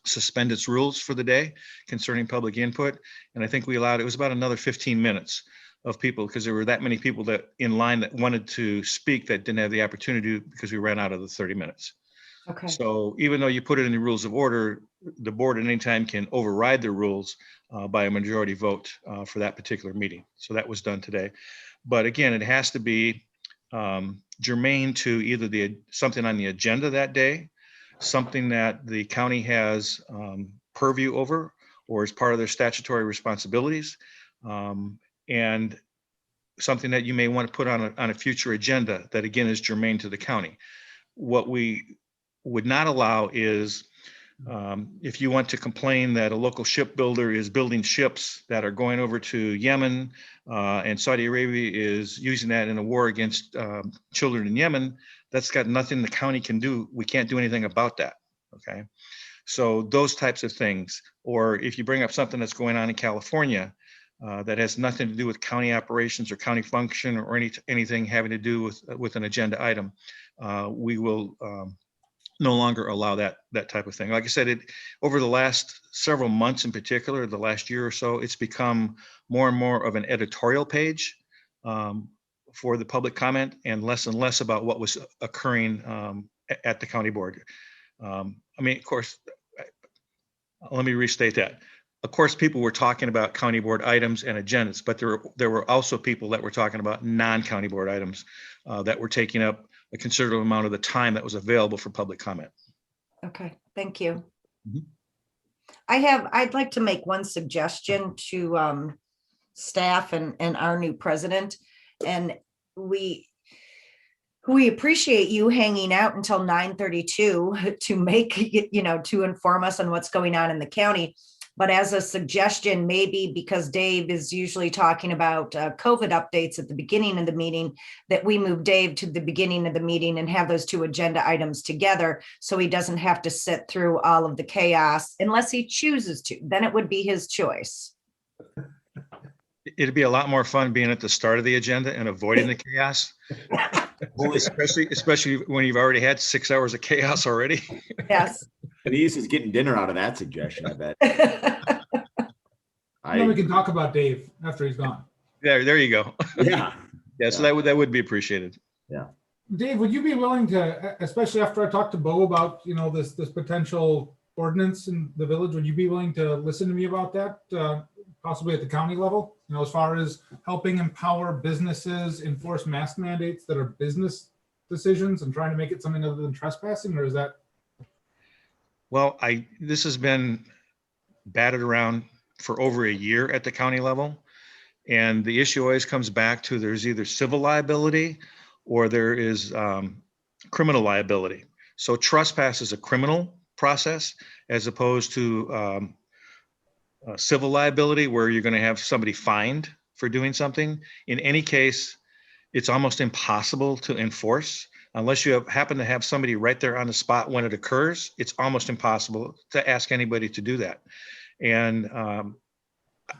suspend its rules for the day concerning public input. And I think we allowed, it was about another 15 minutes of people, because there were that many people that in line that wanted to speak that didn't have the opportunity because we ran out of the 30 minutes. Okay. So even though you put it in the rules of order, the board at any time can override the rules by a majority vote for that particular meeting. So that was done today. But again, it has to be germane to either something on the agenda that day, something that the county has purview over or is part of their statutory responsibilities, and something that you may want to put on a future agenda that again is germane to the county. What we would not allow is if you want to complain that a local shipbuilder is building ships that are going over to Yemen and Saudi Arabia is using that in a war against children in Yemen, that's got nothing the county can do. We can't do anything about that. Okay. So those types of things, or if you bring up something that's going on in California that has nothing to do with county operations or county function or anything having to do with an agenda item, we will no longer allow that type of thing. Like I said, over the last several months in particular, the last year or so, it's become more and more of an editorial page for the public comment and less about what was occurring at the county board. I mean, of course, let me restate that. Of course, people were talking about county board items and agendas, but there were also people that were talking about non-county board items that were taking up a considerable amount of the time that was available for public comment. Okay, thank you. Mhm. I'd like to make one suggestion to staff and our new president. And we appreciate you hanging out until 9:32 to make, to inform us on what's going on in the county. But as a suggestion, maybe because Dave is usually talking about COVID updates at the beginning of the meeting, that we move Dave to the beginning of the meeting and have those two agenda items together so he doesn't have to sit through all of the chaos unless he chooses to. Then it would be his choice. It'd be a lot more fun being at the start of the agenda and avoiding the chaos, especially when you've already had 6 hours of chaos already. Yes. Denise is getting dinner out of that suggestion, I bet. Then we can talk about Dave after he's gone. There you go. Yeah. Yeah, so that would be appreciated. Yeah. Dave, would you be willing to, especially after I talked to Bo about, this potential ordinance in the village, would you be willing to listen to me about that, possibly at the county level? As far as helping empower businesses enforce mask mandates that are business decisions and trying to make it something other than trespassing, or is that? Well, this has been batted around for over a year at the county level. And the issue always comes back to there's either civil liability or there is criminal liability. So trespass is a criminal process as opposed to civil liability, where you're going to have somebody fined for doing something. In any case, it's almost impossible to enforce. Unless you happen to have somebody right there on the spot when it occurs, it's almost impossible to ask anybody to do that. And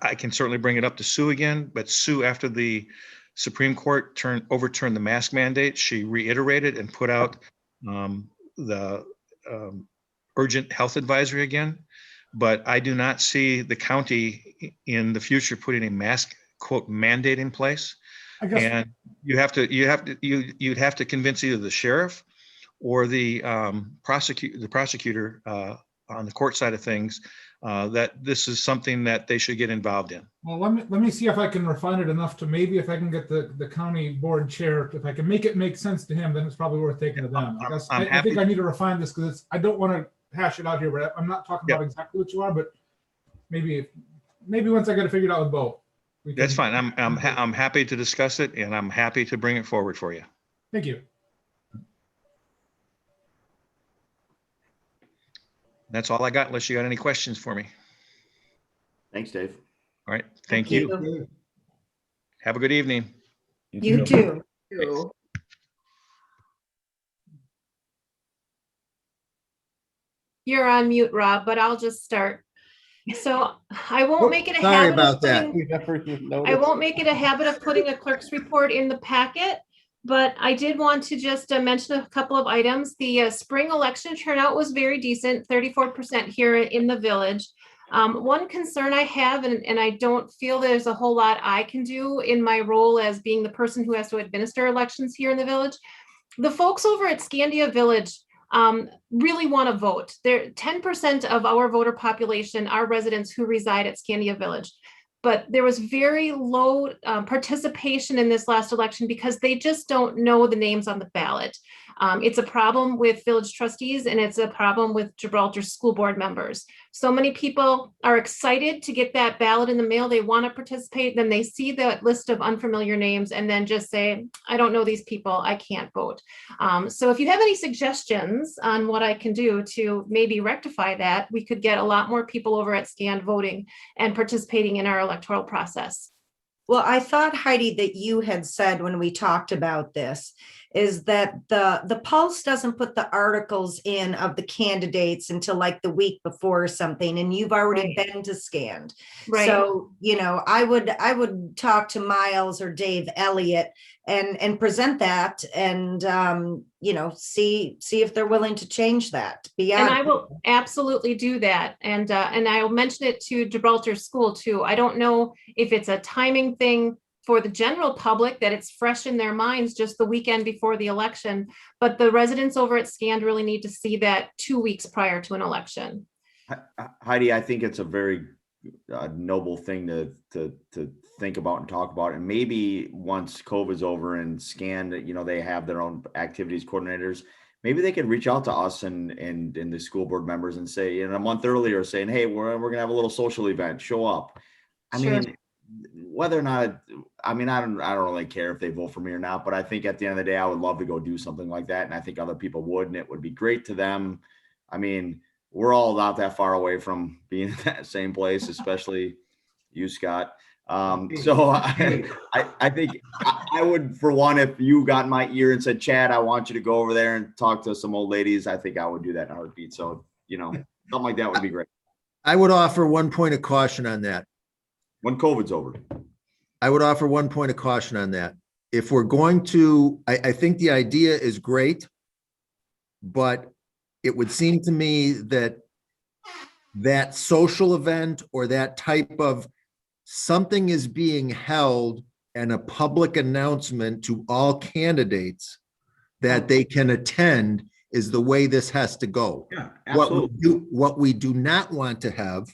I can certainly bring it up to Sue again, but Sue, after the Supreme Court overturned the mask mandate, she reiterated and put out the urgent health advisory again. But I do not see the county in the future putting a mask quote mandate in place. And you'd have to convince either the sheriff or the prosecutor on the court side of things that this is something that they should get involved in. Well, let me see if I can refine it enough to maybe if I can get the county board chair, if I can make it make sense to him, then it's probably worth taking to them. I think I need to refine this because I don't want to hash it out here, but I'm not talking about exactly what you are, but maybe once I get it figured out with Bo. That's fine. I'm happy to discuss it, and I'm happy to bring it forward for you. Thank you. That's all I got, unless you got any questions for me. Thanks, Dave. All right. Thank you. Have a good evening. You too. Thanks. You're on mute, Rob, but I'll just start. So I won't make it a Sorry habit about of that. I won't make it a habit of putting a clerk's report in the packet, but I did want to just mention a couple of items. The spring election turnout was very decent, 34% here in the village. One concern I have, and I don't feel there's a whole lot I can do in my role as being the person who has to administer elections here in the village. The folks over at Scandia Village really want to vote. 10% of our voter population are residents who reside at Scandia Village. But there was very low participation in this last election because they just don't know the names on the ballot. It's a problem with village trustees and it's a problem with Gibraltar school board members. So many people are excited to get that ballot in the mail. They want to participate. Then they see the list of unfamiliar names and then just say, I don't know these people. I can't vote. So if you have any suggestions on what I can do to maybe rectify that, we could get a lot more people over at Scan voting and participating in our electoral process. Well, I thought, Heidi, that you had said when we talked about this, is that the Pulse doesn't put the articles in of the candidates until like the week before or something, and you've already been to Scanned. Right. So, you know, I would talk to Miles or Dave Elliott and present that and, you know, see if they're willing to change that beyond. And I will absolutely do that. And I'll mention it to Gibraltar School too. I don't know if it's a timing thing for the general public, that it's fresh in their minds just the weekend before the election, but the residents over at Scanned really need to see that 2 weeks prior to an election. Heidi, I think it's a very noble thing to think about and talk about. And maybe once COVID's over and Scanned, you know, they have their own activities coordinators, maybe they could reach out to us and the school board members and say, a month earlier, saying, hey, we're gonna have a little social event, show up. I mean, whether or not, I don't really care if they vote for me or not, but I think at the end of the day, I would love to go do something like that. And I think other people would, and it would be great to them. I mean, we're all not that far away from being in that same place, especially you, Scott. So I think I would, for one, if you got in my ear and said, Chad, I want you to go over there and talk to some old ladies, I think I would do that in a heartbeat. So, you know, something like that would be great. I would offer one point of caution on that. When COVID's over. I would offer one point of caution on that. If we're going to, I think the idea is great, but it would seem to me that that social event or that type of something is being held and a public announcement to all candidates that they can attend is the way this has to go. Yeah, absolutely. What we do not want to have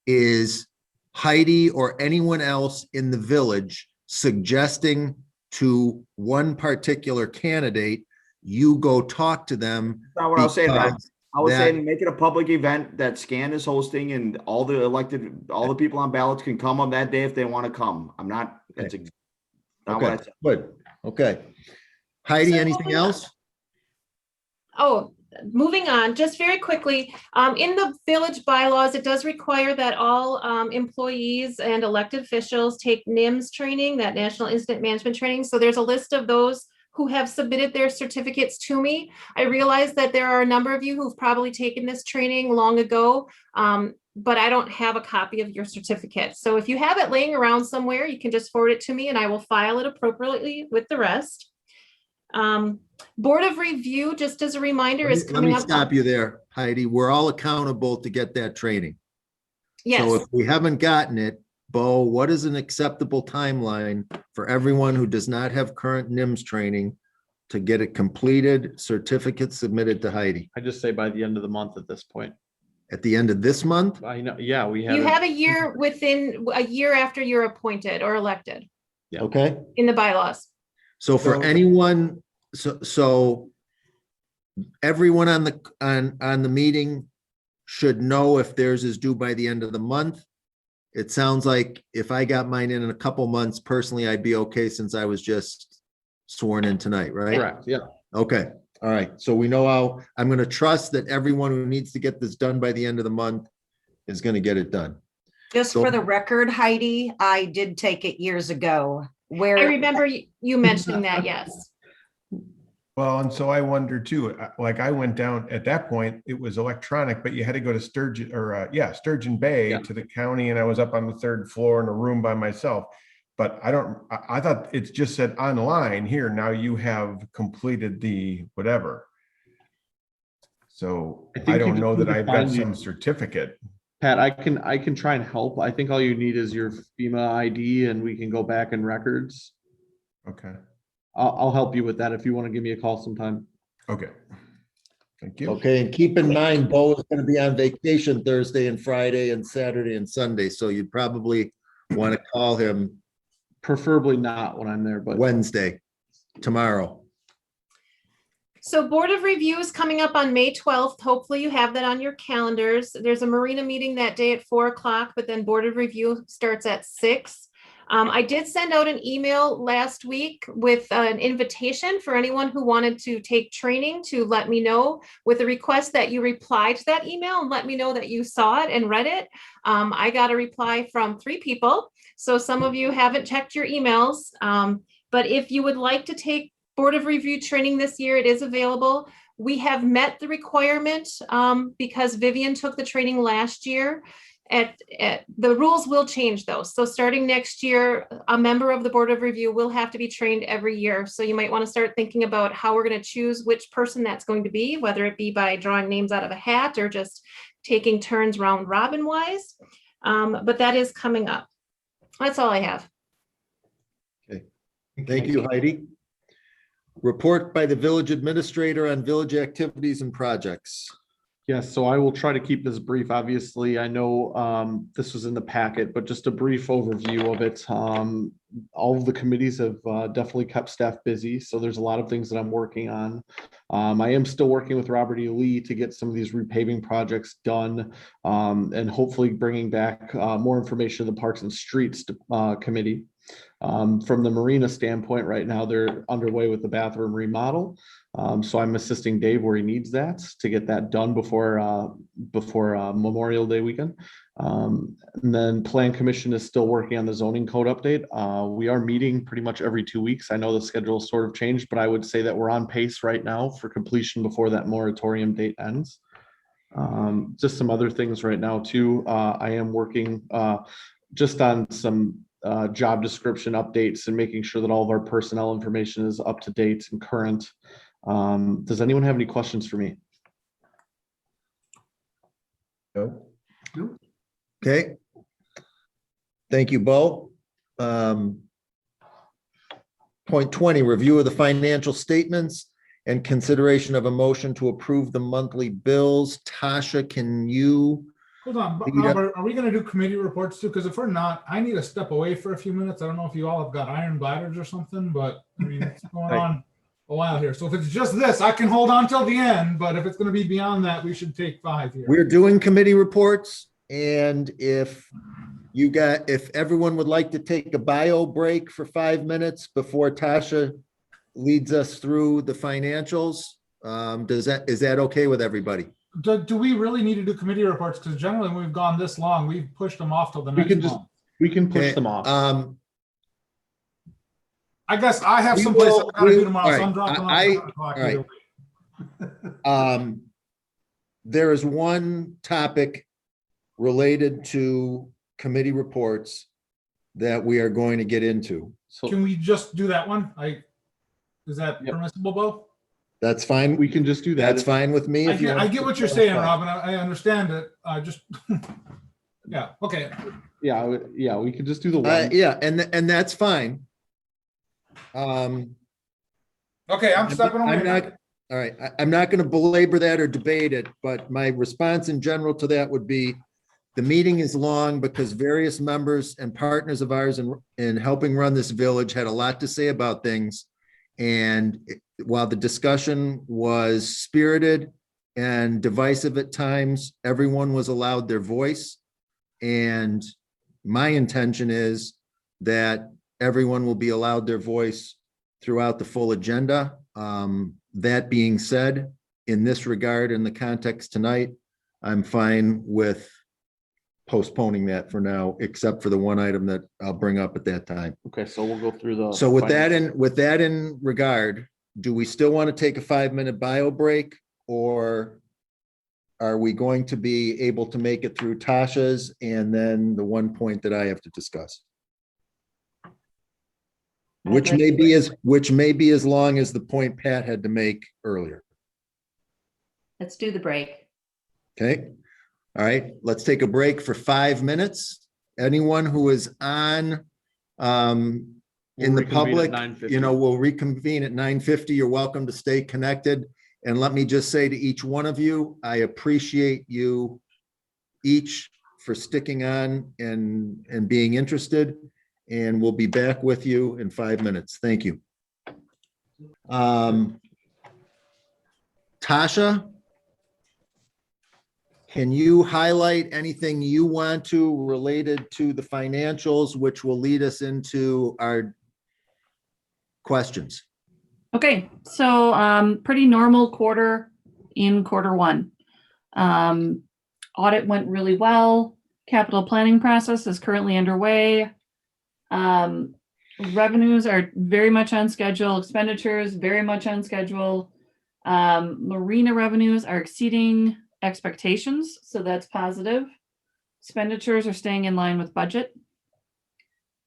is Heidi or anyone else in the village suggesting to one particular candidate, you go talk to them. That's not what I was saying. I was that- saying make it a public event that Scan is hosting, and all the people on ballots can come on that day if they want to come. I'm not, that's not what I Okay, said. good. Okay. Heidi, anything else? Oh, moving on, just very quickly, in the village bylaws, it does require that all employees and elected officials take NIMS training, that National Incident Management Training. So there's a list of those who have submitted their certificates to me. I realize that there are a number of you who've probably taken this training long ago, but I don't have a copy of your certificate. So if you have it laying around somewhere, you can just forward it to me and I will file it appropriately with the rest. Board of Review, just as a reminder, is Let coming me up. stop you there, Heidi. We're all accountable to get that training. So Yes, if we haven't gotten it, Bo, what is an acceptable timeline for everyone who does not have current NIMS training to get it completed, certificate submitted to Heidi? I just say by the end of the month at this point. At the end of this month? I know, yeah, we had. you have a year within a year after you're appointed or elected Yeah. Okay. in the bylaws. So for So- anyone, so everyone on the meeting should know if theirs is due by the end of the month. It sounds like if I got mine in a couple months, personally, I'd be okay since I was just sworn in tonight, right? Correct, yeah. Okay, all right. So we know how, I'm gonna trust that everyone who needs to get this done by the end of the month is gonna get it done. Just So- for the record, Heidi, I did take it years ago where. I remember you mentioning that, yes. Well, and so I wonder too, like I went down at that point, it was electronic, but you had to go to Sturgeon Sturgeon Bay Yeah. to the county, and I was up on the third floor in a room by myself. But I thought it just said online here. Now you have completed the whatever. So I think I you don't just know need that to I've got find some your- certificate. Pat, I can try and help. I think all you need is your FEMA ID and we can go back in records. Okay, I'll help you with that if you want to give me a call sometime. okay. Thank you. Okay, and keep in mind, Bo is gonna be on vacation Thursday and Friday and Saturday and Sunday, so you'd probably want to call him Preferably not when I'm there, but Wednesday, tomorrow. So Board of Review is coming up on May 12th. Hopefully you have that on your calendars. There's a Marina meeting that day at 4 o'clock, but then Board of Review starts at 6. I did send out an email last week with an invitation for anyone who wanted to take training to let me know, with a request that you reply to that email and let me know that you saw it and read it. I got a reply from 3 people. So some of you haven't checked your emails, but if you would like to take Board of Review training this year. It is available. We have met the requirement because Vivian took the training last year. The rules will change though. So starting next year, a member of the Board of Review will have to be trained every year. So you might want to start thinking about how we're going to choose which person that's going to be, whether it be by drawing names out of a hat or just taking turns round robin wise. But that is coming up. That's all I have. Okay, thank you, Heidi. Report by the village administrator on village activities and projects. Yes, so I will try to keep this brief. Obviously, I know this was in the packet, but just a brief overview of it. All of the committees have definitely kept staff busy, so there's a lot of things that I'm working on. I am still working with Robert E. Lee to get some of these repaving projects done, and hopefully bringing back more information to the Parks and Streets Committee. From the marina standpoint, right now they're underway with the bathroom remodel. So I'm assisting Dave where he needs that to get that done before Memorial Day weekend. And then Plan Commission is still working on the zoning code update. We are meeting pretty much every 2 weeks. I know the schedule sort of changed, but I would say that we're on pace right now for completion before that moratorium date ends. Just some other things right now too. I am working just on some job description updates and making sure that all of our personnel information is up to date and current. Does anyone have any questions for me? No. Okay. Thank you, Bo. Point 20, review of the financial statements and consideration of a motion to approve the monthly bills. Tasha, can you? Hold on, but lead up? Robert, are we gonna do committee reports too? Because if we're not, I need to step away for a few minutes. I don't know if you all have got iron bladders or something, but I mean, it's going on a while here. So if it's just this, I can hold on till the end, but if it's gonna be beyond that, we should take 5 here. We're doing committee reports, and if everyone would like to take a bio break for 5 minutes before Tasha leads us through the financials, is that okay with everybody? Do we really need to do committee reports? Because generally when we've gone this long, we've pushed them off till the next month. We can push Okay, them off. I guess I have We some places will- I gotta we- do tomorrow, so I'm all dropping right, off. at 10 o'clock either way. There is one topic related to committee reports that we are going to get into. So Can we just do that one? Is that Yep. permissible, Bo? That's fine. we can just do that. That's fine with me. I if you get, want I to get what do you're that, saying, that's fine. Robin. I understand it. I just, yeah, okay. Yeah, we could just do the one. Yeah, and that's fine. Okay, I'm stepping away. I'm now. not, all right, I'm not going to belabor that or debate it, but my response in general to that would be the meeting is long because various members and partners of ours in helping run this village had a lot to say about things. And while the discussion was spirited and divisive at times, everyone was allowed their voice. And my intention is that everyone will be allowed their voice throughout the full agenda. That being said, in this regard, in the context tonight, I'm fine with postponing that for now, except for the one item that I'll bring up at that time. Okay, so we'll go through the. So with that in regard, do we still want to take a 5-minute bio break, or are we going to be able to make it through Tasha's and then the one point that I have to discuss? Which may be as long as the point Pat had to make earlier. Let's do the break. Okay. All right, let's take a break for 5 minutes. Anyone who is on in the reconvene at public, 9:50. we'll reconvene at 9:50. You're welcome to stay connected. And let me just say to each one of you, I appreciate you each for sticking on and being interested. And we'll be back with you in 5 minutes. Thank you. Tasha, can you highlight anything you want to related to the financials, which will lead us into our questions? Okay, so pretty normal quarter in quarter one. Audit went really well. Capital planning process is currently underway. Revenues are very much on schedule, expenditures very much on schedule. Marina revenues are exceeding expectations, so that's positive. Expenditures are staying in line with budget.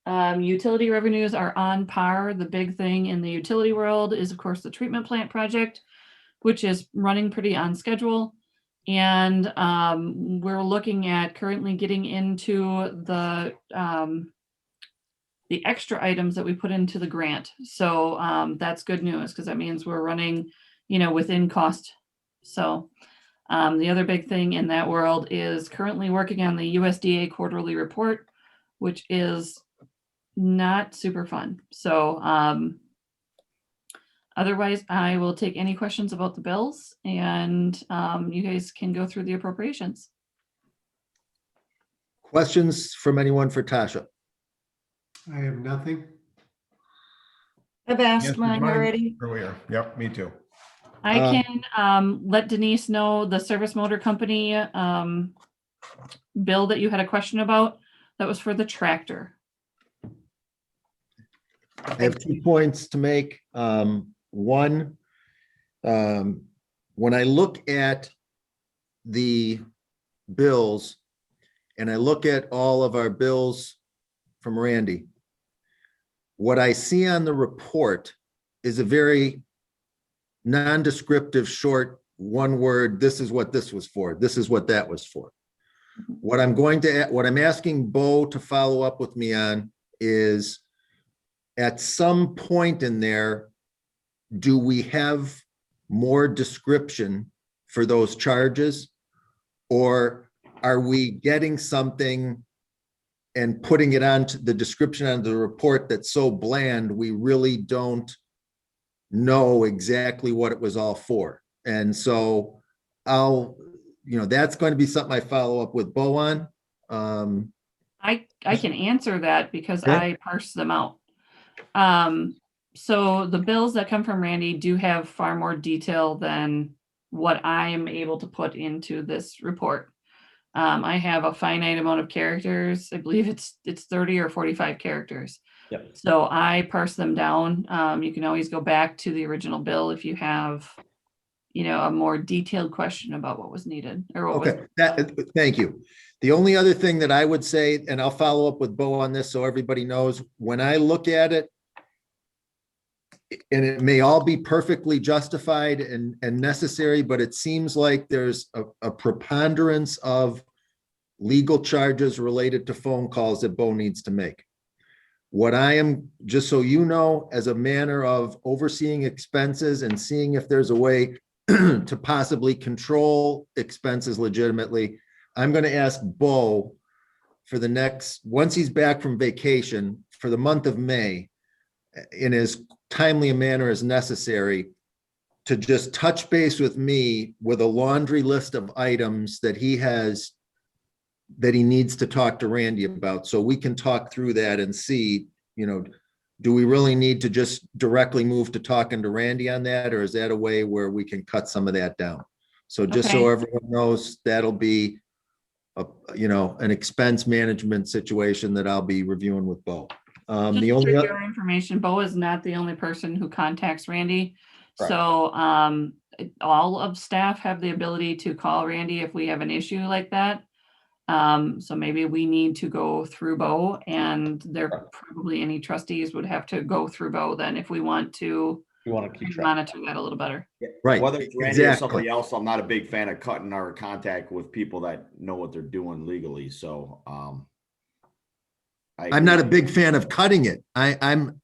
Utility revenues are on par. The big thing in the utility world is, of course, the treatment plant project, which is running pretty on schedule. And we're looking at currently getting into the extra items that we put into the grant. So that's good news because that means we're running, within cost. So the other big thing in that world is currently working on the USDA quarterly report, which is not super fun. So otherwise, I will take any questions about the bills and you guys can go through the appropriations. Questions from anyone for Tasha? I have nothing. I've asked mine already. Earlier. Yep, me too. I can let Denise know the service motor company bill that you had a question about. That was for the tractor. I have 2 points to make. One, when I look at the bills and I look at all of our bills from Randy, what I see on the report is a very non-descriptive, short, one word, this is what this was for, this is what that was for. What I'm asking Bo to follow up with me on is, at some point in there, do we have more description for those charges? Or are we getting something and putting it onto the description on the report that's so bland, we really don't know exactly what it was all for? And so that's going to be something I follow up with Bo on. I can answer that because Okay. I parse them out. So the bills that come from Randy do have far more detail than what I am able to put into this report. I have a finite amount of characters. I believe it's 30 or 45 characters. Yep. So I parse them down. You can always go back to the original bill if you have, a more detailed question about what was needed or what was. Okay, thank you. The only other thing that I would say, and I'll follow up with Bo on this so everybody knows, when I look at it, and it may all be perfectly justified and necessary, but it seems like there's a preponderance of legal charges related to phone calls that Bo needs to make. What I am, just so you know, as a manner of overseeing expenses and seeing if there's a way to possibly control expenses legitimately, I'm going to ask Bo for the next, once he's back from vacation, for the month of May, in as timely a manner as necessary, to just touch base with me with a laundry list of items that he has that he needs to talk to Randy about, so we can talk through that and see, do we really need to just directly move to talking to Randy on that, or is that a way where we can cut some of that down? So just so Okay. everyone knows, that'll be an expense management situation that I'll be reviewing with Bo. Just The for only, your information, Bo is not the only person who contacts Randy. Correct. So all of staff have the ability to call Randy if we have an issue like that. So maybe we need to go through Bo, and there probably any trustees would have to go through Bo then if we want to keep track. monitor that a little better. right, Whether it's Randy or exactly. somebody else, I'm not a big fan of cutting our contact with people that know what they're doing legally. So, I'm not a big fan of cutting it. I'm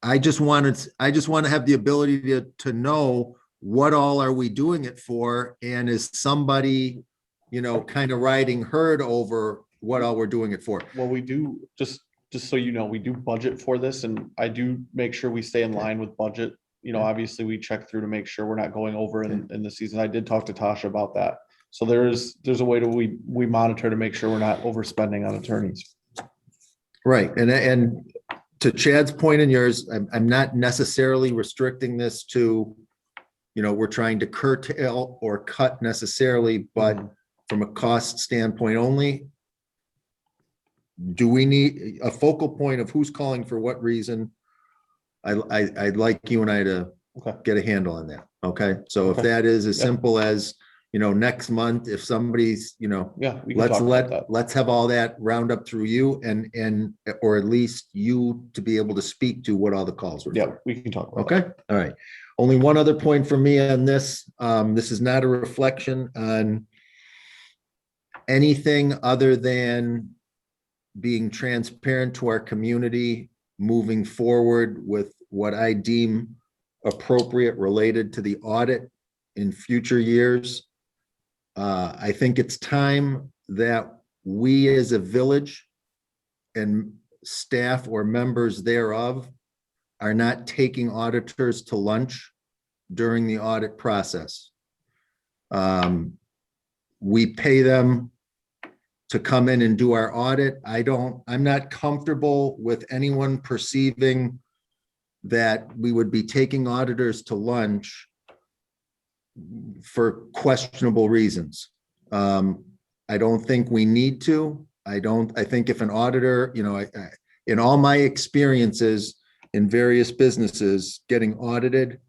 I just want to have the ability to know what all are we doing it for, and is somebody, kind of riding herd over what all we're doing it for. Well, we do, just so you know, we do budget for this, and I do make sure we stay in line with budget. Obviously we check through to make sure we're not going over in the season. I did talk to Tasha about that. So there's a way to, we monitor to make sure we're not overspending on attorneys. Right, and to Chad's point and yours, I'm not necessarily restricting this to, we're trying to curtail or cut necessarily, but from a cost standpoint only, do we need a focal point of who's calling for what reason? I'd like you and I to Okay. get a handle on that, okay? So if Okay. that is as Yeah. simple as, next month, if somebody's, Yeah, we can talk about that. let's have all that round up through you and, or at least you to be able to speak to what all the calls were. Yeah, for. we can talk about that. Okay, all right. Only one other point for me on this. This is not a reflection on anything other than being transparent to our community, moving forward with what I deem appropriate related to the audit in future years. I think it's time that we as a village and staff or members thereof are not taking auditors to lunch during the audit process. We pay them to come in and do our audit. I'm not comfortable with anyone perceiving that we would be taking auditors to lunch for questionable reasons. I don't think we need to. I think if an auditor, in all my experiences in various businesses getting audited,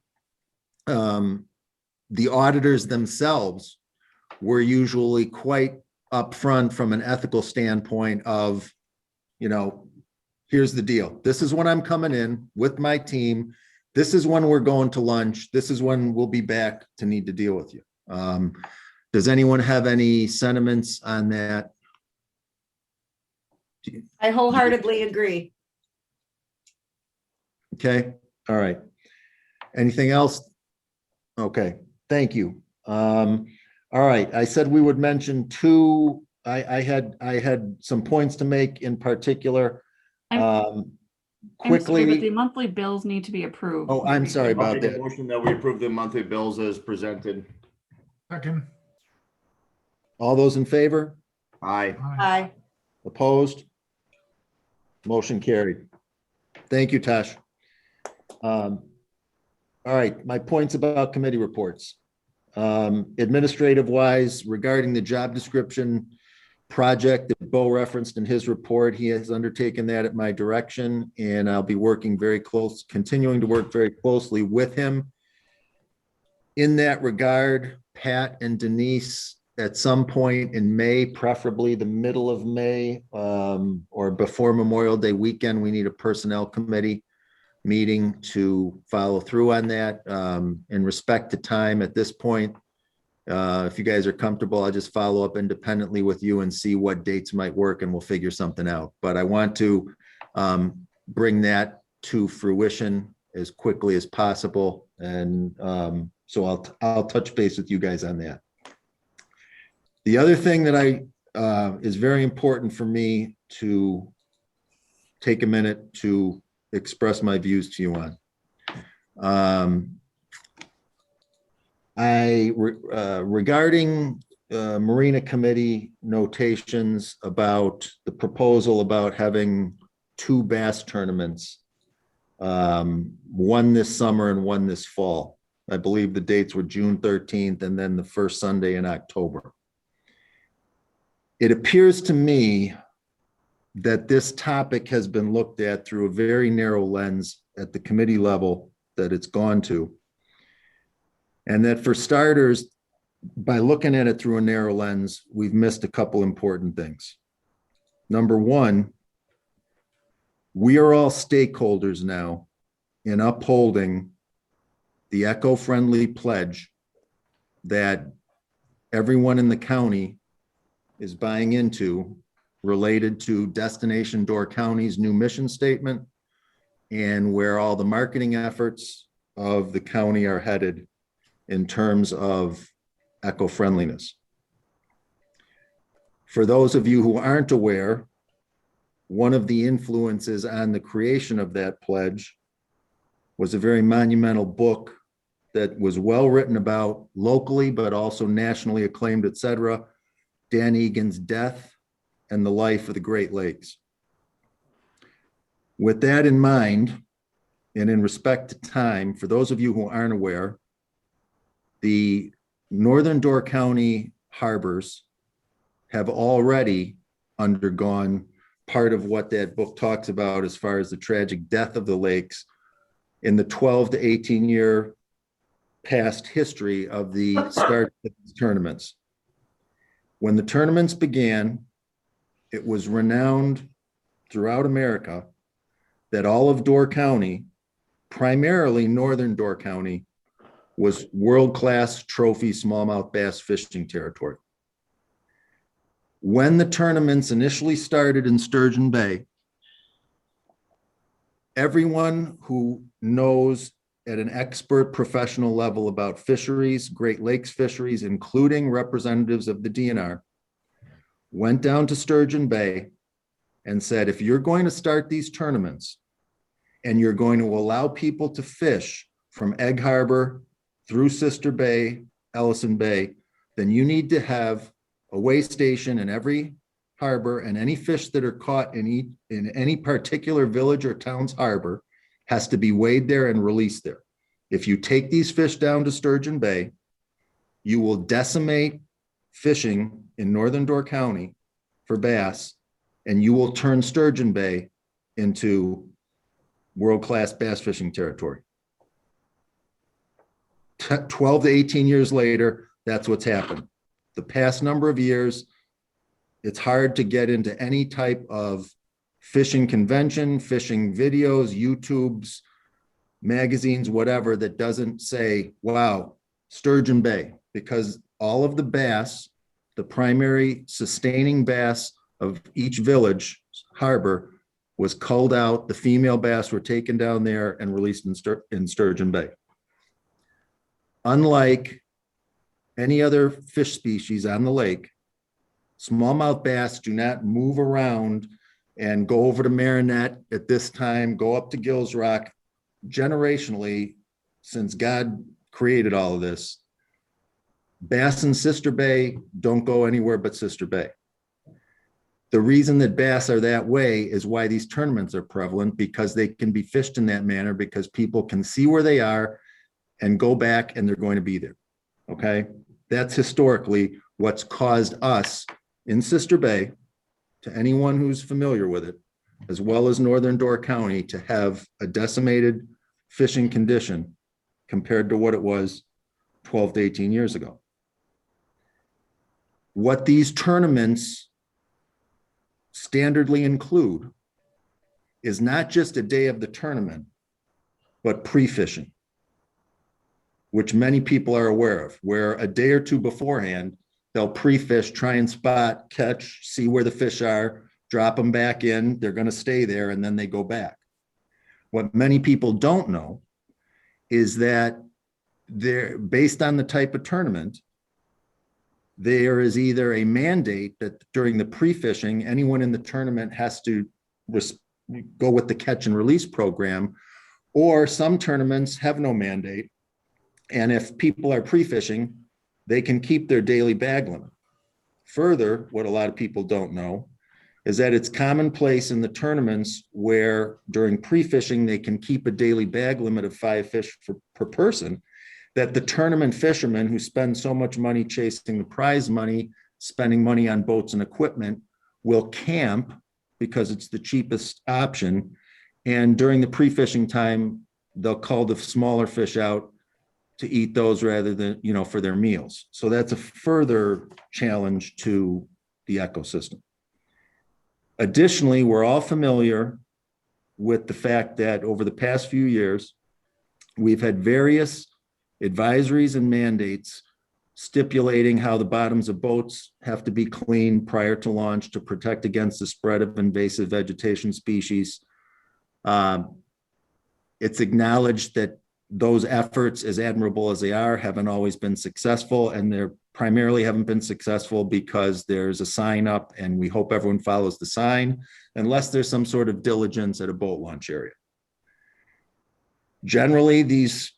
the auditors themselves were usually quite upfront from an ethical standpoint of, here's the deal. This is when I'm coming in with my team. This is when we're going to lunch. This is when we'll be back to need to deal with you. Does anyone have any sentiments on that? I wholeheartedly agree. Okay, all right. Anything else? Okay, thank you. All right, I said we would mention two, I had some points to make in particular. I'm sorry, but the Quickly, monthly bills need to be approved. oh, I'm sorry I'll about make a that. motion that we approve the monthly bills as presented. Second. All those in favor? Aye. Aye. Opposed? Motion carried. Thank you, Tosh. All right, my points about committee reports. Administrative wise, regarding the job description project that Bo referenced in his report, he has undertaken that at my direction, and I'll be continuing to work very closely with him. In that regard, Pat and Denise, at some point in May, preferably the middle of May, or before Memorial Day weekend, we need a personnel committee meeting to follow through on that. In respect to time at this point, if you guys are comfortable, I'll just follow up independently with you and see what dates might work, and we'll figure something out. But I want to bring that to fruition as quickly as possible. And so I'll touch base with you guys on that. The other thing that is very important for me to take a minute to express my views to you on. Regarding Marina Committee notations about the proposal about having two bass tournaments, one this summer and one this fall. I believe the dates were June 13th and then the first Sunday in October. It appears to me that this topic has been looked at through a very narrow lens at the committee level that it's gone to. And that for starters, by looking at it through a narrow lens, we've missed a couple important things. Number one, we are all stakeholders now in upholding the eco-friendly pledge that everyone in the county is buying into, related to Destination Door County's new mission statement and where all the marketing efforts of the county are headed in terms of eco-friendliness. For those of you who aren't aware, one of the influences on the creation of that pledge was a very monumental book that was well written about locally, but also nationally acclaimed, etc. Dan Egan's Death and the Life of the Great Lakes. With that in mind, and in respect to time, for those of you who aren't aware, the Northern Door County harbors have already undergone part of what that book talks about as far as the tragic death of the lakes in the 12 to 18 year past history of the start of these tournaments. When the tournaments began, it was renowned throughout America that all of Door County, primarily northern Door County, was world-class trophy smallmouth bass fishing territory. When the tournaments initially started in Sturgeon Bay, everyone who knows at an expert professional level about fisheries, Great Lakes fisheries, including representatives of the DNR, went down to Sturgeon Bay and said, if you're going to start these tournaments and you're going to allow people to fish from Egg Harbor through Sister Bay, Ellison Bay, then you need to have a weigh station in every harbor, and any fish that are caught in any particular village or town's harbor has to be weighed there and released there. If you take these fish down to Sturgeon Bay, you will decimate fishing in northern Door County for bass, and you will turn Sturgeon Bay into world-class bass fishing territory. 12 to 18 years later, that's what's happened. The past number of years, it's hard to get into any type of fishing convention, fishing videos, YouTubes, magazines, whatever, that doesn't say, wow, Sturgeon Bay, because all of the bass, the primary sustaining bass of each village harbor was culled out. The female bass were taken down there and released in Sturgeon Bay. Unlike any other fish species on the lake, smallmouth bass do not move around and go over to Marinette at this time, go up to Gills Rock. Generationally, since God created all of this, bass in Sister Bay don't go anywhere but Sister Bay. The reason that bass are that way is why these tournaments are prevalent, because they can be fished in that manner, because people can see where they are and go back and they're going to be there. Okay, that's historically what's caused us in Sister Bay, to anyone who's familiar with it, as well as northern Door County, to have a decimated fishing condition compared to what it was 12 to 18 years ago. What these tournaments standardly include is not just a day of the tournament, but pre-fishing, which many people are aware of, where a day or two beforehand, they'll pre-fish, try and spot, catch, see where the fish are, drop them back in, they're going to stay there, and then they go back. What many people don't know is that they're based on the type of tournament, there is either a mandate that during the pre-fishing, anyone in the tournament has to go with the catch and release program, or some tournaments have no mandate. And if people are pre-fishing, they can keep their daily bag limit. Further, what a lot of people don't know is that it's commonplace in the tournaments where during pre-fishing, they can keep a daily bag limit of 5 fish per person, that the tournament fishermen who spend so much money chasing the prize money, spending money on boats and equipment, will camp because it's the cheapest option. And during the pre-fishing time, they'll call the smaller fish out to eat those rather than, for their meals. So that's a further challenge to the ecosystem. Additionally, we're all familiar with the fact that over the past few years, we've had various advisories and mandates stipulating how the bottoms of boats have to be cleaned prior to launch to protect against the spread of invasive vegetation species. It's acknowledged that those efforts, as admirable as they are, haven't always been successful, and they're primarily haven't been successful because there's a sign up and we hope everyone follows the sign, unless there's some sort of diligence at a boat launch area. Generally, these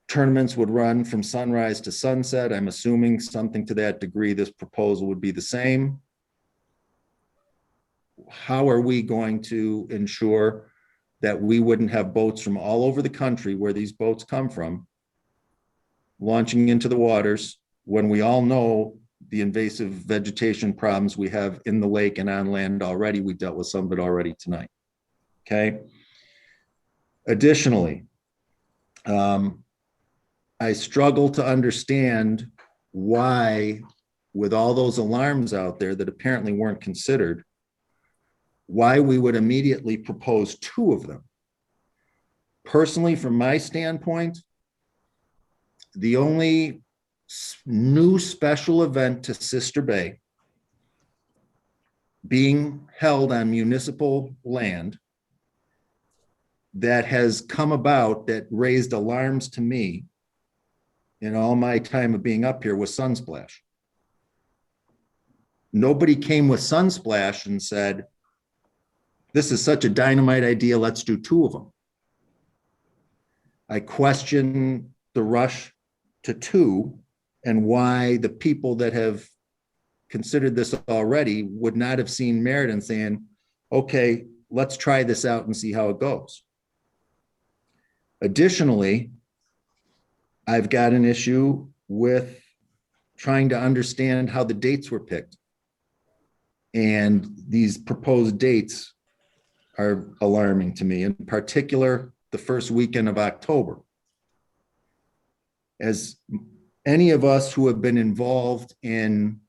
tournaments would run from sunrise to sunset. I'm assuming something to that degree, this proposal would be the same. How are we going to ensure that we wouldn't have boats from all over the country where these boats come from launching into the waters when we all know the invasive vegetation problems we have in the lake and on land already. We dealt with some of it already tonight. Okay. Additionally, I struggle to understand why, with all those alarms out there that apparently weren't considered, why we would immediately propose 2 of them. Personally, from my standpoint, the only new special event to Sister Bay being held on municipal land that has come about that raised alarms to me in all my time of being up here was Sunsplash. Nobody came with Sunsplash and said, this is such a dynamite idea, let's do 2 of them. I question the rush to 2 and why the people that have considered this already would not have seen merit in saying, okay, let's try this out and see how it goes. Additionally, I've got an issue with trying to understand how the dates were picked. And these proposed dates are alarming to me, in particular, the first weekend of October. As any of us who have been involved in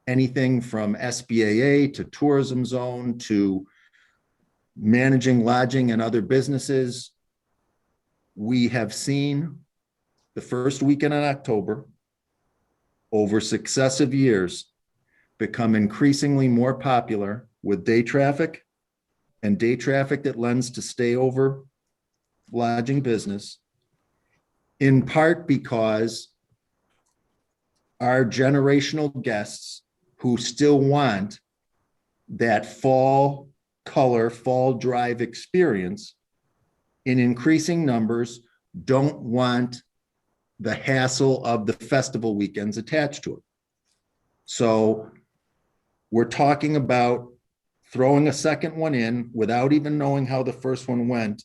anything from SBAA to tourism zone to managing lodging and other businesses, we have seen the first weekend in October over successive years become increasingly more popular with day traffic and day traffic that lends to stay over lodging business, in part because our generational guests who still want that fall color, fall drive experience in increasing numbers don't want the hassle of the festival weekends attached to it. So we're talking about throwing a second one in without even knowing how the first one went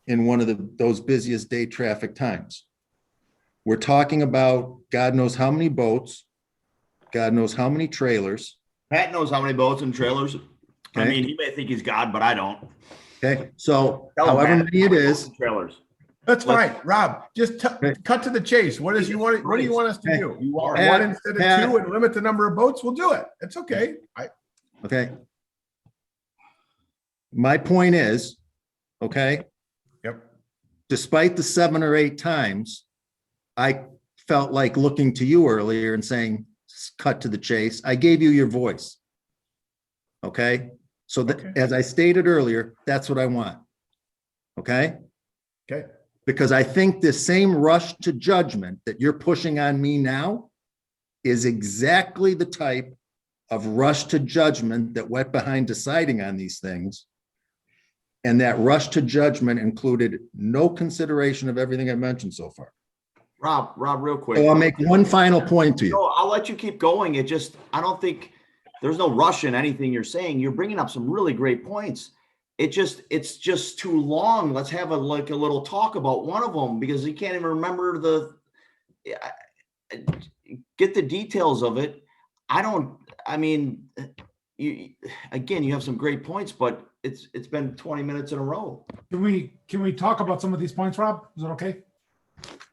in one of those busiest day traffic times. We're talking about God knows how many boats, God knows how many trailers. Pat knows how many boats and trailers. I Okay. mean, he may think he's God, but I don't. Okay, so Tell him, however Pat, many it how many is, boats and trailers. That's Let's- fine, Rob, just cut to the chase. What do you want us to Hey, do? You want Pat, 1 instead of Pat. 2 and limit the number of boats? We'll do it. It's okay. okay. My point is, okay, Yep. despite the 7 or 8 times, I felt like looking to you earlier and saying, cut to the chase. I gave you your voice. Okay, so Okay. as I stated earlier, that's what I want. Okay, Okay. because I think this same rush to judgment that you're pushing on me now is exactly the type of rush to judgment that went behind deciding on these things. And that rush to judgment included no consideration of everything I mentioned so far. Rob, real quick. So I'll make one final point to you. No, I'll let you keep going. It just, I don't think there's no rush in anything you're saying. You're bringing up some really great points. It's just too long. Let's have a little talk about one of them because you can't even remember get the details of it. I mean, you have some great points, but it's been 20 minutes in a row. Can we talk about some of these points, Rob? Is that okay?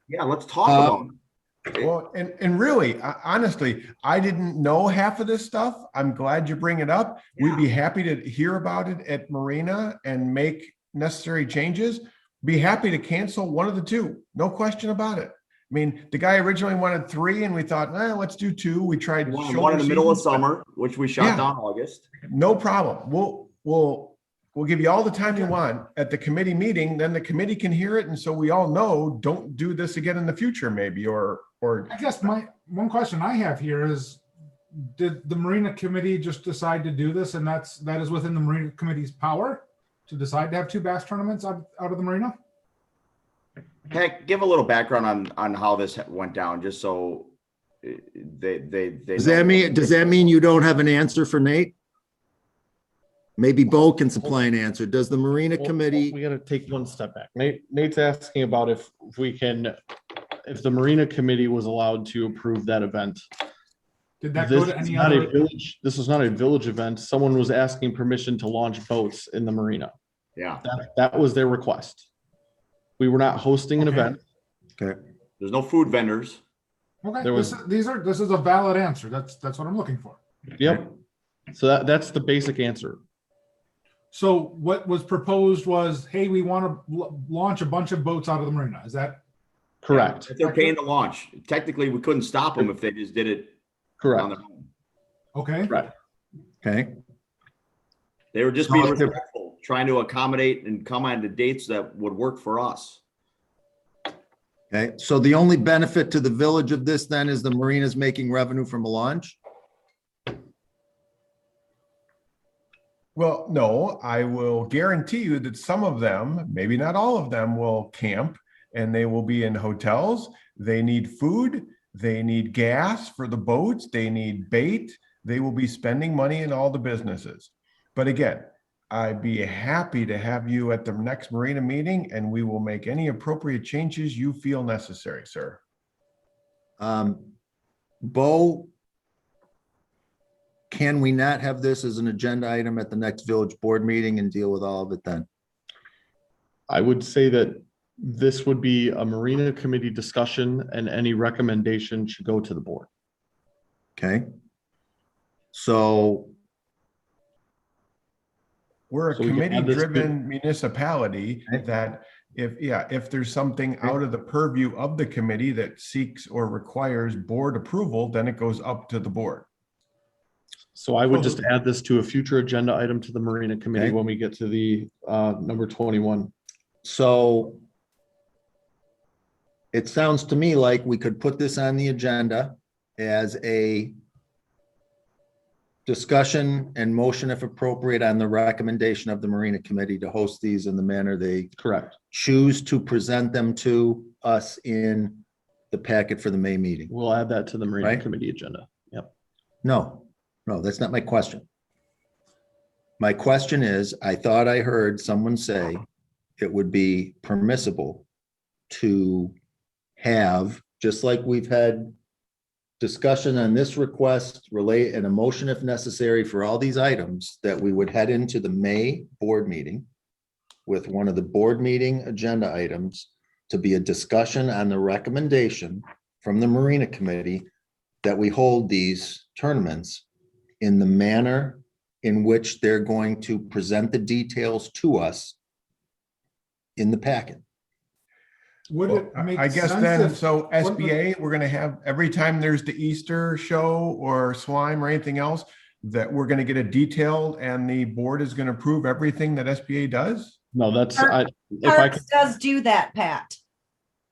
Yeah, let's talk about it. Well, and really, honestly, I didn't know half of this stuff. I'm glad you bring it up. We'd be happy to hear about it at Marina and make necessary changes. Be happy to cancel one of the 2. No question about it. I mean, the guy originally wanted 3 and we thought, let's do 2. We tried One in the middle of summer, which we shot down August. No problem. We'll give you all the time you want at the committee meeting, then the committee can hear it. And so we all know, don't do this again in the future, maybe, or. I guess one question I have here is, did the Marina Committee just decide to do this? And that is within the Marina Committee's power to decide to have 2 bass tournaments out of the marina? Heck, give a little background on how this went down, just so they Does that mean you don't have an answer for Nate? Maybe Bo can supply an answer. Does the Marina Committee? We gotta take one step back. Nate's asking about if the Marina Committee was allowed to approve that event Did that go This to is any not a other? village, this is not a village event. Someone was asking permission to launch boats in the marina. Yeah, That was their request. We were not hosting an Okay. event. Okay. there's no food vendors. Okay, There was- this is a valid answer. That's what I'm looking for. Yep. So that's the basic answer. So what was proposed was, hey, we want to launch a bunch of boats out of the marina. Is that? Correct. If they're paying to launch, technically, we couldn't stop them if they just did it on Correct. their own. Okay. Right. Okay. They were just So being if they're- respectful, trying to accommodate and come on to dates that would work for us. Okay. So the only benefit to the village of this then is the marina's making revenue from a launch? Well, no, I will guarantee you that some of them, maybe not all of them, will camp and they will be in hotels. They need food. They need gas for the boats. They need bait. They will be spending money in all the businesses. But again, I'd be happy to have you at the next marina meeting and we will make any appropriate changes you feel necessary, sir. Bo, can we not have this as an agenda item at the next village board meeting and deal with all of it then? I would say that this would be a marina committee discussion and any recommendation should go to the board. Okay. So, We're a So we can add this to- committee-driven municipality that if there's something out of the purview of the committee that seeks or requires board approval, then it goes up to the board. So I would just add this to a future agenda item to the marina committee Okay. when we get to the number 21. so it sounds to me like we could put this on the agenda as a discussion and motion if appropriate on the recommendation of the Marina Committee to host these in the manner they Correct. choose to present them to us in the packet for the May meeting. We'll add that to the marina Right. committee agenda. Yep. No, that's not my question. My question is, I thought I heard someone say it would be permissible to have, just like we've had discussion on this request, relate and a motion if necessary for all these items, that we would head into the May board meeting with one of the board meeting agenda items to be a discussion on the recommendation from the Marina Committee that we hold these tournaments in the manner in which they're going to present the details to us in the packet. Would it Well, make I guess sense then, if- so SBA, we're gonna have, every time there's the Easter show or swime or anything else, that we're gonna get a detailed and the board is gonna approve everything that SBA does? No, that's, if I Parks could, does do that, Pat.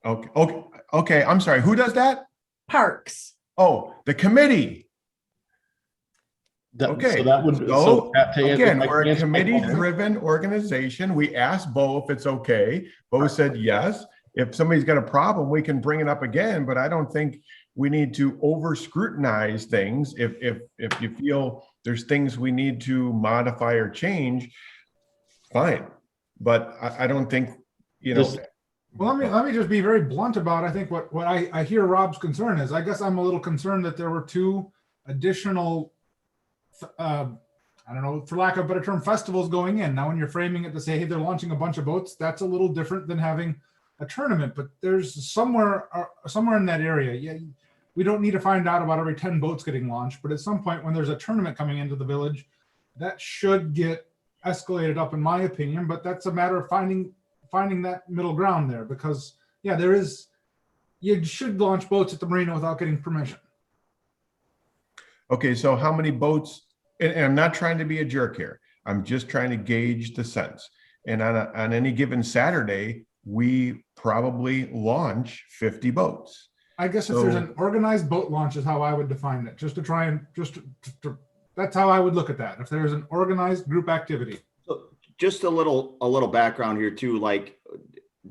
Okay, I'm sorry, who does that? Parks. Oh, the committee. that- Okay, so that would, so to again, if I we're can a answer my question- committee-driven organization. We asked Bo if it's okay. Bo said yes. If somebody's got a problem, we can bring it up again, but I don't think we need to over scrutinize things. If you feel there's things we need to modify or change, fine. But I don't think, This- Well, let me just be very blunt about, I think what I hear Rob's concern is, I guess I'm a little concerned that there were two additional, I don't know, for lack of a better term, festivals going in. Now, when you're framing it to say, hey, they're launching a bunch of boats, that's a little different than having a tournament, but there's somewhere in that area. Yeah, we don't need to find out about every 10 boats getting launched, but at some point when there's a tournament coming into the village, that should get escalated up, in my opinion, but that's a matter of finding that middle ground there, because yeah, you should launch boats at the marina without getting permission. Okay, so how many boats, and I'm not trying to be a jerk here. I'm just trying to gauge the sense. And on any given Saturday, we probably launch 50 boats. I guess if there's So- an organized boat launch is how I would define it, just to try and that's how I would look at that. If there's an organized group activity. So just a little background here too, like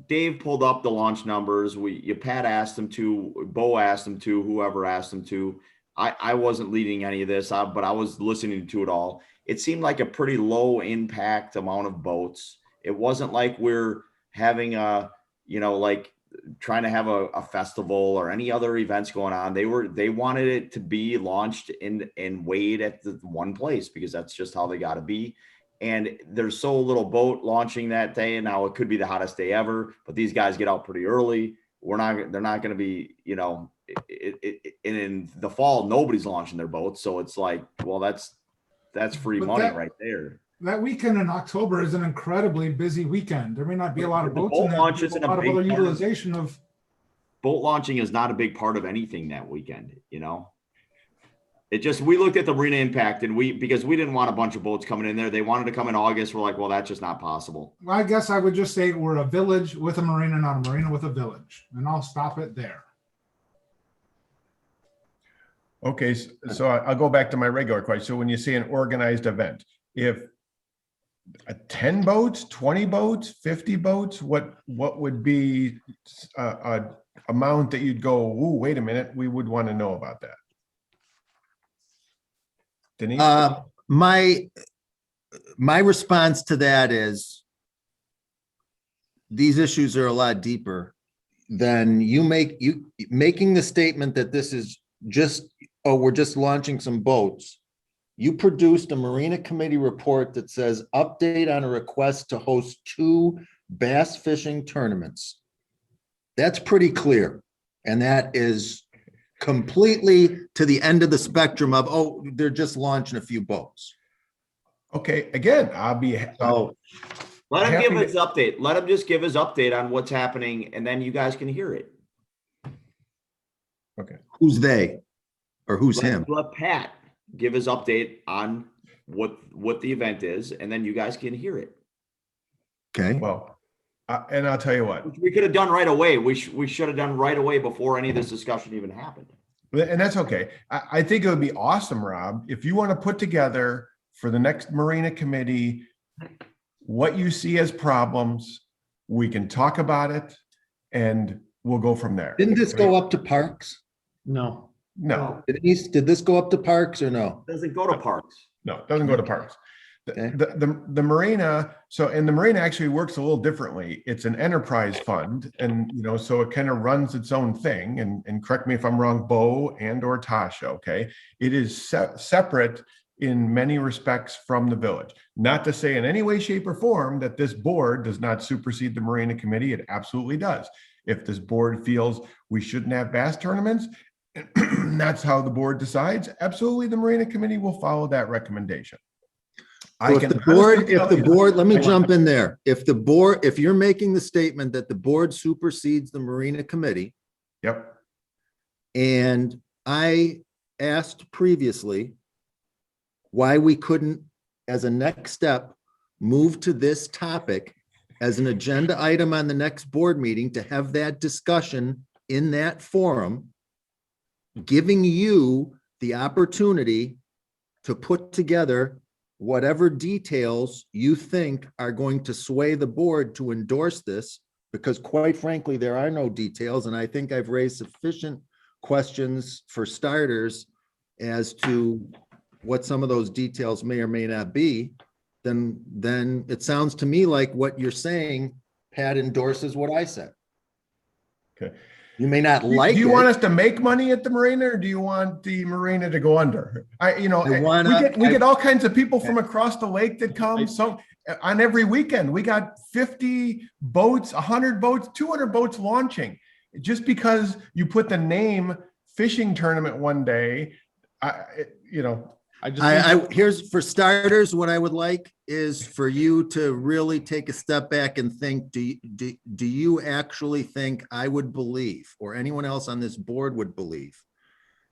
Dave pulled up the launch numbers. Pat asked him to, Bo asked him to, whoever asked him to. I wasn't leading any of this, but I was listening to it all. It seemed like a pretty low impact amount of boats. It wasn't like we're having a, like trying to have a festival or any other events going on. They wanted it to be launched in Wade at the one place because that's just how they got to be. And there's so little boat launching that day, and now it could be the hottest day ever. But these guys get out pretty early. They're not going to be, you know, in the fall, nobody's launching their boats. So it's like, well, that's free But money that- right there. That weekend in October is an incredibly busy weekend. There may not be a lot of The boats. boat in there, launch but isn't a a lot of big other part of- utilization of. Boat launching is not a big part of anything that weekend, you know? It just, we looked at the Marina Impact and because we didn't want a bunch of boats coming in there. They wanted to come in August. We're like, well, that's just not possible. Well, I guess I would just say we're a village with a marina, not a marina with a village, and I'll stop it there. Okay, so I'll go back to my regular question. So when you say an organized event, if 10 boats, 20 boats, 50 boats, what would be a amount that you'd go, ooh, wait a minute, we would want to know about that? Denise? My response to that is these issues are a lot deeper than making the statement that this is just, oh, we're just launching some boats. You produced a Marina Committee report that says update on a request to host 2 bass fishing tournaments. That's pretty clear. And that is completely to the end of the spectrum of, oh, they're just launching a few boats. Okay, again, I'll be. Oh, Let him Happy give to- his update. Let him just give his update on what's happening, and then you guys can hear it. who's they? Or who's him? Let Pat give his update on what the event is, and then you guys can hear it. Okay. Well, and I'll tell you what, Which we could have done right away. We should have done right away before any of this discussion even happened. and that's okay. I think it would be awesome, Rob, if you want to put together for the next Marina Committee, what you see as problems, we can talk about it and we'll go from there. Didn't this go up to Parks? No. No, Did this go up to Parks or no? Doesn't go to Parks. no, it doesn't go to Parks. Okay. The Marina, and the Marina actually works a little differently. It's an enterprise fund and, you know, so it kind of runs its own thing and correct me if I'm wrong, Bo and or Tasha, okay? It is separate in many respects from the village. Not to say in any way, shape or form that this board does not supersede the Marina Committee. It absolutely does. If this board feels we shouldn't have bass tournaments, that's how the board decides. Absolutely, the Marina Committee will follow that recommendation. So if the board, let me jump in there. If you're making the statement that the board supersedes the Marina Committee, Yep. and I asked previously why we couldn't, as a next step, move to this topic as an agenda item on the next board meeting to have that discussion in that forum, giving you the opportunity to put together whatever details you think are going to sway the board to endorse this, because quite frankly, there are no details, and I think I've raised sufficient questions for starters as to what some of those details may or may not be, then it sounds to me like what you're saying, Pat, endorses what I said. Okay. You may not like it. Do you want us to make money at the Marina or do you want the Marina to go under? We get all kinds of people from across the lake that come. So on every weekend, we got 50 boats, 100 boats, 200 boats launching. Just because you put the name fishing tournament one day, here's for starters, what I would like is for you to really take a step back and think, do you actually think I would believe, or anyone else on this board would believe,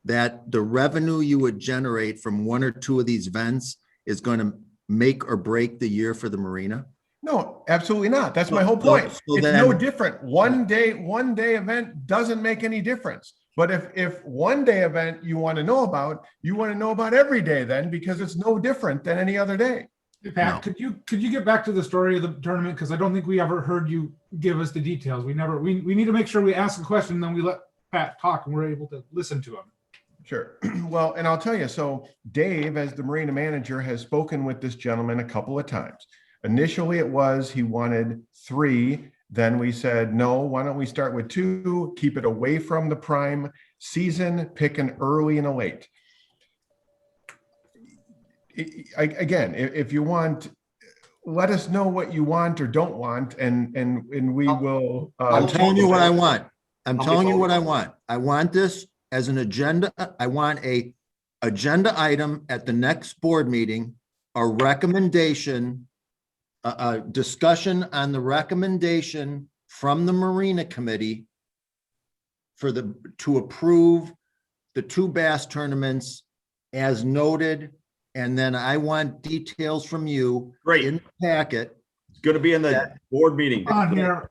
that the revenue you would generate from one or two of these events is going to make or break the year for the Marina? No, absolutely not. That's my whole point. So It's then- no different. One day event doesn't make any difference. But if one day event you want to know about every day then, because it's no different than any other day. Hey, Pat, could you get back to the story of the tournament? Because I don't think we ever heard you give us the details. We need to make sure we ask a question, then we let Pat talk and we're able to listen to him. Sure. Well, and I'll tell you, so Dave, as the Marina manager, has spoken with this gentleman a couple of times. Initially, it was he wanted 3 Then we said, no, why don't we start with 2, keep it away from the prime season, pick an early and a late. Again, if you want, let us know what you want or don't want, and we will. I'm telling you what I want. I'm How many telling you votes? what I want. I want this as an agenda. I want a agenda item at the next board meeting, a recommendation, a discussion on the recommendation from the Marina Committee to approve the 2 bass tournaments as noted. And then I want details from you Great. in the packet. It's gonna be in the board meeting. On here,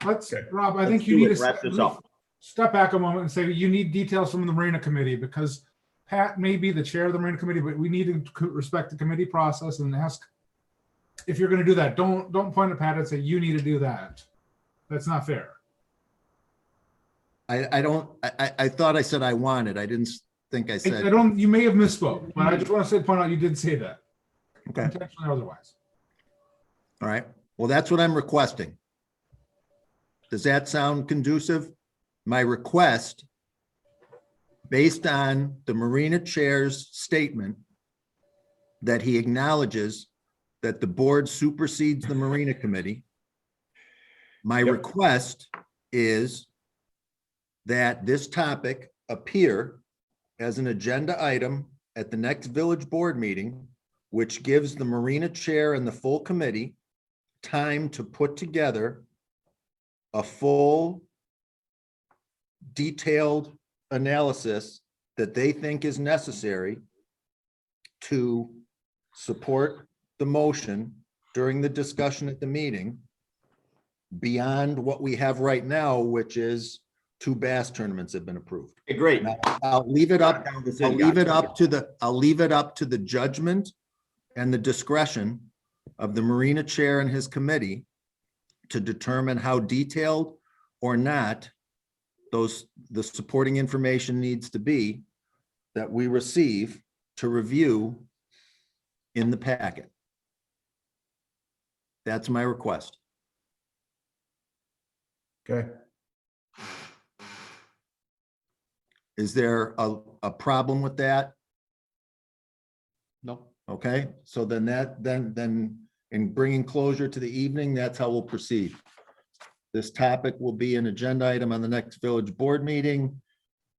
Rob, I think Let's you do need it. Wrap this to up. step back a moment and say you need details from the Marina Committee, because Pat may be the chair of the Marina Committee, but we need to respect the committee process and ask, if you're gonna do that, don't point at Pat and say, you need to do that. That's not fair. I thought I said I wanted. I didn't think I I said. don't, you may have misspoke, but I just want to point out you did say that, Okay, intentionally or otherwise. all right. Well, that's what I'm requesting. Does that sound conducive? My request, based on the Marina Chair's statement that he acknowledges that the board supersedes the Marina Committee. My request is that this topic appear as an agenda item at the next village board meeting, which gives the Marina Chair and the full committee time to put together a full detailed analysis that they think is necessary to support the motion during the discussion at the meeting beyond what we have right now, which is 2 bass tournaments have been approved. Okay, great. Now, I'll leave it up to the judgment and the discretion of the Marina Chair and his committee to determine how detailed or not the supporting information needs to be that we receive to review in the packet. That's my request. Okay. Is there a problem with that? No. Okay, so then in bringing closure to the evening, that's how we'll proceed. This topic will be an agenda item on the next village board meeting.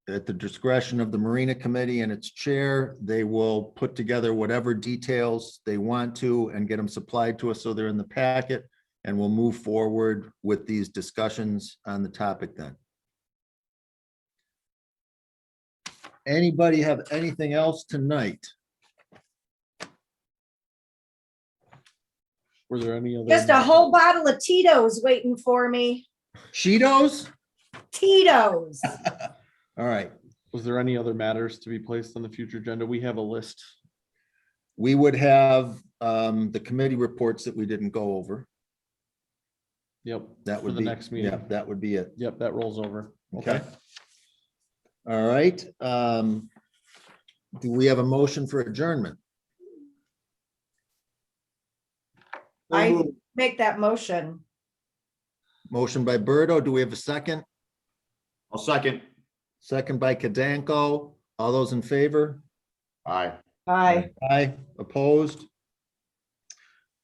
At the discretion of the Marina Committee and its chair, they will put together whatever details they want to and get them supplied to us so they're in the packet, and we'll move forward with these discussions on the topic then. Anybody have anything else tonight? Were there any other? Just a whole bottle of Tito's waiting for me. Cheetos? Tito's. All right. Was there any other matters to be placed on the future agenda? We have a list. We would have the committee reports that we didn't go over. Yep. That For would the be next meeting. Yeah, that would be it. Yep, that rolls over. Okay. All right. Do we have a motion for adjournment? I make that motion. Motion by Berto. Do we have a second? I'll second. Second by Kadanko. All those in favor? Aye. Aye. Aye. Opposed?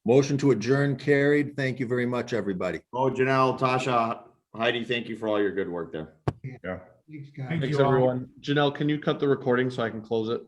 Motion to adjourn carried. Thank you very much, everybody. Oh, Janelle, Tasha, Heidi, thank you for all your good work there. Yeah. Thanks, guys. Thank Thanks, you all. everyone. Janelle, can you cut the recording so I can close it?